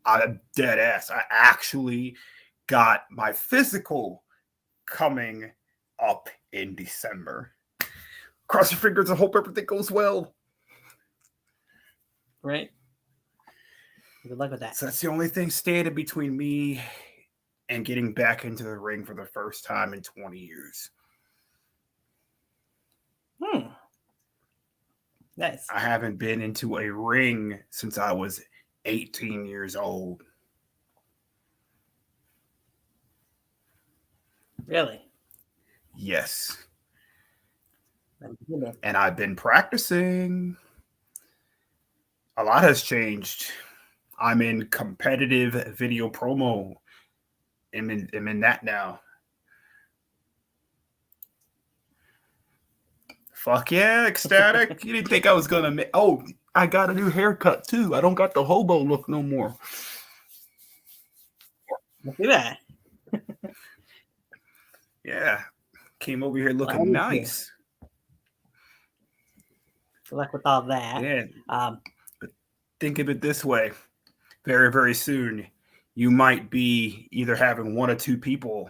Speaker 16: I'm dead ass. I actually got my physical coming up in December. Cross your fingers and hope everything goes well.
Speaker 6: Right. Good luck with that.
Speaker 16: So that's the only thing standing between me and getting back into the ring for the first time in 20 years.
Speaker 6: Nice.
Speaker 16: I haven't been into a ring since I was 18 years old.
Speaker 6: Really?
Speaker 16: Yes. And I've been practicing. A lot has changed. I'm in competitive video promo. I'm in that now. Fuck yeah, ecstatic. You didn't think I was going to... Oh, I got a new haircut, too. I don't got the hobo look no more.
Speaker 6: Look at that.
Speaker 16: Yeah. Came over here looking nice.
Speaker 6: Good luck with all that.
Speaker 16: Yeah. But think of it this way. Very, very soon, you might be either having one or two people,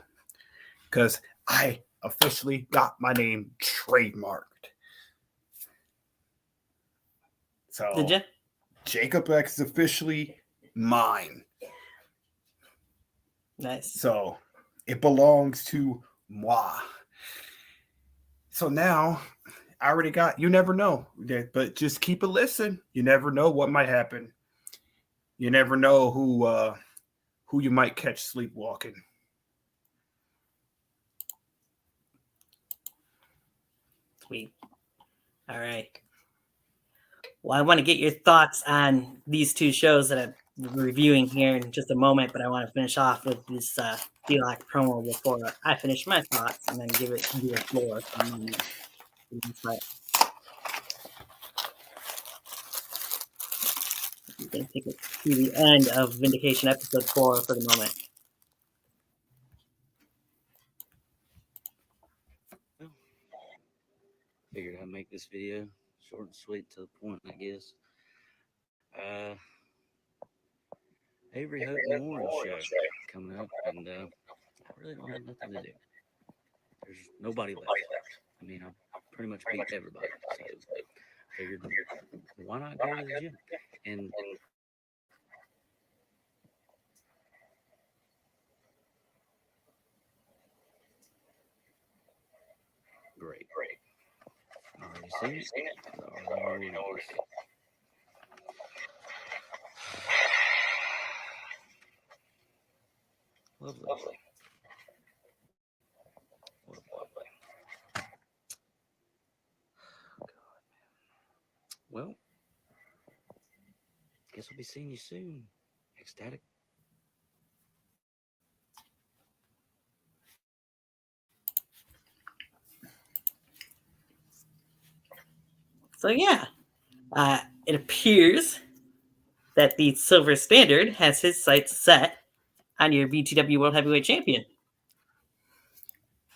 Speaker 16: because I officially got my name trademarked. So
Speaker 6: did you?
Speaker 16: Jacob X is officially mine.
Speaker 6: Nice.
Speaker 16: So it belongs to moi. So now I already got, you never know, but just keep a listen. You never know what might happen. You never know who you might catch sleepwalking.
Speaker 6: Sweet. All right. Well, I want to get your thoughts on these two shows that I'm reviewing here in just a moment, but I want to finish off with this D-Lock promo before I finish my thoughts and then give it to the floor. You can take it to the end of Vindication episode 4 for the moment.
Speaker 17: Figured I'd make this video short and sweet to the point, I guess. Avery Hope Memorial Show coming up, and I really don't have nothing to do. There's nobody left. I mean, I pretty much beat everybody, so I figured, why not go to the gym? And great. Already seen it. I already know it. Lovely. Well, guess we'll be seeing you soon. Ecstatic.
Speaker 6: So yeah, it appears that the Silver Standard has his sights set on your VTW World Heavyweight Champion.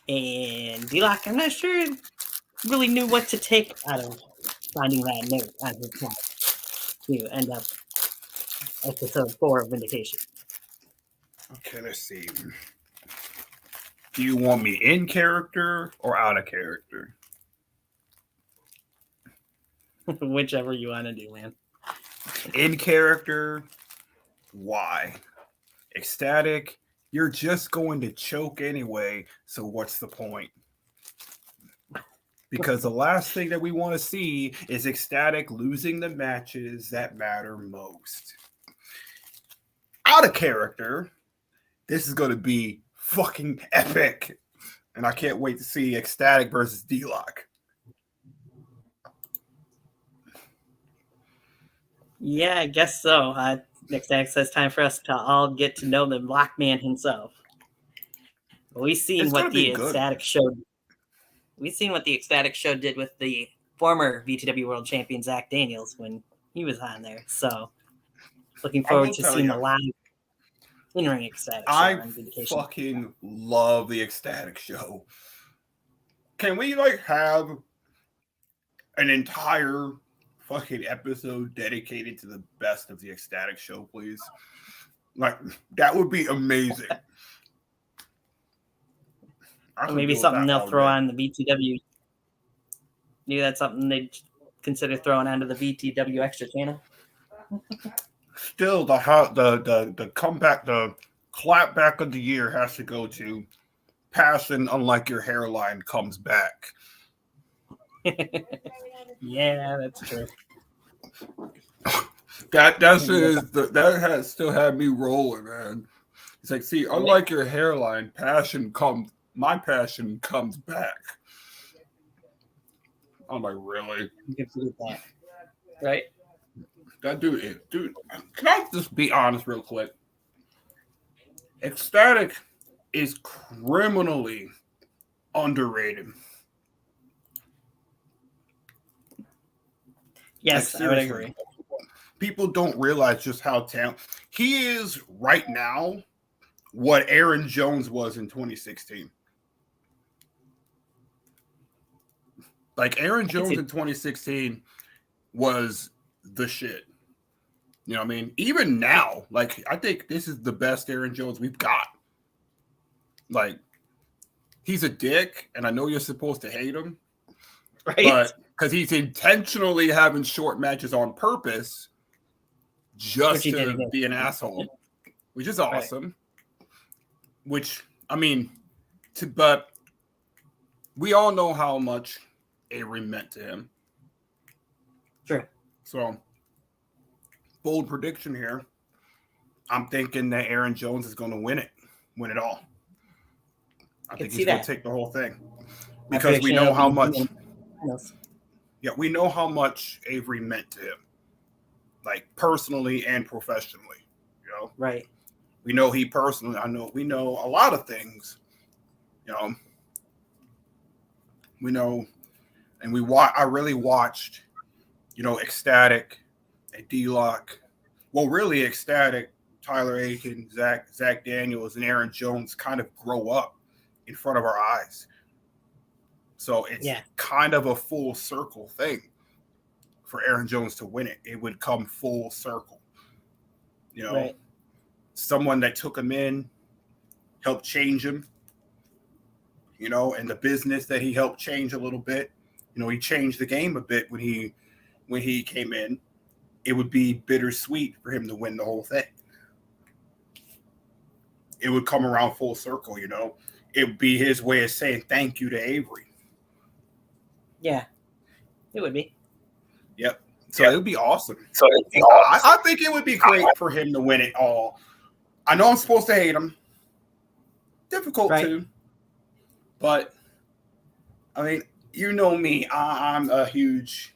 Speaker 6: And D-Lock, I'm not sure really knew what to take out of finding that note on his top to end up episode 4 of Vindication.
Speaker 16: Okay, let's see. Do you want me in character or out of character?
Speaker 6: Whichever you want to do, man.
Speaker 16: In character, why? Ecstatic, you're just going to choke anyway, so what's the point? Because the last thing that we want to see is Ecstatic losing the matches that matter most. Out of character, this is going to be fucking epic. And I can't wait to see Ecstatic versus D-Lock.
Speaker 6: Yeah, I guess so. Next access time for us to all get to know the Black Man himself. We've seen what the Ecstatic show. We've seen what the Ecstatic show did with the former VTW World Champion Zach Daniels when he was on there. So, looking forward to seeing the live in-ring Ecstatic show on Vindication.
Speaker 16: I fucking love the Ecstatic show. Can we have an entire fucking episode dedicated to the best of the Ecstatic show, please? That would be amazing.
Speaker 6: Or maybe something they'll throw on the VTW. Maybe that's something they'd consider throwing onto the VTW extra channel.
Speaker 16: Still, the comeback, the clapback of the year has to go to Passion, Unlike Your Hairline Comes Back.
Speaker 6: Yeah, that's true.
Speaker 16: That has still had me rolling, man. It's like, see, unlike your hairline, my passion comes back. I'm like, really?
Speaker 6: You can forget that, right?
Speaker 16: That dude, can I just be honest real quick? Ecstatic is criminally underrated.
Speaker 6: Yes, I would agree.
Speaker 16: People don't realize just how talented he is right now. What Aaron Jones was in 2016. Aaron Jones in 2016 was the shit. You know what I mean? Even now, I think this is the best Aaron Jones we've got. He's a dick, and I know you're supposed to hate him. Right. But because he's intentionally having short matches on purpose, just
Speaker 6: he did
Speaker 16: to
Speaker 6: again.
Speaker 16: be an asshole, which is awesome. Which, I mean, but we all know how much Avery meant to him.
Speaker 6: True.
Speaker 16: So, bold prediction here. I'm thinking that Aaron Jones is going to win it all. I think he's going to take the whole thing because we know how much. Yeah, we know how much Avery meant to him, like personally and professionally. You know,
Speaker 6: right?
Speaker 16: We know he personally. We know a lot of things. You know, we know, and I really watched. You know, Ecstatic, and D-Lock. Well, really, Ecstatic, Tyler Aiken, Zach Daniels, and Aaron Jones kind of grow up in front of our eyes. So it's kind of a full circle thing for Aaron Jones to win it. It would come full circle. You know, someone that took him in, helped change him, you know, and the business that he helped change a little bit. You know, he changed the game a bit when he came in. It would be bittersweet for him to win the whole thing. It would come around full circle, you know. It would be his way of saying thank you to Avery.
Speaker 6: Yeah, it would be.
Speaker 16: Yep. So it would be awesome. I think it would be great for him to win it all. I know I'm supposed to hate him. Difficult too. But, I mean, you know me. I'm a huge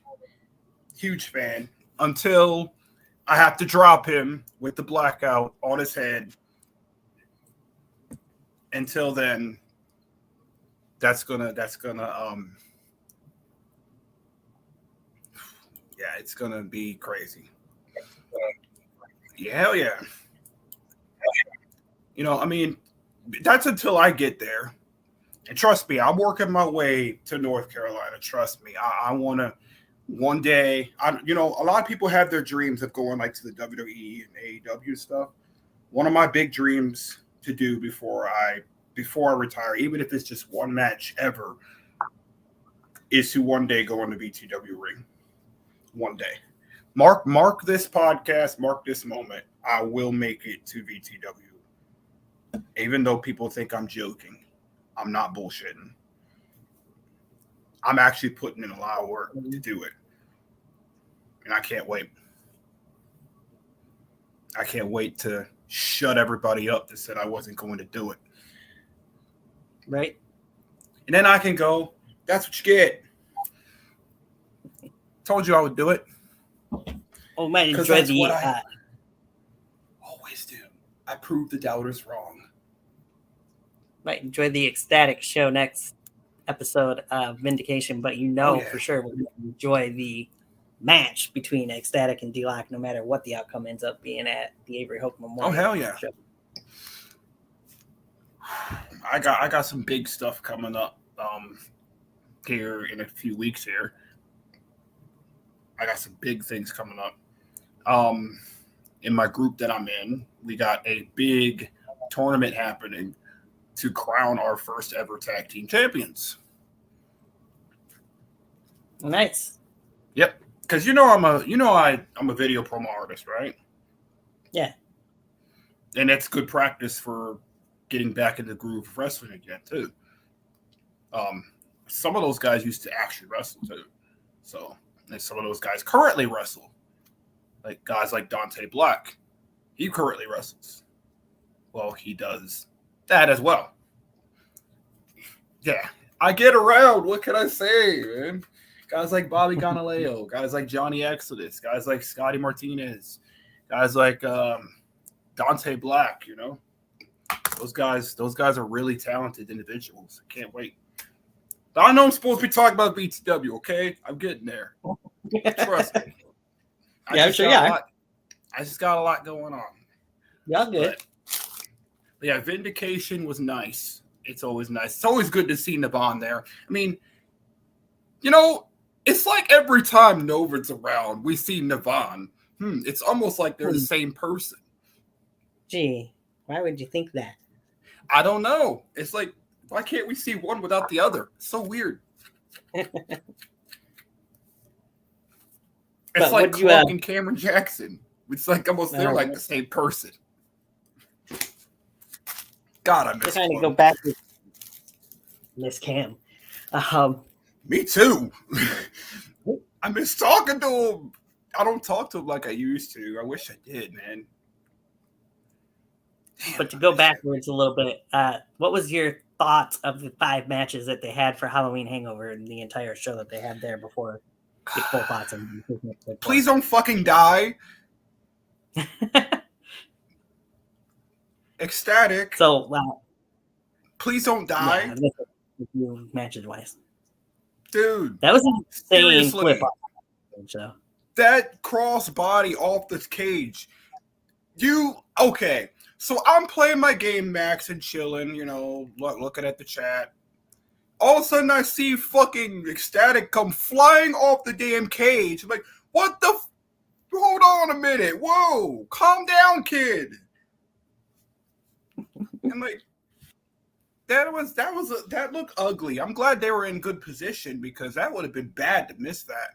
Speaker 16: fan until I have to drop him with the blackout on his head. Until then, that's gonna it's gonna be crazy. Yeah, hell yeah. You know, I mean, that's until I get there. And trust me, I'm working my way to North Carolina. Trust me. I want to one day, you know, a lot of people have their dreams of going like to the WWE and AEW stuff. One of my big dreams to do before I retire, even if it's just one match ever, is to one day go on the VTW ring. One day. Mark this podcast, mark this moment. I will make it to VTW. Even though people think I'm joking, I'm not bullshitting. I'm actually putting in a lot of work to do it. And I can't wait. I can't wait to shut everybody up that said I wasn't going to do it.
Speaker 6: Right.
Speaker 16: And then I can go, that's what you get. Told you I would do it.
Speaker 6: Oh, man, enjoy the...
Speaker 16: always do. I proved the doubters wrong.
Speaker 6: Might enjoy the Ecstatic show next episode of Vindication, but for sure we're going to enjoy the match between Ecstatic and D-Lock, no matter what the outcome ends up being at the Avery Hope Memorial.
Speaker 16: Oh, hell yeah.
Speaker 6: Show.
Speaker 16: I got some big stuff coming up here in a few weeks here. I got some big things coming up. In my group that I'm in, we got a big tournament happening to crown our first ever tag team champions.
Speaker 6: Nice.
Speaker 16: Yep. Because I'm a video promo artist, right?
Speaker 6: Yeah.
Speaker 16: And that's good practice for getting back in the groove of wrestling again too. Some of those guys used to actually wrestle too. So, and some of those guys currently wrestle. Like guys like Dante Black. He currently wrestles. Well, he does that as well. Yeah. I get around. What can I say, man? Guys like Bobby Ganaleo, guys like Johnny Exodus, guys like Scotty Martinez, guys like Dante Black, you know. Those guys are really talented individuals. I can't wait. But I know I'm supposed to be talking about BTW, okay? I'm getting there. Trust me.
Speaker 6: I'm sure you are.
Speaker 16: I just got a lot going on.
Speaker 6: Y'all good.
Speaker 16: But yeah, Vindication was nice. It's always nice. It's always good to see Navon there. I mean, you know, it's like every time Novid's around, we see Navon. It's almost like they're the same person.
Speaker 6: Gee, why would you think that?
Speaker 16: I don't know. It's like, why can't we see one without the other? It's so weird. It's like Clark and Cameron Jackson. It's like almost they're like the same person. God, I miss
Speaker 6: trying to
Speaker 16: him.
Speaker 6: go back to Miss Cam.
Speaker 16: Me too. I miss talking to him. I don't talk to him like I used to. I wish I did, man.
Speaker 6: But to go backwards a little bit, what was your thoughts of the 5 matches that they had for Halloween Hangover and the entire show that they had there before? Get full thoughts on
Speaker 16: Please don't fucking die. Ecstatic.
Speaker 6: So,
Speaker 16: please don't die.
Speaker 6: Yeah, matches wise,
Speaker 16: dude,
Speaker 6: that was an insane
Speaker 16: seriously.
Speaker 6: flip off. So
Speaker 16: that cross body off the cage. Okay? So I'm playing my game, Max, and chilling. You know, looking at the chat. All of a sudden, I see fucking Ecstatic come flying off the damn cage. I'm like, what the? Hold on a minute. Whoa, calm down, kid. I'm like, that looked ugly. I'm glad they were in good position because that would have been bad to miss that.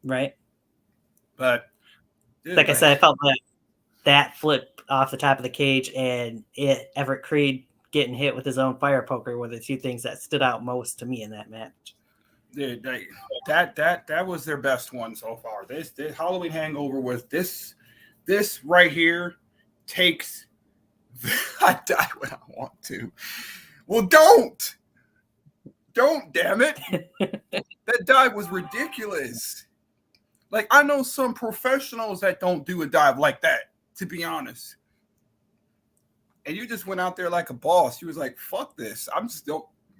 Speaker 6: Right.
Speaker 16: But
Speaker 6: like I said, I felt like that flip off the top of the cage and Everett Creed getting hit with his own fire poker were the 2 things that stood out most to me in that match.
Speaker 16: Dude, that was their best one so far. This Halloween Hangover was this right here takes. I die when I want to. Well, don't, damn it. That dive was ridiculous. Like, I know some professionals that don't do a dive like that, to be honest. And you just went out there like a boss. You was like, fuck this. I'm just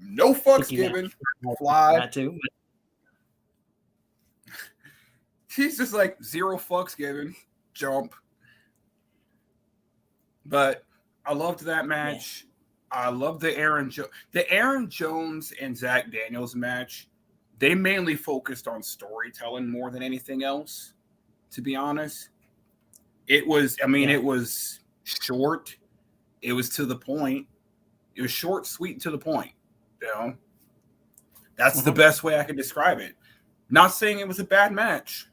Speaker 16: no fucks given. Fly.
Speaker 6: Not too.
Speaker 16: He's just like 0 fucks given. Jump. But I loved that match. Yeah. I love the Aaron Jones and Zach Daniels match. They mainly focused on storytelling more than anything else, to be honest. It was, it was short. It was to the point. It was short, sweet, and to the point. You know, that's the best way I can describe it. Not saying it was a bad match,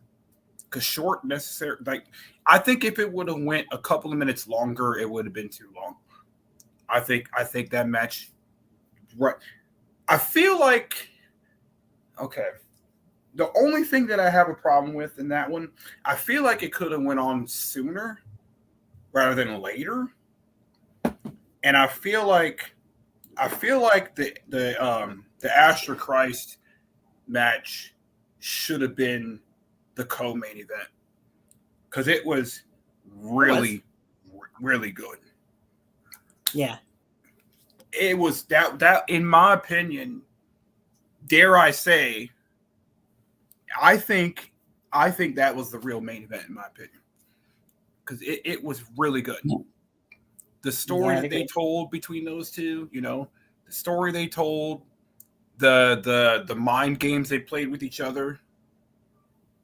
Speaker 16: because short necessary. Like, I think if it would have went a couple of minutes longer, it would have been too long. I think that match. Right. I feel like. Okay. The only thing that I have a problem with in that one, I feel like it could have went on sooner rather than later. And I feel like the Asher Christ match should have been the co-main event because it was really good.
Speaker 6: Yeah,
Speaker 16: it was that in my opinion. Dare I say? I think that was the real main event in my opinion because it was really good. The story that they told between those two, you know, the story they told, the mind games they played with each other.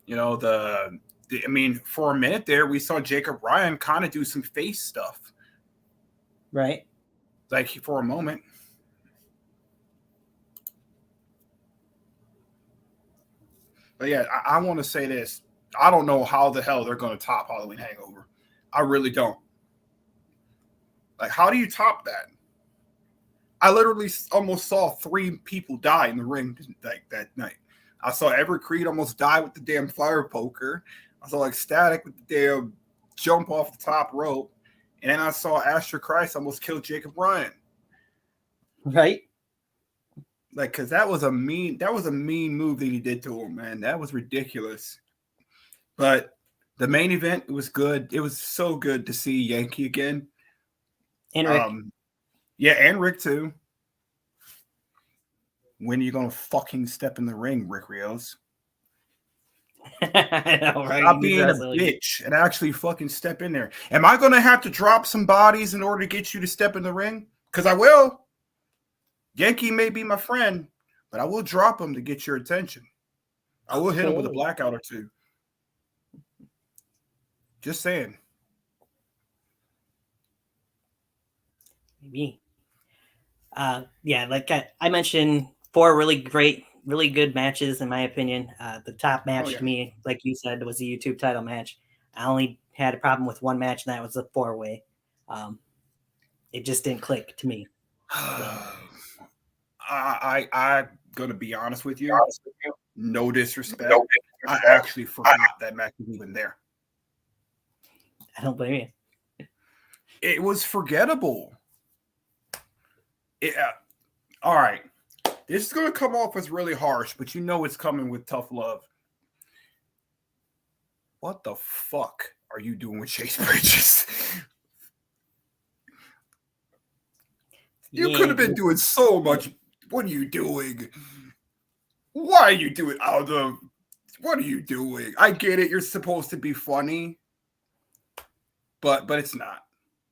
Speaker 16: You know, for a minute there, we saw Jacob Ryan kind of do some face stuff.
Speaker 6: Right.
Speaker 16: Like for a moment. But yeah, I want to say this. I don't know how the hell they're going to top Halloween Hangover. I really don't. Like, how do you top that? I literally almost saw 3 people die in the ring like that night. I saw Everett Creed almost die with the damn fire poker. I saw Ecstatic with the damn jump off the top rope. And then I saw Asher Christ almost kill Jacob Ryan.
Speaker 6: Right.
Speaker 16: Like, because that was a mean move that he did to him, man. That was ridiculous. But the main event, it was good. It was so good to see Yankee again.
Speaker 6: And Rick.
Speaker 16: Yeah, and Rick too. When are you going to fucking step in the ring, Rick Rios?
Speaker 6: I know, right?
Speaker 16: Stop being a bitch and actually fucking step in there. Am I going to have to drop some bodies in order to get you to step in the ring? Because I will. Yankee may be my friend, but I will drop him to get your attention. I will hit him with a blackout or 2. Just saying.
Speaker 6: Maybe. Yeah, like I mentioned, 4 really good matches in my opinion. The top match to me, like you said, was the YouTube title match. I only had a problem with one match, and that was the 4-way. It just didn't click to me.
Speaker 16: I'm gonna be honest with you. No disrespect. I actually forgot that match was even there.
Speaker 6: I don't blame you.
Speaker 16: It was forgettable. All right. This is gonna come off as really harsh, but you know it's coming with tough love. What the fuck are you doing with Chase Bridges? You could have been doing so much. What are you doing? Why are you doing what are you doing? I get it. You're supposed to be funny, but it's not.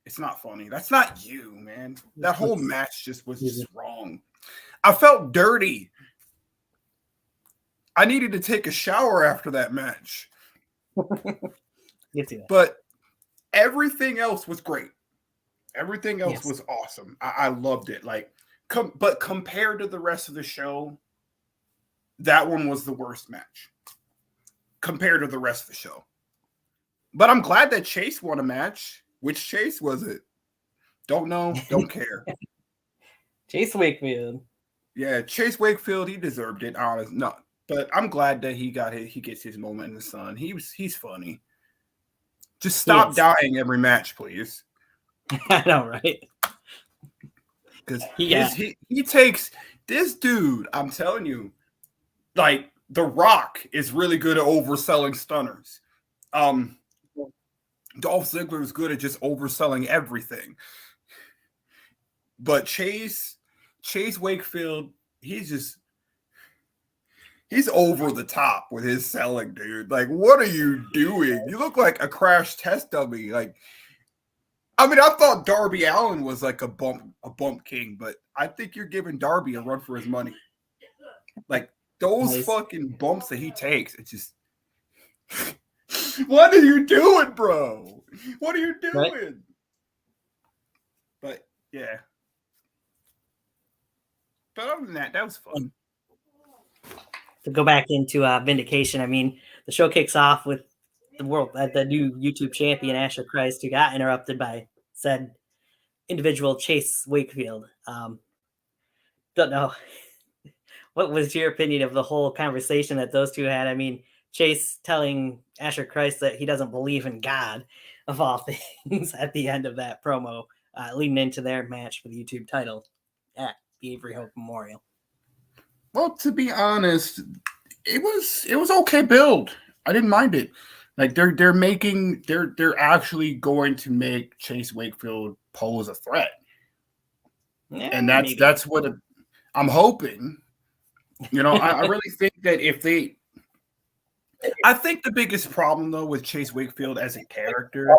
Speaker 16: It's not funny. That's not you, man. That whole match just was just wrong. I felt dirty. I needed to take a shower after that match. But everything else was great. Everything else was awesome. I loved it. But compared to the rest of the show, that one was the worst match compared to the rest of the show. But I'm glad that Chase won a match. Which Chase was it? Don't know. Don't care.
Speaker 6: Chase Wakefield.
Speaker 16: Yeah, Chase Wakefield. He deserved it. Honest, no. But I'm glad that he gets his moment in the sun. He's funny. Just stop dying every match, please.
Speaker 6: I know, right?
Speaker 16: Because he takes this dude. I'm telling you, like The Rock is really good at overselling stunners. Dolph Ziggler is good at just overselling everything. But Chase Wakefield, he's over the top with his selling, dude. Like, what are you doing? You look like a crash test dummy. Like, I mean, I thought Darby Allin was like a bump king, but I think you're giving Darby a run for his money. Like, those fucking bumps that he takes, it's just what are you doing, bro? What are you doing? Right? But yeah. But other than that, that was fun.
Speaker 6: To go back into Vindication, I mean, the show kicks off with the new YouTube champion, Asher Christ, who got interrupted by said individual, Chase Wakefield. Don't know. What was your opinion of the whole conversation that those two had? I mean, Chase telling Asher Christ that he doesn't believe in God, of all things, at the end of that promo, leading into their match for the YouTube title at the Avery Hope Memorial.
Speaker 16: Well, to be honest, it was okay build. I didn't mind it. Like they're actually going to make Chase Wakefield pose a threat, and that's what I'm hoping. You know, I really think that I think the biggest problem though with Chase Wakefield as a character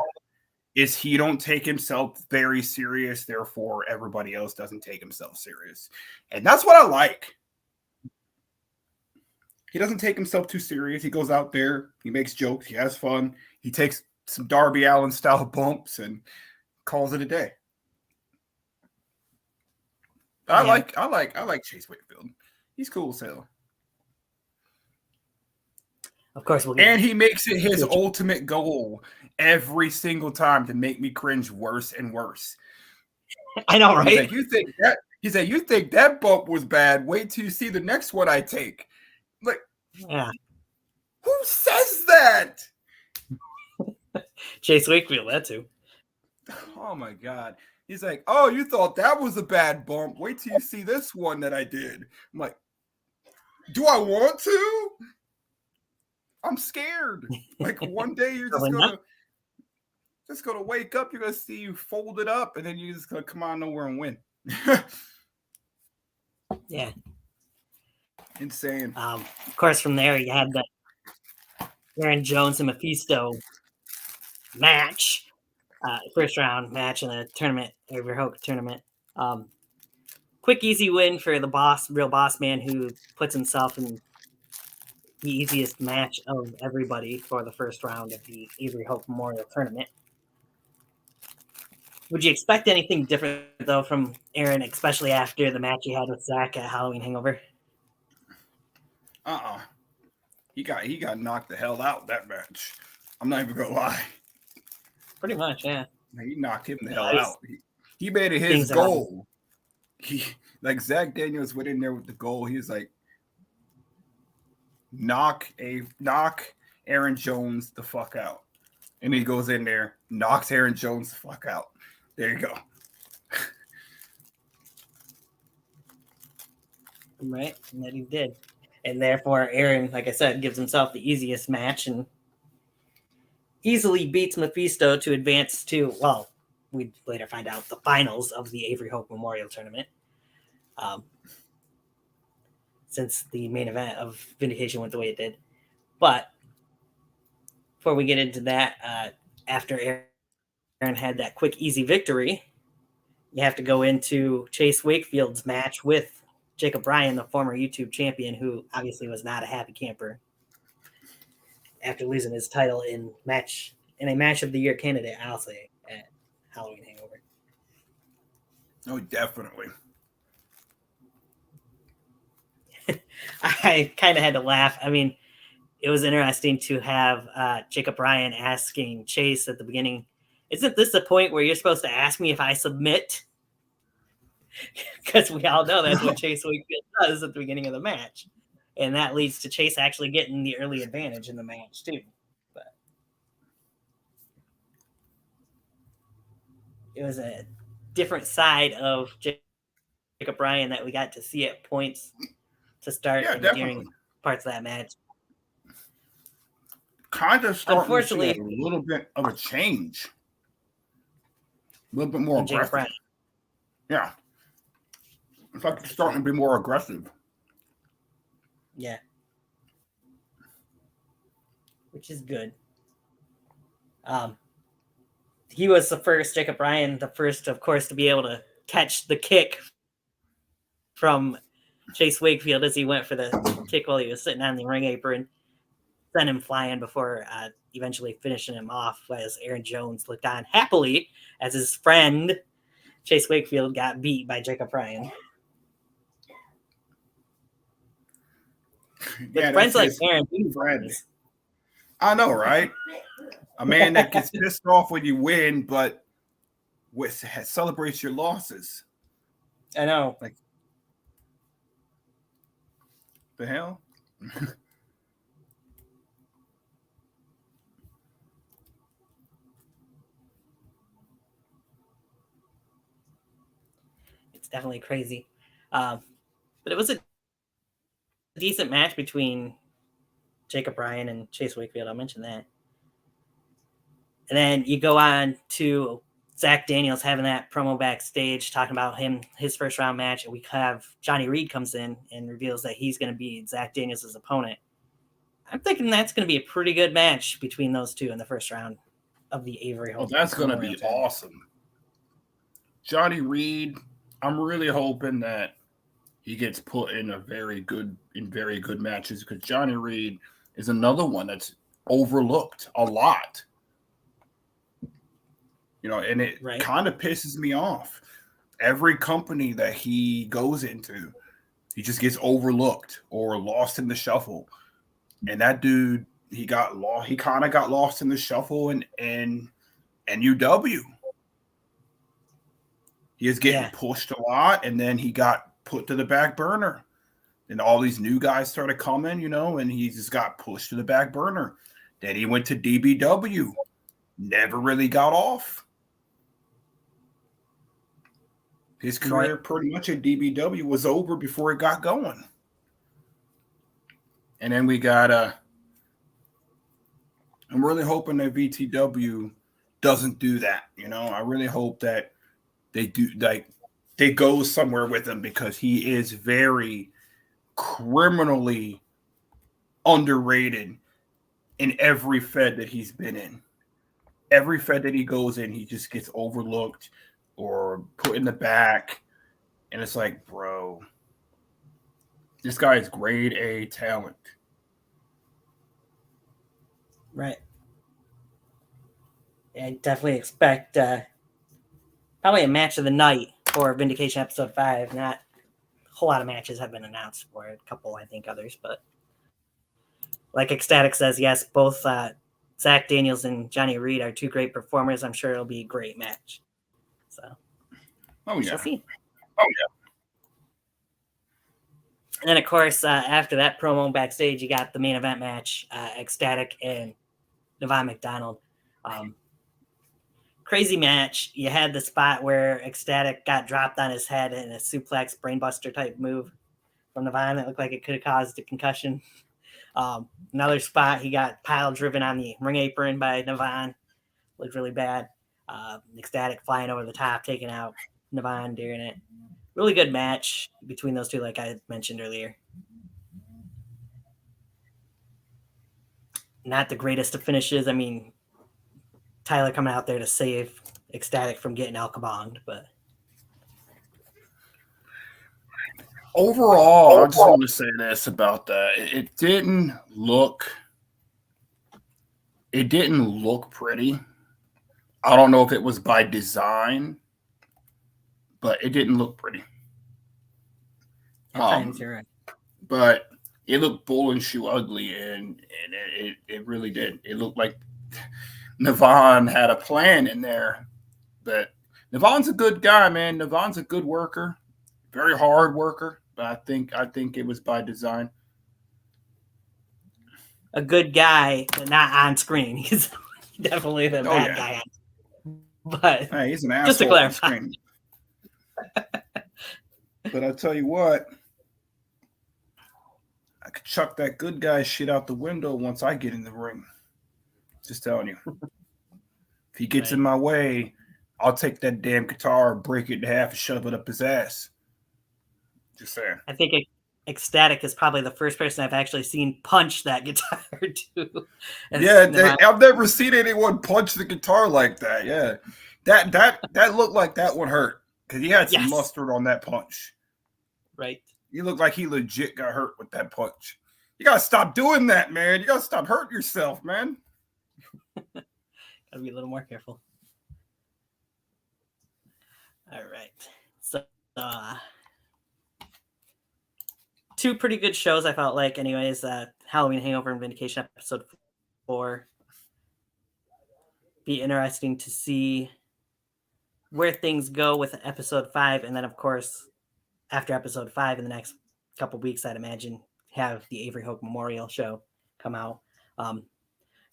Speaker 16: is he don't take himself very serious. Therefore, everybody else doesn't take himself serious, and that's what I like. He doesn't take himself too serious. He goes out there, he makes jokes, he has fun, he takes some Darby Allin style bumps and calls it a day. I like Chase Wakefield. He's cool as hell.
Speaker 6: Of course,
Speaker 16: and he makes it his ultimate goal every single time to make me cringe worse and worse.
Speaker 6: I know, right?
Speaker 16: He's like, you think that bump was bad? Wait till you see the next one I take. Like,
Speaker 6: yeah.
Speaker 16: Who says that?
Speaker 6: Chase Wakefield, that too.
Speaker 16: Oh my God. He's like, oh, you thought that was a bad bump. Wait till you see this one that I did. I'm like, do I want to? I'm scared. Like one day you're just gonna wake up, you're gonna see you fold it up, and then you're just gonna come out of nowhere and win.
Speaker 6: Yeah.
Speaker 16: Insane.
Speaker 6: Of course, from there you had the Aaron Jones and Mephisto match, first round match in the tournament, Avery Hope tournament. Quick, easy win for the real boss man, who puts himself in the easiest match of everybody for the first round of the Avery Hope Memorial Tournament. Would you expect anything different though from Aaron, especially after the match he had with Zach at Halloween Hangover?
Speaker 16: He got knocked the hell out that match. I'm not even gonna lie.
Speaker 6: Pretty much, yeah.
Speaker 16: He knocked him the hell
Speaker 6: Nice.
Speaker 16: out. He made it his
Speaker 6: Things
Speaker 16: goal. He, like Zach Daniels went in there with the goal. He was like, knock Aaron Jones the fuck out. And he goes in there, knocks Aaron Jones the fuck out. There you go.
Speaker 6: Right, and that he did. And therefore, Aaron, like I said, gives himself the easiest match and easily beats Mephisto to advance to, well, we later find out, the finals of the Avery Hope Memorial Tournament. Since the main event of Vindication went the way it did. But before we get into that, after Aaron had that quick, easy victory, you have to go into Chase Wakefield's match with Jacob Bryan, the former YouTube champion, who obviously was not a happy camper after losing his title in a match of the year candidate, I'll say, at Halloween Hangover.
Speaker 16: Oh, definitely.
Speaker 6: I kind of had to laugh. I mean, it was interesting to have Jacob Bryan asking Chase at the beginning, isn't this the point where you're supposed to ask me if I submit? Because we all know that's what Chase Wakefield does at the beginning of the match. And that leads to Chase actually getting the early advantage in the match, too. But it was a different side of Jacob Bryan that we got to see at points to start and during parts of that match.
Speaker 16: Kind of starting
Speaker 6: Unfortunately,
Speaker 16: to see a little bit of a change. A little bit more
Speaker 6: Jacob
Speaker 16: aggressive.
Speaker 6: Bryan.
Speaker 16: Yeah. It's like it's starting to be more aggressive.
Speaker 6: Yeah. Which is good. He was the first, Jacob Bryan, the first, of course, to be able to catch the kick from Chase Wakefield as he went for the kick while he was sitting on the ring apron. Sent him flying before eventually finishing him off as Aaron Jones looked on happily as his friend Chase Wakefield got beat by Jacob Bryan. With friends like Aaron,
Speaker 16: friends. I know, right? A man that gets pissed off when you win, but celebrates your losses.
Speaker 6: I know.
Speaker 16: Like, the hell?
Speaker 6: It's definitely crazy. But it was a decent match between Jacob Bryan and Chase Wakefield. I'll mention that. And then you go on to Zach Daniels having that promo backstage talking about his first round match. And we have Johnny Reed comes in and reveals that he's going to be Zach Daniels' opponent. I'm thinking that's going to be a pretty good match between those two in the first round of the Avery Hope.
Speaker 16: Oh, that's going to be awesome. Johnny Reed, I'm really hoping that he gets put in very good matches because Johnny Reed is another one that's overlooked a lot. You know, and it kind of pisses me off. Every company that he goes into, he just gets overlooked or lost in the shuffle. And that dude, he kind of got lost in the shuffle in UW. He is getting pushed a lot, and then he got put to the back burner. And all these new guys started coming, you know, and he just got pushed to the back burner. Then he went to DBW. Never really got off. His career pretty much at DBW was over before it got going. And then we got I'm really hoping that VTW doesn't do that. You know, I really hope that they do, like, they go somewhere with him because he is very criminally underrated in every Fed that he's been in. Every Fed that he goes in, he just gets overlooked or put in the back. And it's like, bro, this guy is grade A talent.
Speaker 6: Right. I definitely expect probably a match of the night for Vindication Episode 5. Not a whole lot of matches have been announced for it. A couple, I think, others. But like Ecstatic says, yes, both Zach Daniels and Johnny Reed are two great performers. I'm sure it'll be a great match. So,
Speaker 16: we
Speaker 6: shall see.
Speaker 16: Oh yeah.
Speaker 6: And then, of course, after that promo backstage, you got the main event match, Ecstatic and Devon McDonald. Crazy match. You had the spot where Ecstatic got dropped on his head in a suplex brainbuster type move from Devon that looked like it could have caused a concussion. Another spot, he got pile driven on the ring apron by Devon. Looked really bad. Ecstatic flying over the top, taking out Devon during it. Really good match between those two, like I mentioned earlier. Not the greatest of finishes. I mean, Tyler coming out there to save Ecstatic from getting alcoholed, but
Speaker 16: overall, I just want to say this about that. It didn't look pretty. I don't know if it was by design, but it didn't look pretty.
Speaker 6: At times you're right.
Speaker 16: But it looked bull and shoe ugly, and it really did. It looked like Navon had a plan in there. But Navon's a good guy, man. Navon's a good worker, very hard worker. But I think it was by design.
Speaker 6: A good guy, but not on screen. He's definitely the bad guy. But
Speaker 16: hey, he's an asshole
Speaker 6: just to clarify.
Speaker 16: on screen. But I tell you what, I could chuck that good guy shit out the window once I get in the ring. Just telling you. If he gets in my way, I'll take that damn guitar, break it in half, and shove it up his ass. Just saying.
Speaker 6: I think Ecstatic is probably the first person I've actually seen punch that guitar too.
Speaker 16: Yeah, I've never seen anyone punch the guitar like that. Yeah, that looked like that one hurt because he had some mustard on that punch.
Speaker 6: Right.
Speaker 16: You look like he legit got hurt with that punch. You gotta stop doing that, man. You gotta stop hurting yourself, man.
Speaker 6: Gotta be a little more careful. All right. So, two pretty good shows, I felt like, anyways. Halloween Hangover and Vindication episode 4. Be interesting to see where things go with episode 5. And then, of course, after episode 5 in the next couple weeks, I'd imagine, have the Avery Hoke Memorial show come out.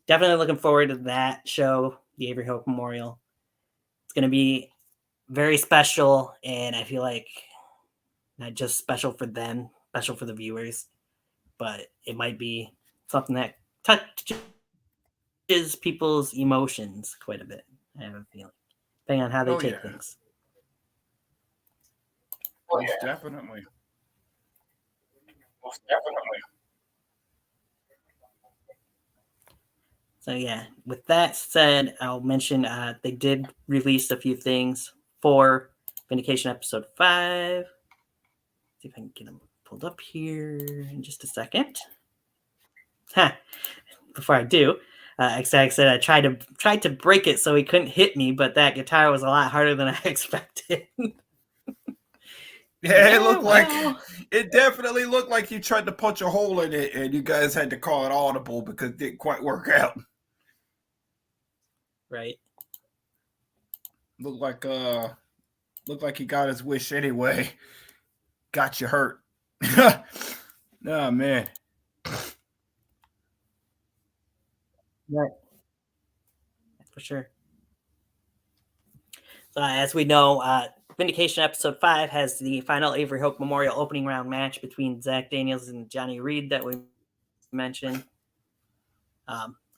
Speaker 6: Definitely looking forward to that show, the Avery Hoke Memorial. It's going to be very special, and I feel like not just special for them, special for the viewers, but it might be something that touches people's emotions quite a bit. I have a feeling, depending on how they take things.
Speaker 16: Most definitely. Most definitely.
Speaker 6: So yeah, with that said, I'll mention they did release a few things for Vindication episode 5. See if I can get them pulled up here in just a second. Before I do, Ecstatic said I tried to break it so he couldn't hit me, but that guitar was a lot harder than I expected.
Speaker 16: Yeah, it looked like it definitely looked like you tried to punch a hole in it, and you guys had to call it audible because it didn't quite work out.
Speaker 6: Right.
Speaker 16: Looked like he got his wish anyway. Got you hurt. Oh man.
Speaker 6: Right. For sure. So as we know, Vindication episode 5 has the final Avery Hoke Memorial opening round match between Zach Daniels and Johnny Reed that we mentioned.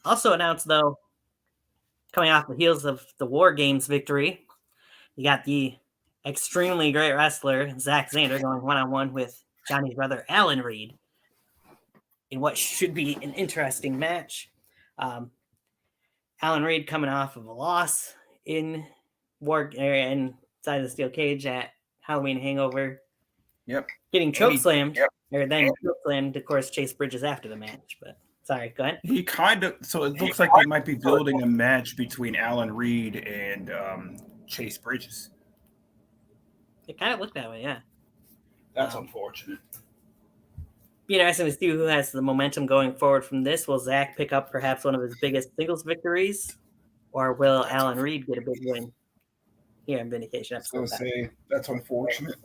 Speaker 6: Also announced, though, coming off the heels of the War Games victory, you got the extremely great wrestler Zach Zander going one-on-one with Johnny's brother Alan Reed in what should be an interesting match. Alan Reed coming off of a loss in War area inside the steel cage at Halloween Hangover.
Speaker 16: Yep.
Speaker 6: Getting chokeslammed, or then chokeslammed, of course, Chase Bridges after the match. But sorry, go ahead.
Speaker 16: He kind of, so it looks like they might be building a match between Alan Reed and Chase Bridges.
Speaker 6: It kind of looked that way, yeah.
Speaker 16: That's unfortunate.
Speaker 6: Be interesting to see who has the momentum going forward from this. Will Zach pick up perhaps one of his biggest singles victories, or will Alan Reed get a big win here in Vindication episode?
Speaker 16: I was going to say, that's unfortunate.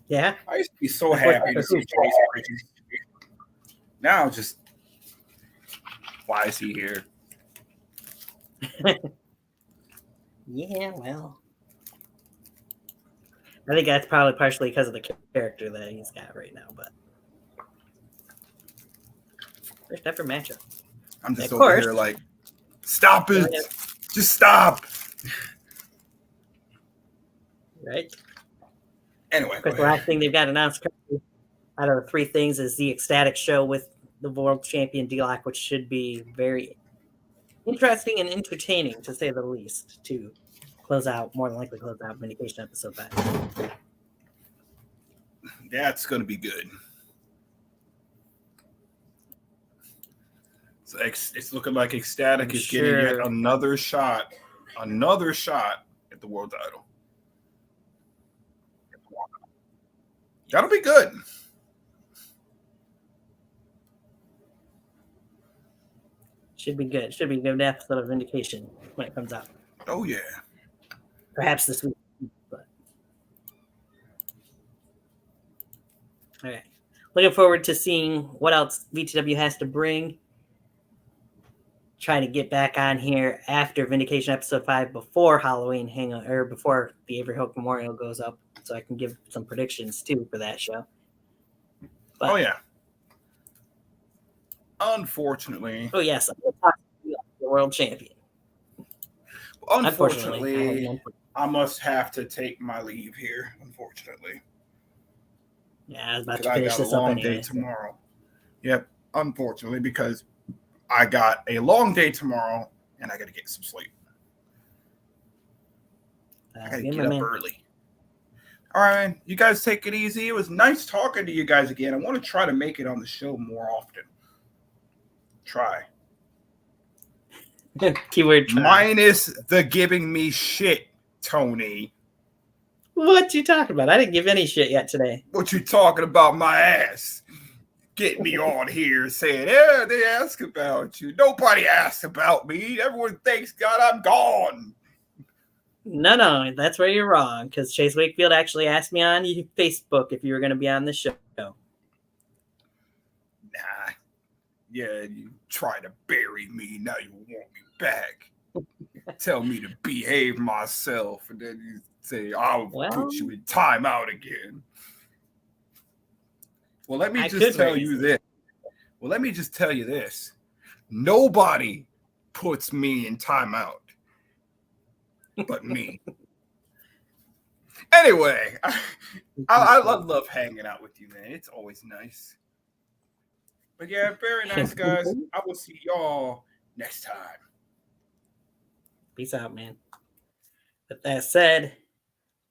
Speaker 6: Yeah.
Speaker 16: I used to be so happy to see Chase Bridges. Now, just why is he here?
Speaker 6: Yeah, well, I think that's probably partially because of the character that he's got right now. But first ever matchup.
Speaker 16: I'm just over here like, stop it! Just stop!
Speaker 6: Right.
Speaker 16: Anyway,
Speaker 6: of course, the last thing they've got announced out of the three things is the Ecstatic show with the world champion D-Lock, which should be very interesting and entertaining, to say the least, to close out, more than likely close out Vindication episode 5.
Speaker 16: That's going to be good. So it's looking like Ecstatic is getting yet another shot at the world title. That'll be good.
Speaker 6: Should be good. Should be a good episode of Vindication when it comes out.
Speaker 16: Oh, yeah.
Speaker 6: Perhaps this week. But... all right. Looking forward to seeing what else VTW has to bring. Trying to get back on here after Vindication episode 5 before Halloween Hangover, or before the Avery Hook Memorial goes up, so I can give some predictions too for that show. But,
Speaker 16: oh yeah. Unfortunately.
Speaker 6: Oh yes, I'm going to talk to the world champion.
Speaker 16: Unfortunately, I must have to take my leave here. Unfortunately.
Speaker 6: Yeah, I was about to finish this up anyway.
Speaker 16: I got a long day tomorrow. Yep, unfortunately, because I got a long day tomorrow and I got to get some sleep. I got to get up early. All right, man. You guys take it easy. It was nice talking to you guys again. I want to try to make it on the show more often. Try.
Speaker 6: Keyword try.
Speaker 16: Minus the giving me shit, Tony.
Speaker 6: What you talking about? I didn't give any shit yet today.
Speaker 16: What you talking about, my ass? Get me on here saying, yeah, they ask about you. Nobody asks about me. Everyone thanks God I'm gone.
Speaker 6: No, that's where you're wrong. Because Chase Wakefield actually asked me on Facebook if you were going to be on the show.
Speaker 16: Nah. Yeah, you try to bury me. Now you want me back. Tell me to behave myself. And then you say, I'll put you in timeout again. Well, let me just tell you this. Nobody puts me in timeout but me. Anyway, I love hanging out with you, man. It's always nice. But yeah, very nice, guys. I will see y'all next time.
Speaker 6: Peace out, man. With that said,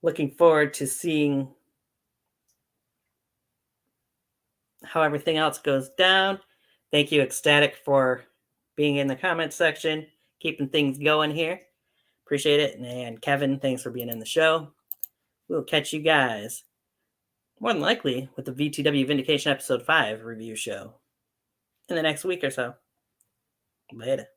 Speaker 6: looking forward to seeing how everything else goes down. Thank you, Ecstatic, for being in the comment section, keeping things going here. Appreciate it. And Kevin, thanks for being in the show. We'll catch you guys more than likely with the VTW Vindication episode 5 review show in the next week or so. Later.